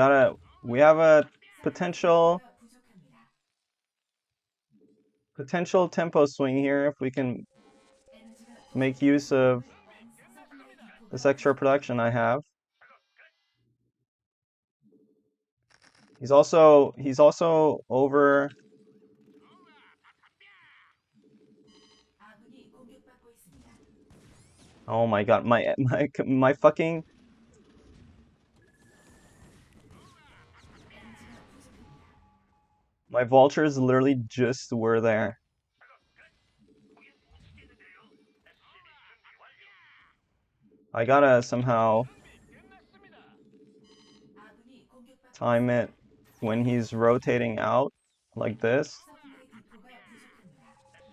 have a potential 에너지가 부족합니다. tempo swing here if we can 에너지가 make use of 완성. 서플라이 디포가 this extra production I have. He's also over. 아군이 공격받고 있습니다. Oh my God, my fucking. 에너지가 부족합니다. My vultures literally just were there. I gotta somehow 아군이 공격받고 time it when he's rotating out like this. 서플라이 디포가 부족합니다.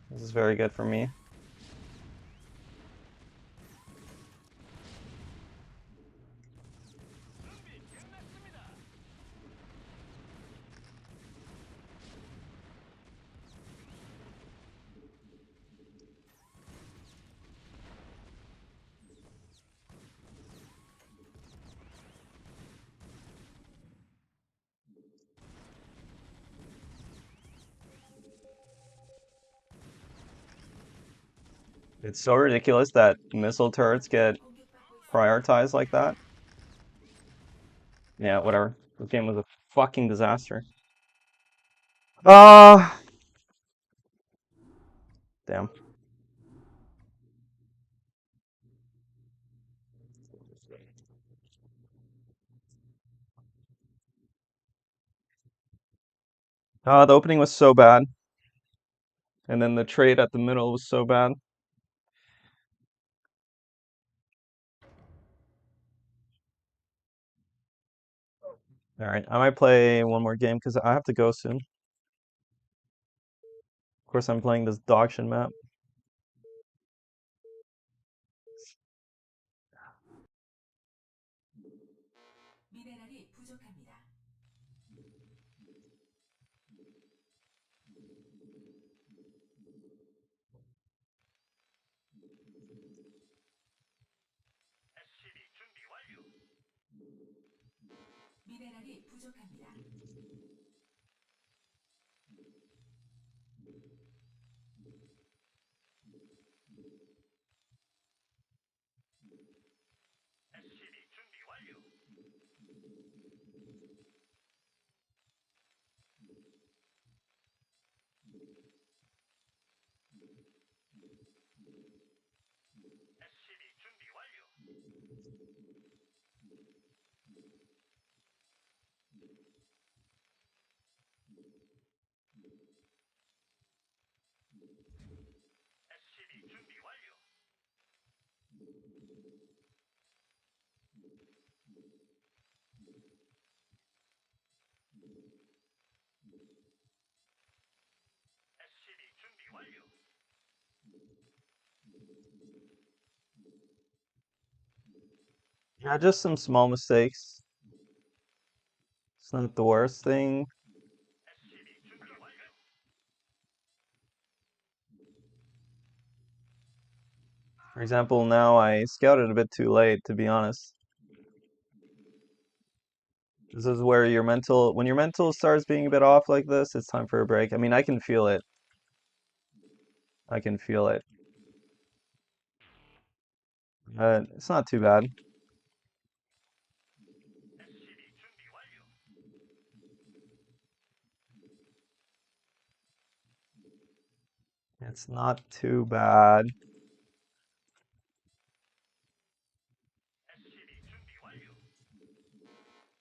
This is very good for me. It's so ridiculous that missile turrets get prioritized like that. Yeah, whatever. This game was a fucking disaster. Damn. The opening was so bad. And then the trade at the middle was so bad. Alright, I might play one more game because I have to go soon. Of course, I'm playing this dog shit map. 미네랄이 부족합니다. 미네랄이 부족합니다. Yeah, just some small mistakes. It's not the worst thing. For example, now I scouted a bit too late, to be honest. This is where when your mental starts being a bit off like this, it's time for a break. I mean, I can feel it. I can feel it. But it's not too bad. It's not too bad.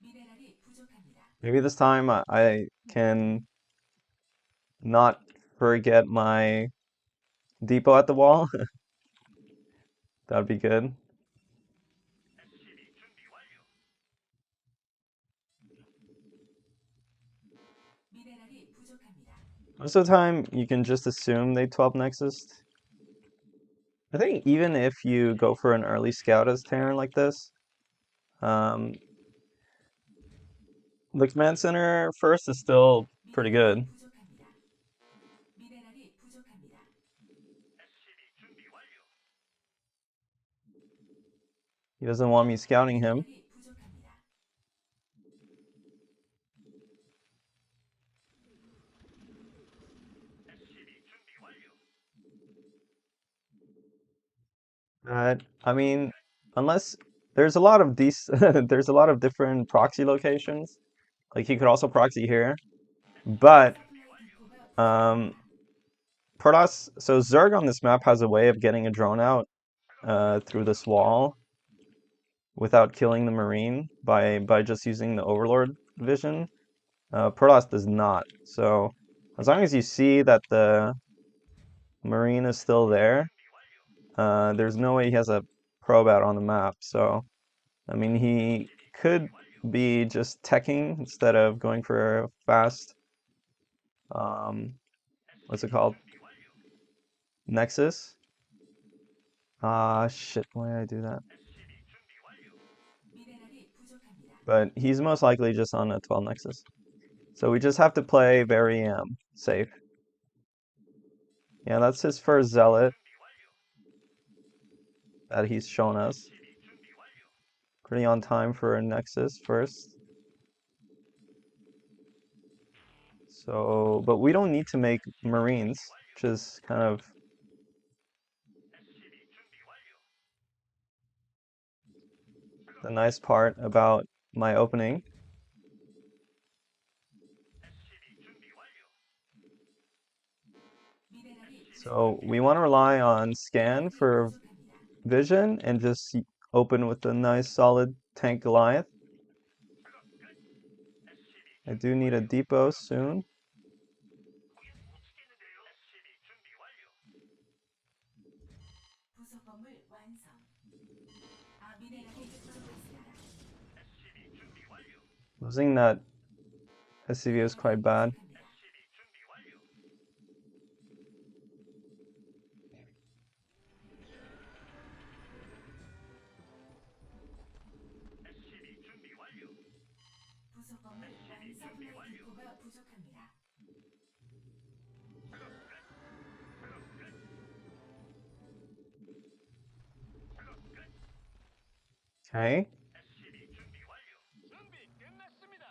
미네랄이 부족합니다. Maybe this time I can not forget my depot at the wall. That'd be good. 미네랄이 부족합니다. Most of the time, you can just assume they 12 Nexus. I think even if you go for an early scout as Terran like this, um, the command center first is still pretty good. 미네랄이 부족합니다. 미네랄이 부족합니다. He doesn't want me scouting him. 미네랄이 부족합니다. I mean, unless there's a lot of these, there's a lot of different proxy locations. Like he could also proxy here, but 서플라이 디포가 um, Protoss. So Zerg on this map has a way of getting a drone out through this wall without killing the Marine by just using the Overlord vision. Protoss does not. So as long as you see that the Marine is still there, there's no way he has a probe out on the map. So I mean, he could be just teching instead of going for a fast, what's it called? Nexus. Ah, shit, why did I do that? 미네랄이 부족합니다. But he's most likely just on a 12 Nexus. So we just have to play very safe. Yeah, that's his first Zealot that he's shown us. Pretty on time for a Nexus first. So, but we don't need to make Marines, which is kind of the nice part about my opening. 미네랄이 So we want to rely on scan for 부족합니다. vision and just open with a nice solid tank Goliath. I do need a depot soon. 부속 건물 완성. 아 미네랄이 부족합니다. Losing that SCV is quite bad. 부속 건물 완성. 서플라이 디포가 부족합니다. Okay. 준비 끝났습니다.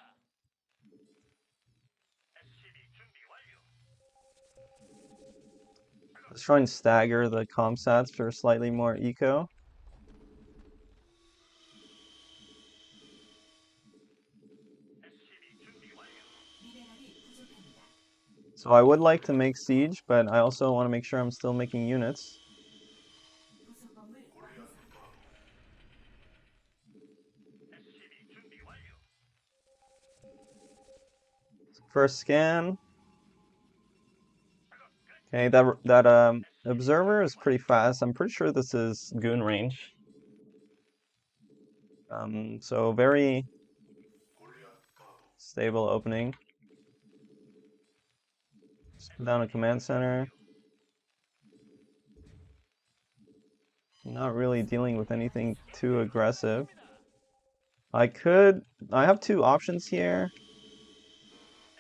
Let's try and stagger the comsats for slightly more eco. 미네랄이 부족합니다. So I would like to make siege, but I also want to make sure I'm still making units. 부속 건물 완성. First scan. Okay, that observer is pretty fast. I'm pretty sure this is goon range. So very stable opening. Just put down a command center. Not really dealing with anything too aggressive. I have two options here.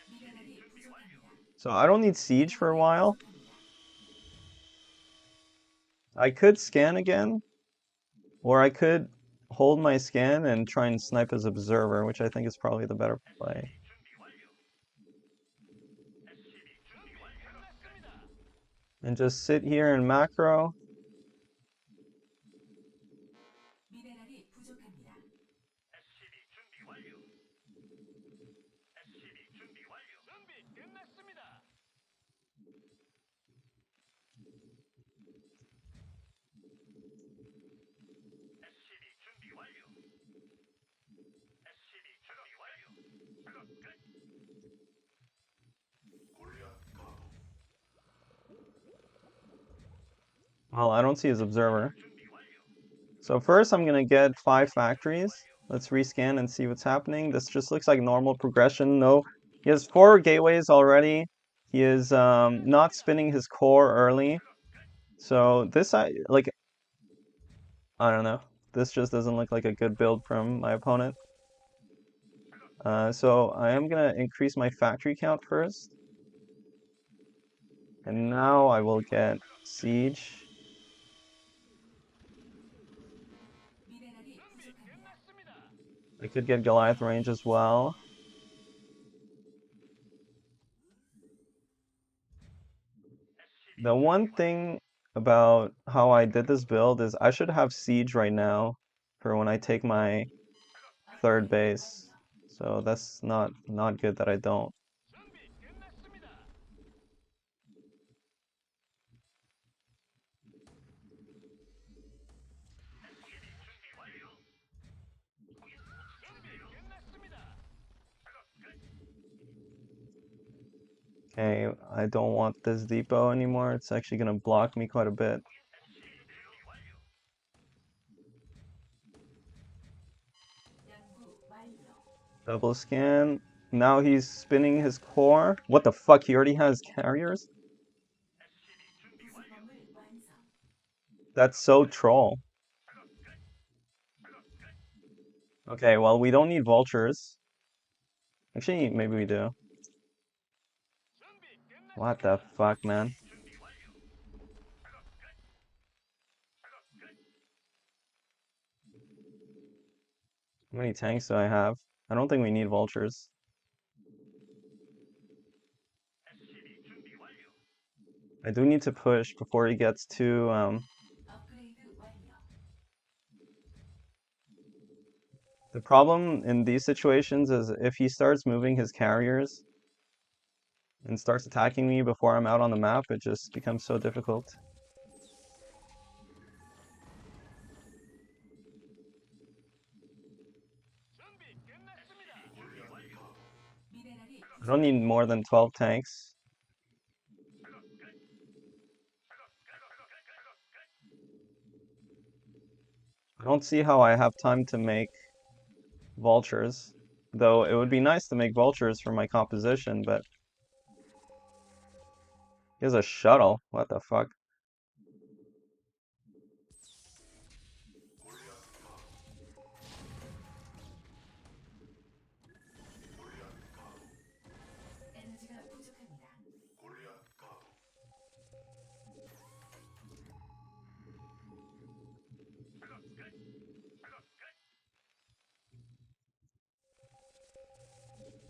미네랄이 부족합니다. So I don't need siege for a while. I could scan again, or I could hold my scan and try and snipe his observer, which I think is probably the better play. And just sit here in macro. 미네랄이 부족합니다. 준비 끝났습니다. Well, I don't see his observer. So first I'm gonna get 5 factories. Let's rescan and see what's happening. This just looks like normal progression. No, he has 4 gateways already. He is not spinning his core early. So this I don't know. This just doesn't look like a good build from my opponent. So I am gonna increase my factory count first. And now I will get siege. 미네랄이 부족합니다. I could get Goliath range as well. The one thing about how I did this build is I should have siege right now for when I take my third base. So that's not good that I don't. 준비 끝났습니다. 준비 끝났습니다. Okay, I don't want this depot anymore. It's actually gonna block me quite a bit. 연구 완료. Double scan. Now he's spinning his core. What the fuck? He already has carriers? 부속범을 완성. That's so troll. Okay, well, we don't need vultures. Actually, maybe we do. 준비 끝났습니다. What the fuck, man? How many tanks do I have? I don't think we need vultures. I do need to push before he gets too, 업그레이드 완료. The problem in these situations is if he starts moving his carriers and starts attacking me before I'm out on the map, it just becomes so difficult. 준비 끝났습니다. 미네랄이 I don't need more than 12 tanks. I don't see how I have time to make vultures, though it would be nice to make vultures for my composition, but he has a shuttle. What the fuck? 에너지가 부족합니다.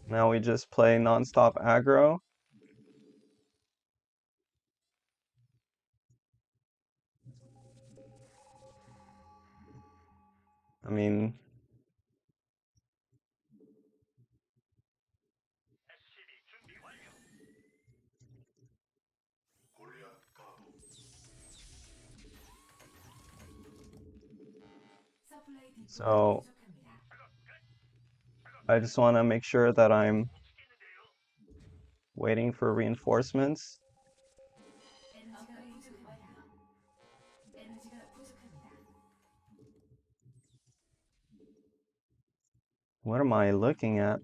Now we just play non-stop aggro. I mean, 서플라이 디포가 So- 부족합니다. I just want to make sure that I'm waiting for reinforcements. 업그레이드 완료. 에너지가 부족합니다. What am I looking at?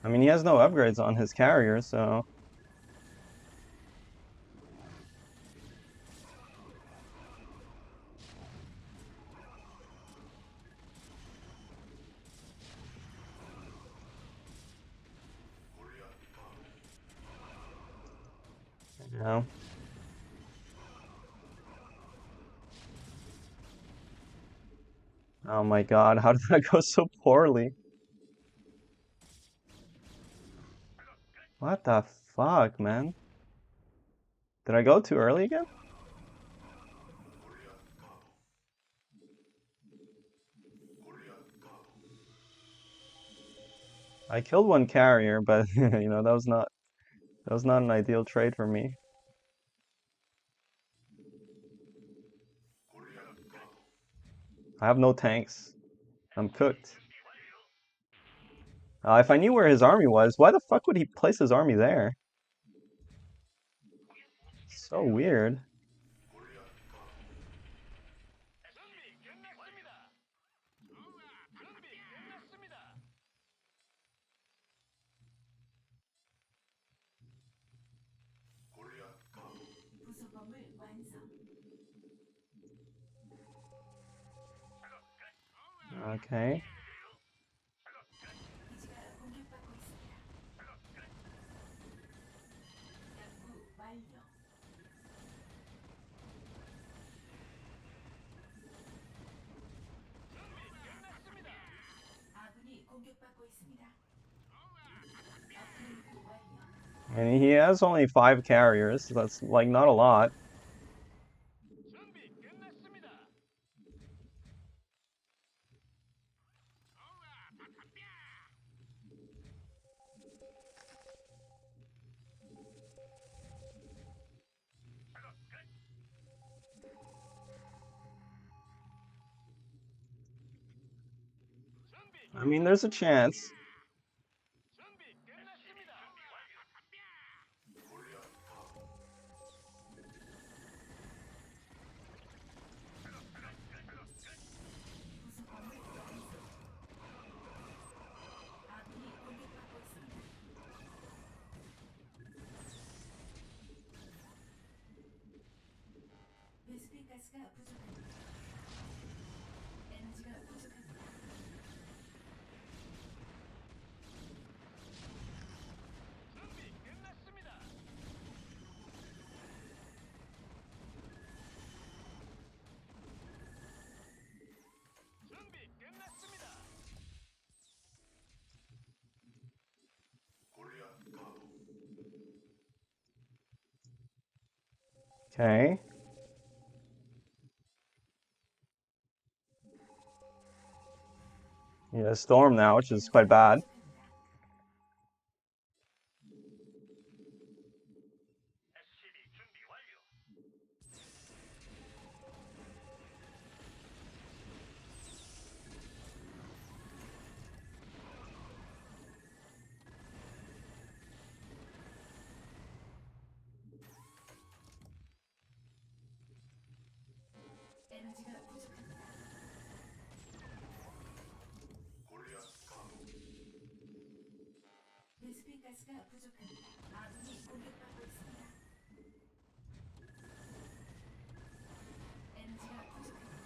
I mean, he has no upgrades on his carrier, so you know. Oh my God, how did that go so poorly? What the fuck, man? Did I go too early again? I killed one carrier, but you know, that was not an ideal trade for me. I have no tanks. I'm cooked. If I knew where his army was, why the fuck would he place his army there? So weird. 준비 끝났습니다. 준비 끝났습니다. 부속건물 완성. Okay. 기지가 공격받고 있습니다. 연구 완료. 아군이 공격받고 있습니다. 업그레이드 완료. And he has only 5 carriers. So that's like not a lot. 준비 끝났습니다. I mean, there's a chance. 준비 끝났습니다. 부속건물 완성. 아군이 공격받고 있습니다. 베스핀 가스가 부족합니다. 에너지가 부족합니다. 준비 끝났습니다. 준비 끝났습니다. Okay. Yeah, storm now, which is quite bad. 에너지가 부족합니다. 베스핀 가스가 부족합니다. 아군이 공격받고 있습니다. 에너지가 부족합니다.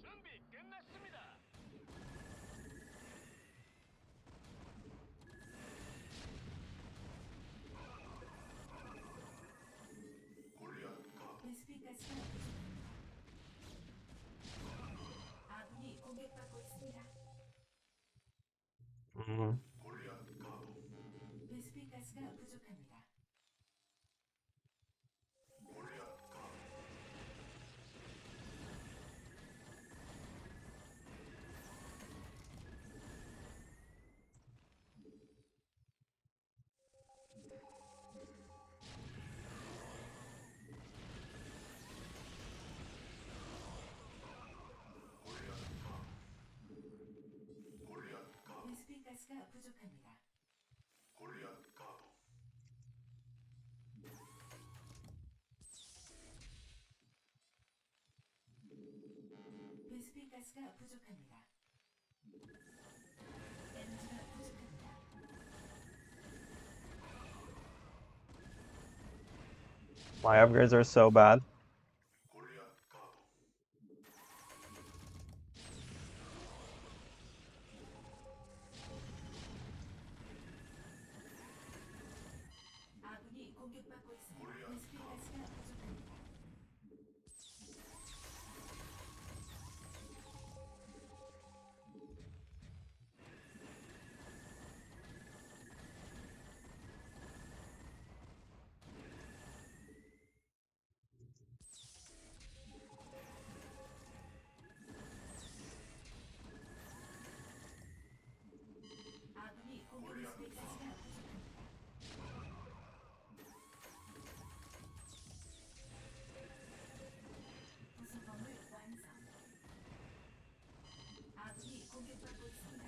준비 끝났습니다. 베스핀 가스가 부족합니다. 아군이 공격받고 있습니다. Mhm. 베스핀 가스가 부족합니다. 베스핀 가스가 부족합니다. 베스핀 가스가 부족합니다. My upgrades are so bad. 아군이 공격받고 있습니다. 베스핀 가스가 부족합니다. 아군이 공격받고 있습니다. 부속건물 완성. 아군이 공격받고 있습니다.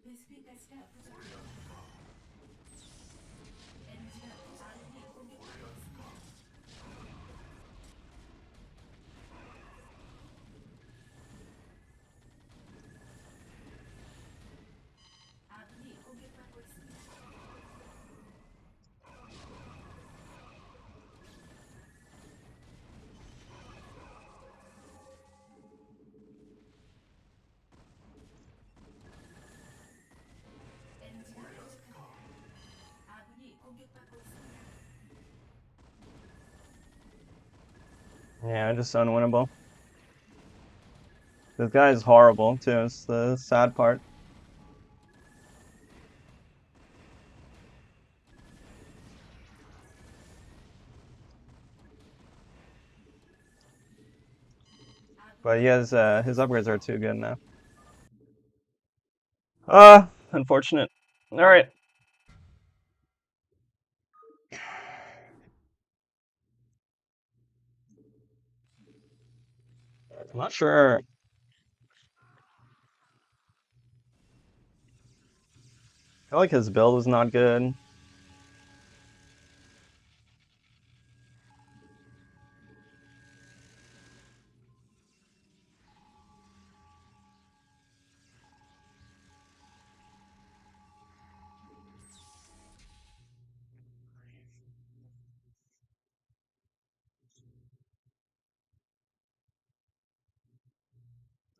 베스핀 가스가 부족합니다. 에너지가 부족. 아군이 공격받고 있습니다. 아군이 공격받고 있습니다. 에너지가 부족합니다. 아군이 공격받고 있습니다. Yeah, just unwinnable. This guy is horrible too. It's the sad part. But he has his upgrades are too good now. Unfortunate. All right. I'm not sure. I feel like his build was not good.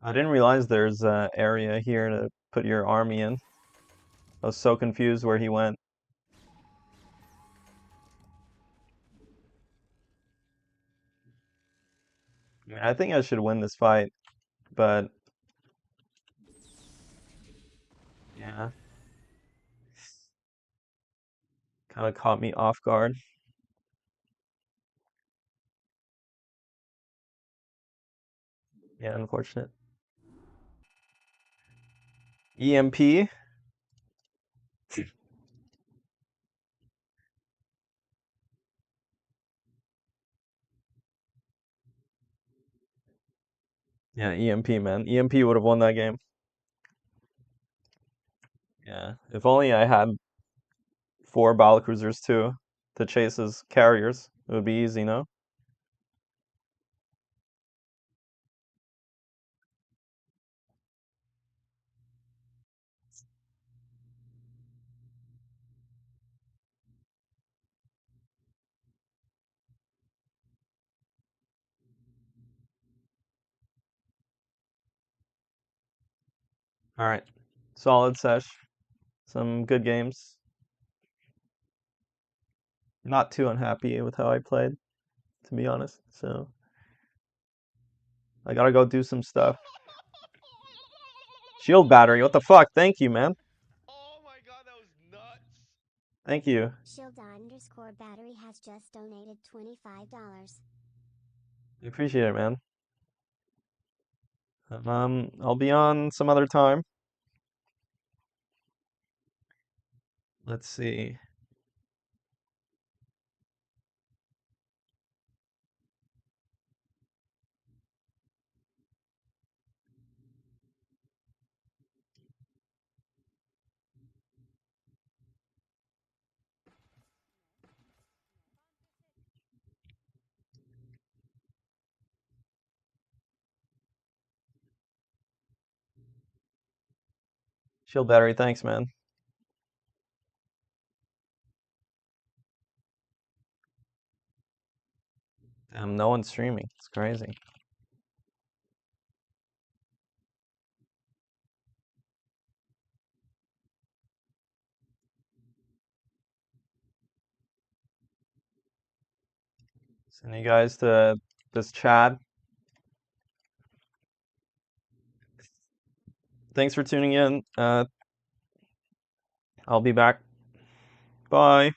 I didn't realize there's an area here to put your army in. I was so confused where he went. I mean, I think I should win this fight, but yeah, kind of caught me off guard. Yeah, unfortunate. EMP. Yeah, EMP, man. EMP would have won that game. Yeah, if only I had 4 battlecruisers too to chase his carriers. It would be easy, no? All right. Solid sesh. Some good games. Not too unhappy with how I played, to be honest. So I gotta go do some stuff. Shield battery. What the fuck? Thank you, man. Oh my god, that was nuts. Thank you. Shield_battery has just donated $25. I appreciate it, man. I'll be on some other time. Let's see. Shield battery, thanks, man. No one's streaming. It's crazy. Send you guys to this chat. Thanks for tuning in. I'll be back. Bye.